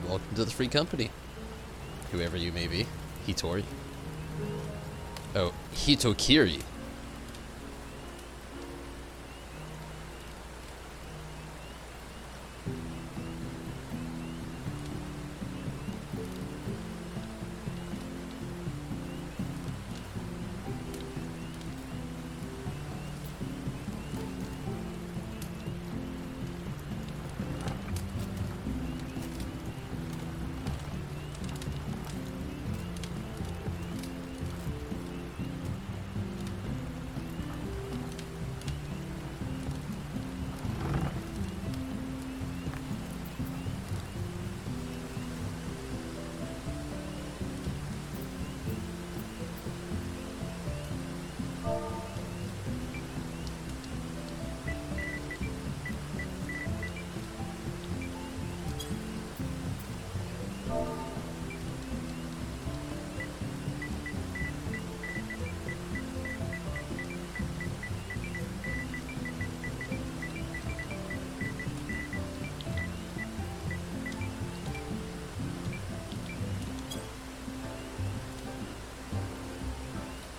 welcome to the free company. Whoever you may be. Hitori. Oh, Hitokiri.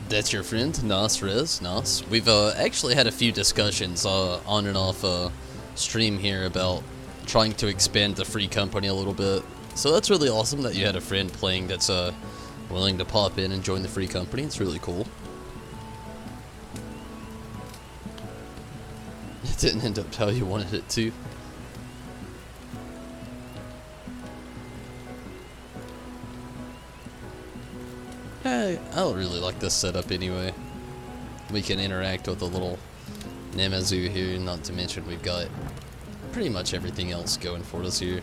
That's your friend, Nas Rez, Nas. We've actually had a few discussions on and off stream here about trying to expand the free company a little bit. So that's really awesome that you had a friend playing that's willing to pop in and join the free company. It's really cool. It didn't end up how you wanted it to. I really like this setup anyway. We can interact with the little Nemazu here, not to mention we've got pretty much everything else going for us here.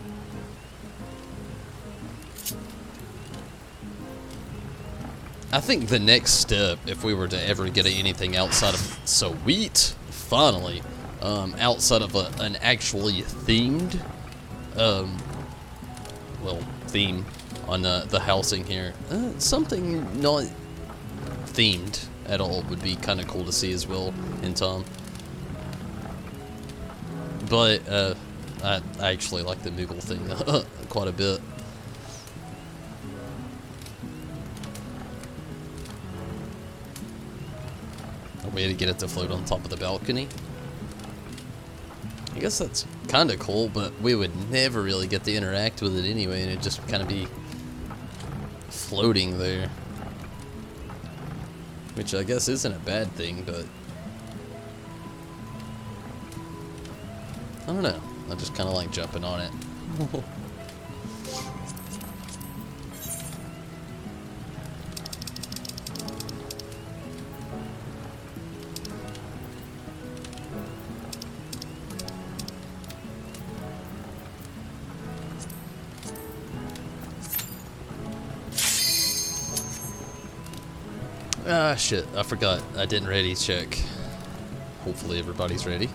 I think the next step, if we were to ever get anything outside of sweet, finally, outside of an actually themed, well, theme on the housing here, something not themed at all would be kind of cool to see as well in time. But I actually like the Moogle thing quite a bit. A way to get it to float on top of the balcony. I guess that's kind of cool, but we would never really get to interact with it anyway, and it'd just kind of be floating there. Which I guess isn't a bad thing, but I don't know. I just kind of like jumping on it. Ah, shit, I forgot. I didn't ready check. Hopefully everybody's ready.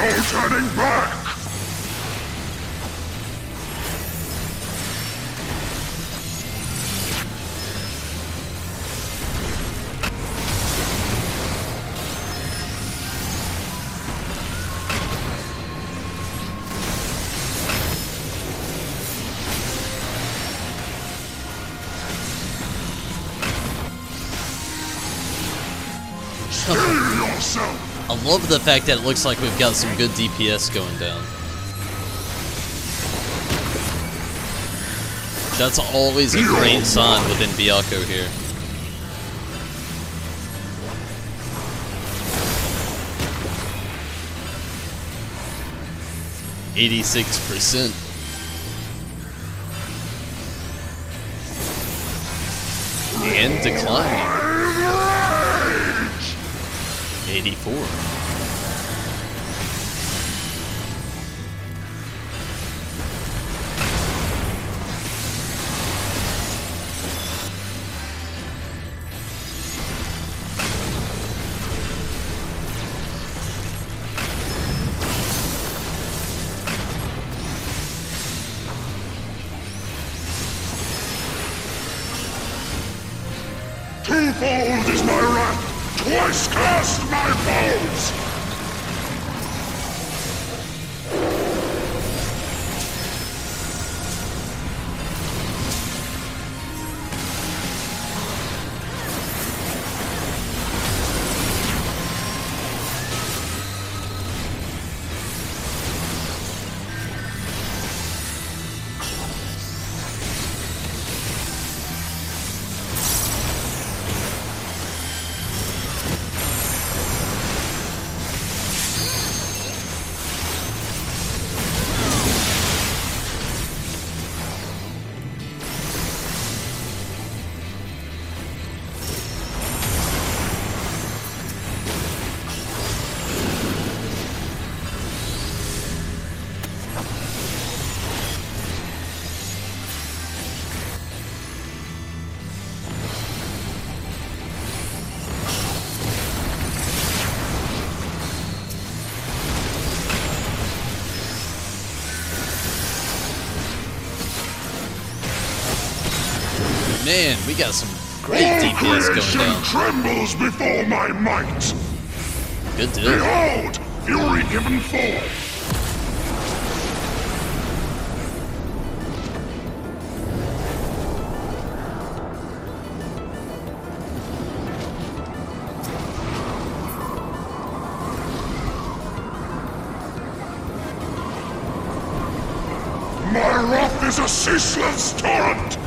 no turning back! I love the fact that it looks like we've got some good DPS going down. That's always a great sign within Byakko here. %86%. And declining. 84. Twofold is my wrath! Twice cast my foes! Man, we got some great DPS going down. Trembles before my might. Good deal. Behold, fury given forth. My wrath is a ceaseless torrent.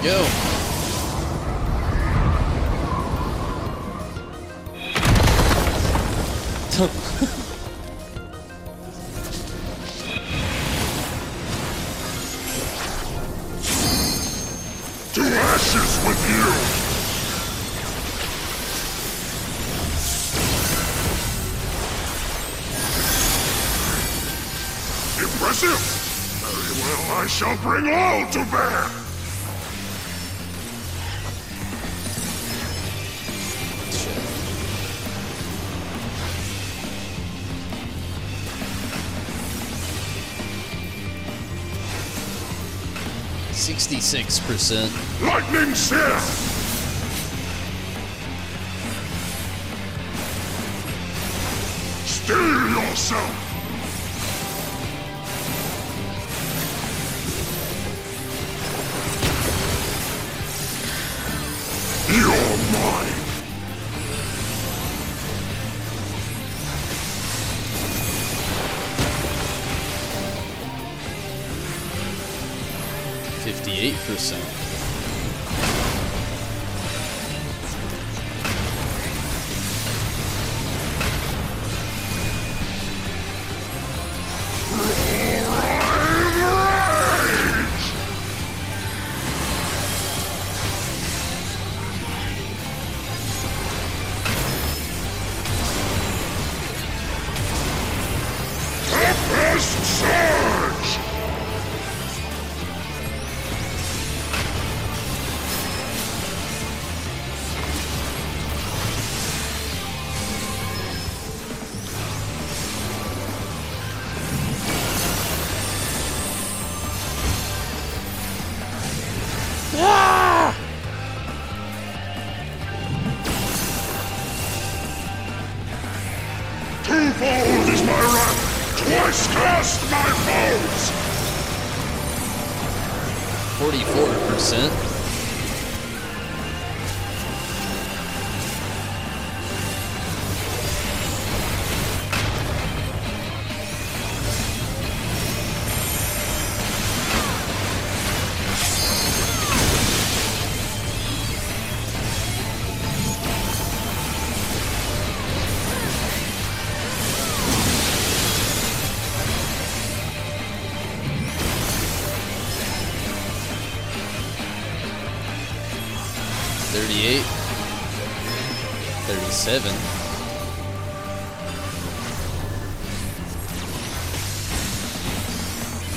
Go. To ashes with you! Impressive! Very well, I shall bring all to bear! %66. Lightning Seer! Steel yourself! You're mine. %. Tempest Surge! 2-fold is my wrath! Twice cast my foes! 44%. $38, $37,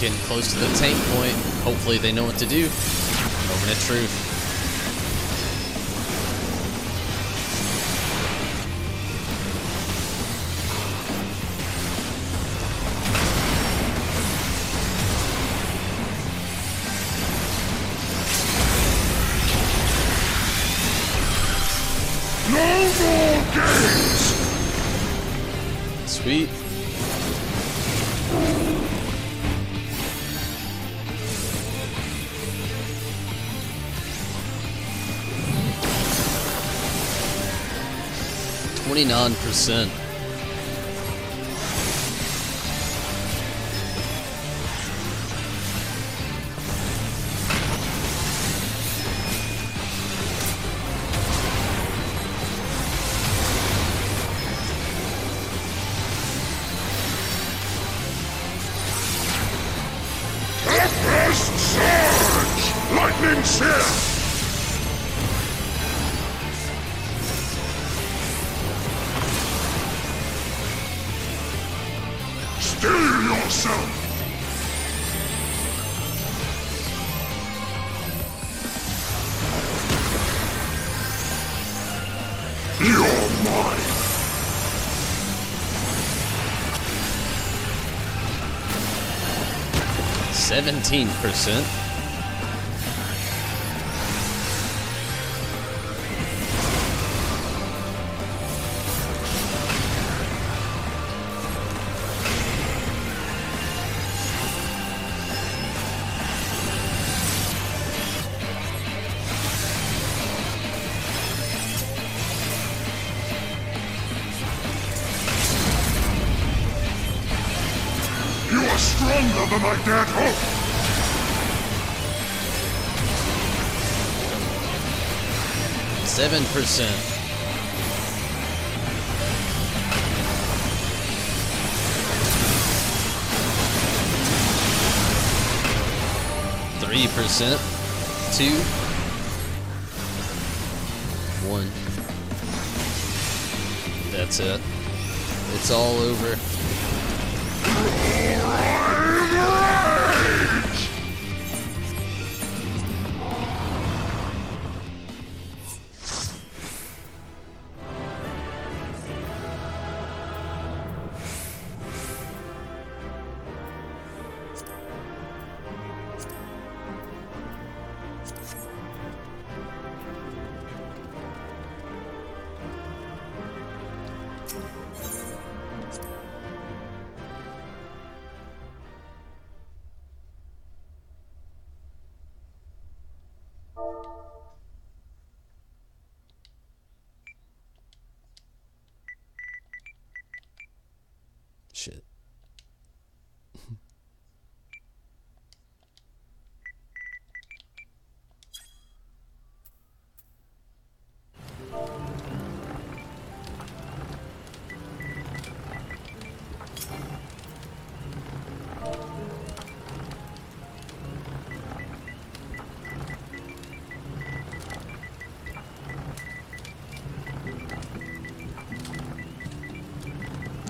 getting close to the tank point. Hopefully they know what to do. Moment of truth. No more games! Sweet. %29. Tempest Surge! Lightning Sear! Steel yourself! You're mine! %17. You are stronger than I dared hope! %7. %3. 2. 1. That's it. It's all over.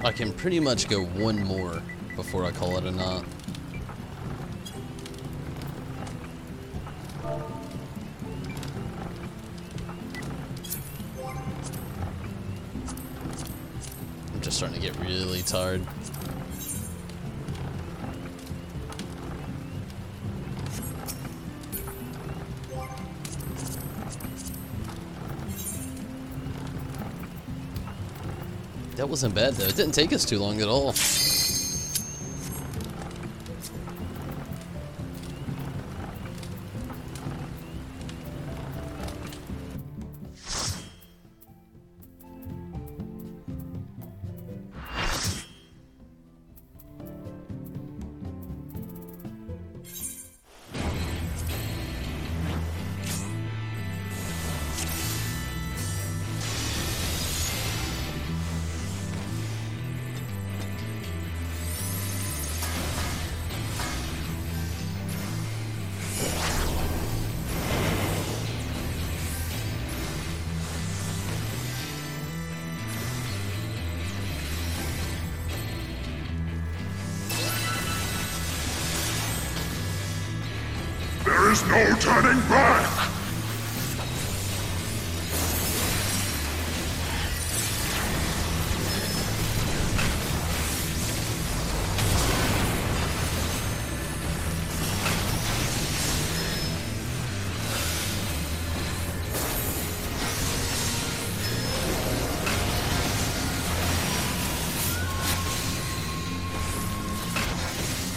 I can pretty much go one more before I call it a knot. I'm just starting to get really tired. That wasn't bad though. It didn't take us too long at all. There is no turning back!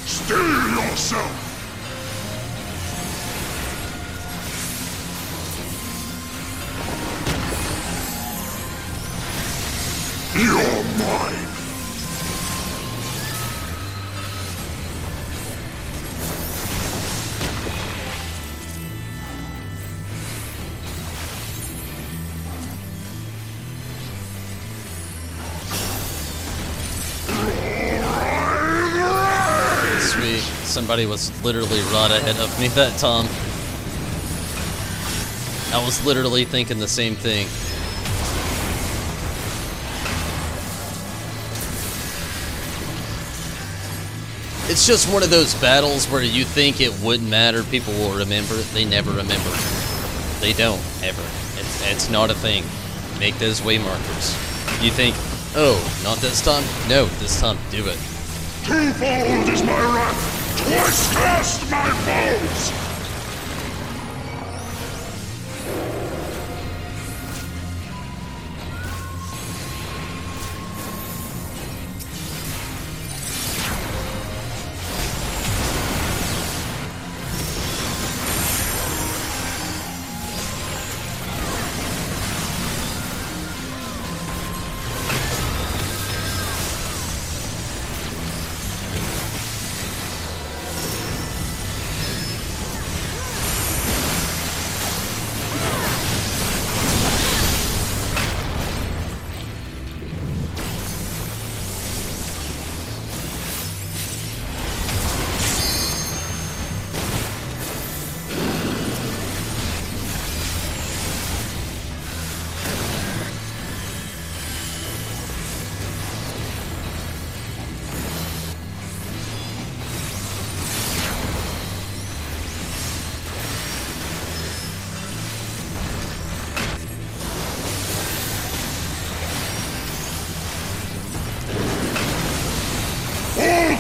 Steel yourself! You're mine! Sweet. Somebody was literally right ahead of me that time. I was literally thinking the same thing. It's just one of those battles where you think it wouldn't matter, people will remember. They never remember. They don't, ever. It's not a thing. Make those way markers. You think, oh, not this time? No, this time, do it. Twofold is my wrath! Twice cast my foes!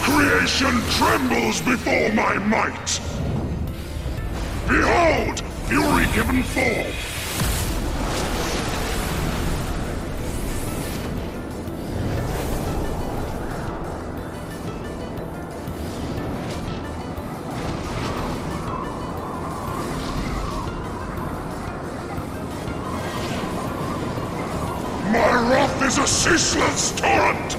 Creation trembles before my might! Behold, fury given form! My wrath is a ceaseless torrent!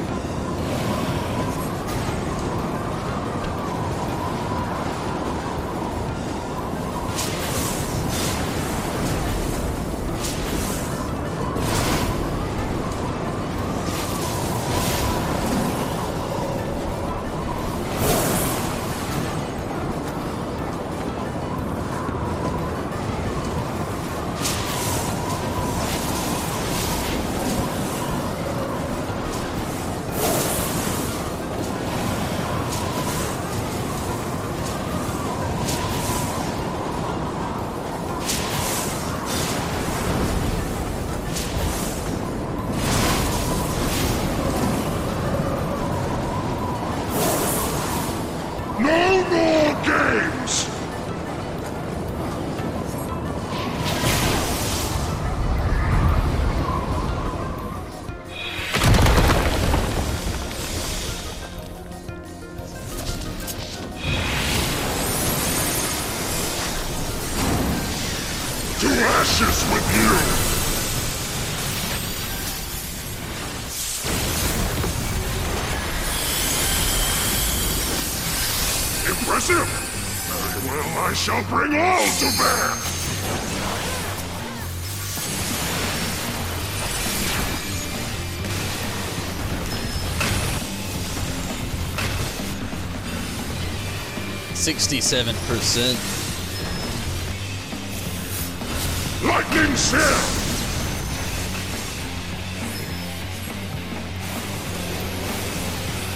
impressive! Very well, I shall bring all to bear! 67%. Lightning Shell!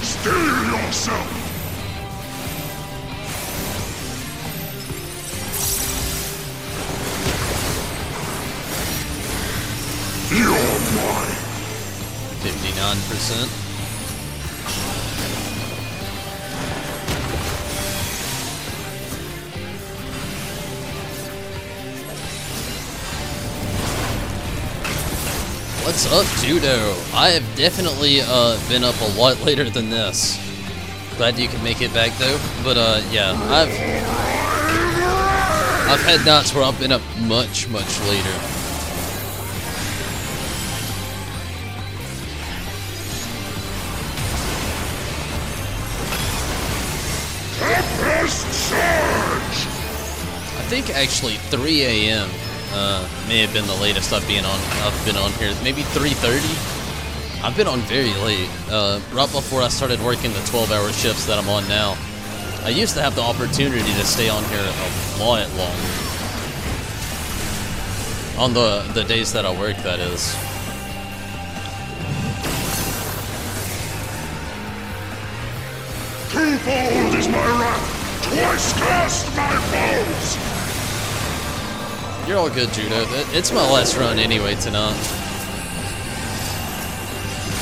Steel yourself! You're mine! 59%. What's up, Judo? I have definitely been up a lot later than this. Glad you can make it back though. But yeah, I've had nights where I've been up much later. Tempest Surge! I think actually 3 a.m. May have been the latest I've been on here. Maybe 3:30. I've been on very late. Right before I started working the 12-hour shifts that I'm on now. I used to have the opportunity to stay on here a lot longer. On the days that I work, that is. Twofold is my wrath! Twice cast my foes! You're all good, Judo. It's my last run anyway tonight.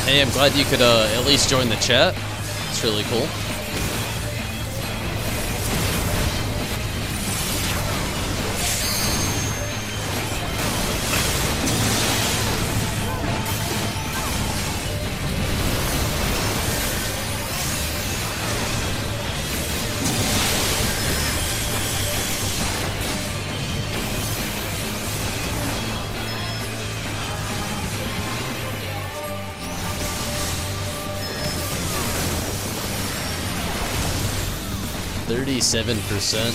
Hey, I'm glad you could at least join the chat. It's really cool. %.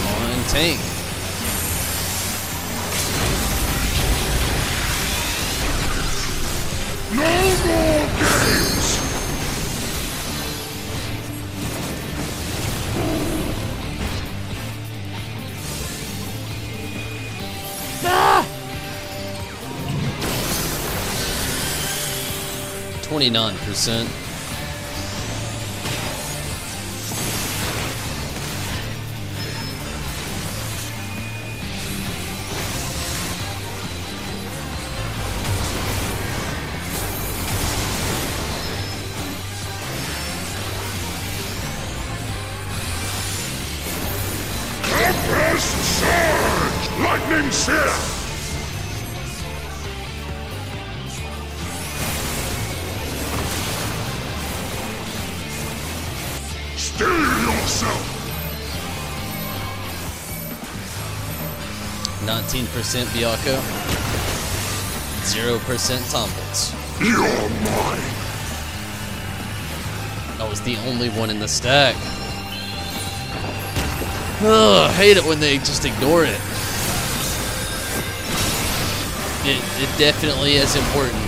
On tank. No more games! Ah! 29%. Tempest Surge! Lightning Shell! Steel yourself! 19% Byakko. 0% Tomblets. You're mine! I was the only one in the stack. Ugh, I hate it when they just ignore it. It definitely is important.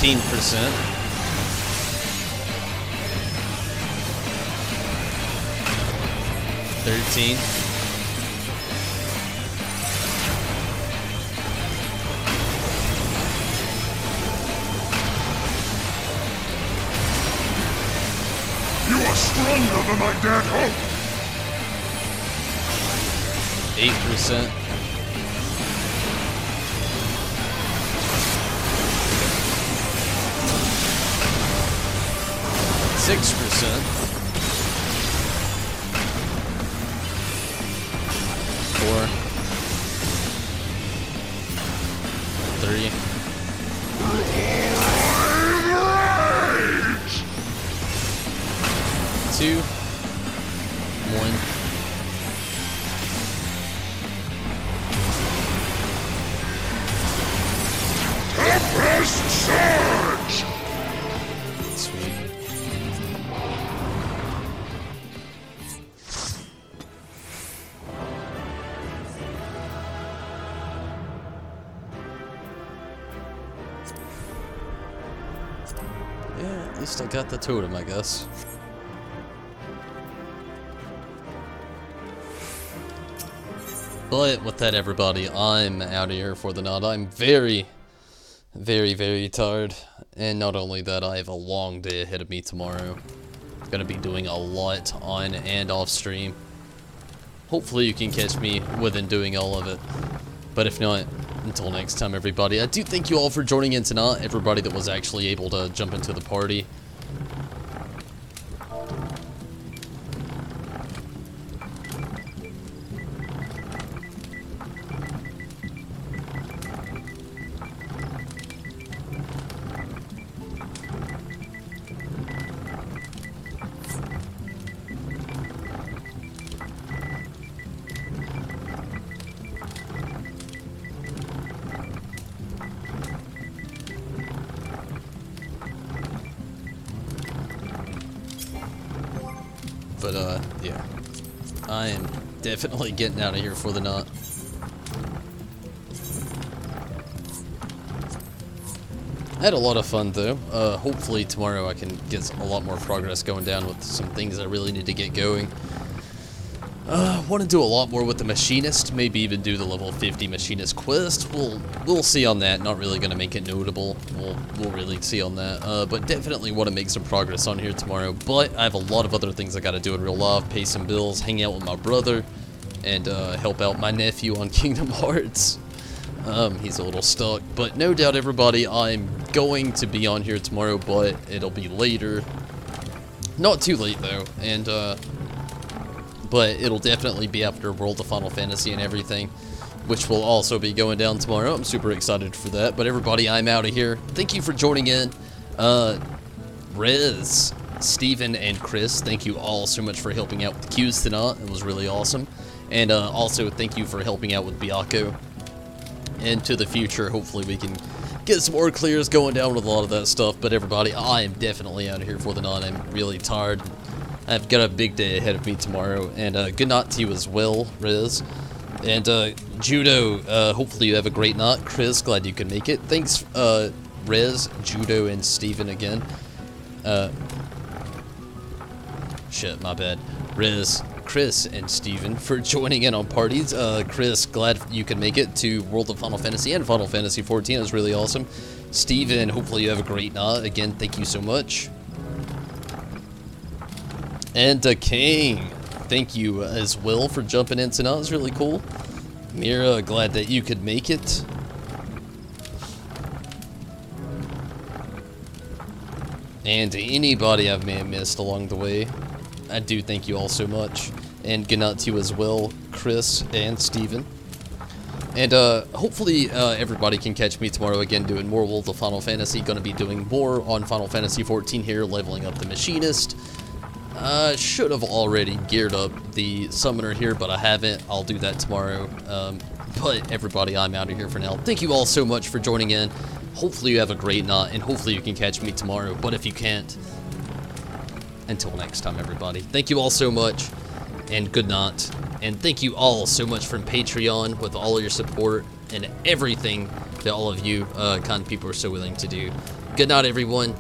%. 13. You are stronger than my dead hope! 8%. 6%. 4. 3. 2, 1. Tempest Surge! Sweet. Yeah, at least I got the totem, I guess. But with that, everybody, I'm out of here for the night. I'm very, very tired. And not only that, I have a long day ahead of me tomorrow. Gonna be doing a lot on and off stream. Hopefully you can catch me within doing all of it. But if not, until next time, everybody. I do thank you all for joining in tonight. Everybody that was actually able to jump into the party. But, yeah. I am definitely getting out of here for the night. I had a lot of fun, though. Hopefully tomorrow I can get a lot more progress going down with some things I really need to get going. Want to do a lot more with the Machinist, maybe even do the level 50 Machinist quest. We'll see on that. Not really going to make it notable. We'll really see on that. But definitely want to make some progress on here tomorrow. But I have a lot of other things I got to do in real life. Pay some bills, hang out with my brother, and help out my nephew on Kingdom Hearts. He's a little stuck. But no doubt, everybody, I'm going to be on here tomorrow, but it'll be later. Not too late, though. And, but it'll definitely be after World of Final Fantasy and everything, which will also be going down tomorrow. I'm super excited for that. But everybody, I'm out of here. Thank you for joining in. Rez, Steven, and Chris, thank you all so much for helping out with the queues tonight. It was really awesome. And also, thank you for helping out with Byakko. And to the future, hopefully we can get some more clears going down with a lot of that stuff. But everybody, I am definitely out of here for the night. I'm really tired. I've got a big day ahead of me tomorrow, and good night to you as well, Riz. And Judo, hopefully you have a great night. Chris, glad you could make it. Thanks, Riz, Judo, and Steven again. Shit, my bad. Riz, Chris, and Steven for joining in on parties. Chris, glad you could make it to World of Final Fantasy and Final Fantasy XIV. It was really awesome. Steven, hopefully you have a great night. Again, thank you so much. And King, thank you as well for jumping in tonight. It was really cool. Mira, glad that you could make it. And anybody I may have missed along the way, I do thank you all so much. And good night to you as well, Chris and Steven. And hopefully everybody can catch me tomorrow again doing more World of Final Fantasy. Going to be doing more on Final Fantasy XIV here, leveling up the Machinist. Should have already geared up the summoner here, but I haven't. I'll do that tomorrow. But everybody, I'm out of here for now. Thank you all so much for joining in. Hopefully you have a great night, and hopefully you can catch me tomorrow. But if you can't, until next time, everybody. Thank you all so much, and good night. And thank you all so much from Patreon with all of your support and everything that all of you kind people are so willing to do. Good night, everyone.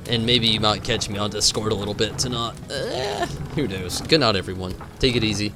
And maybe you might catch me on Discord a little bit tonight. Who knows? Good night, everyone. Take it easy.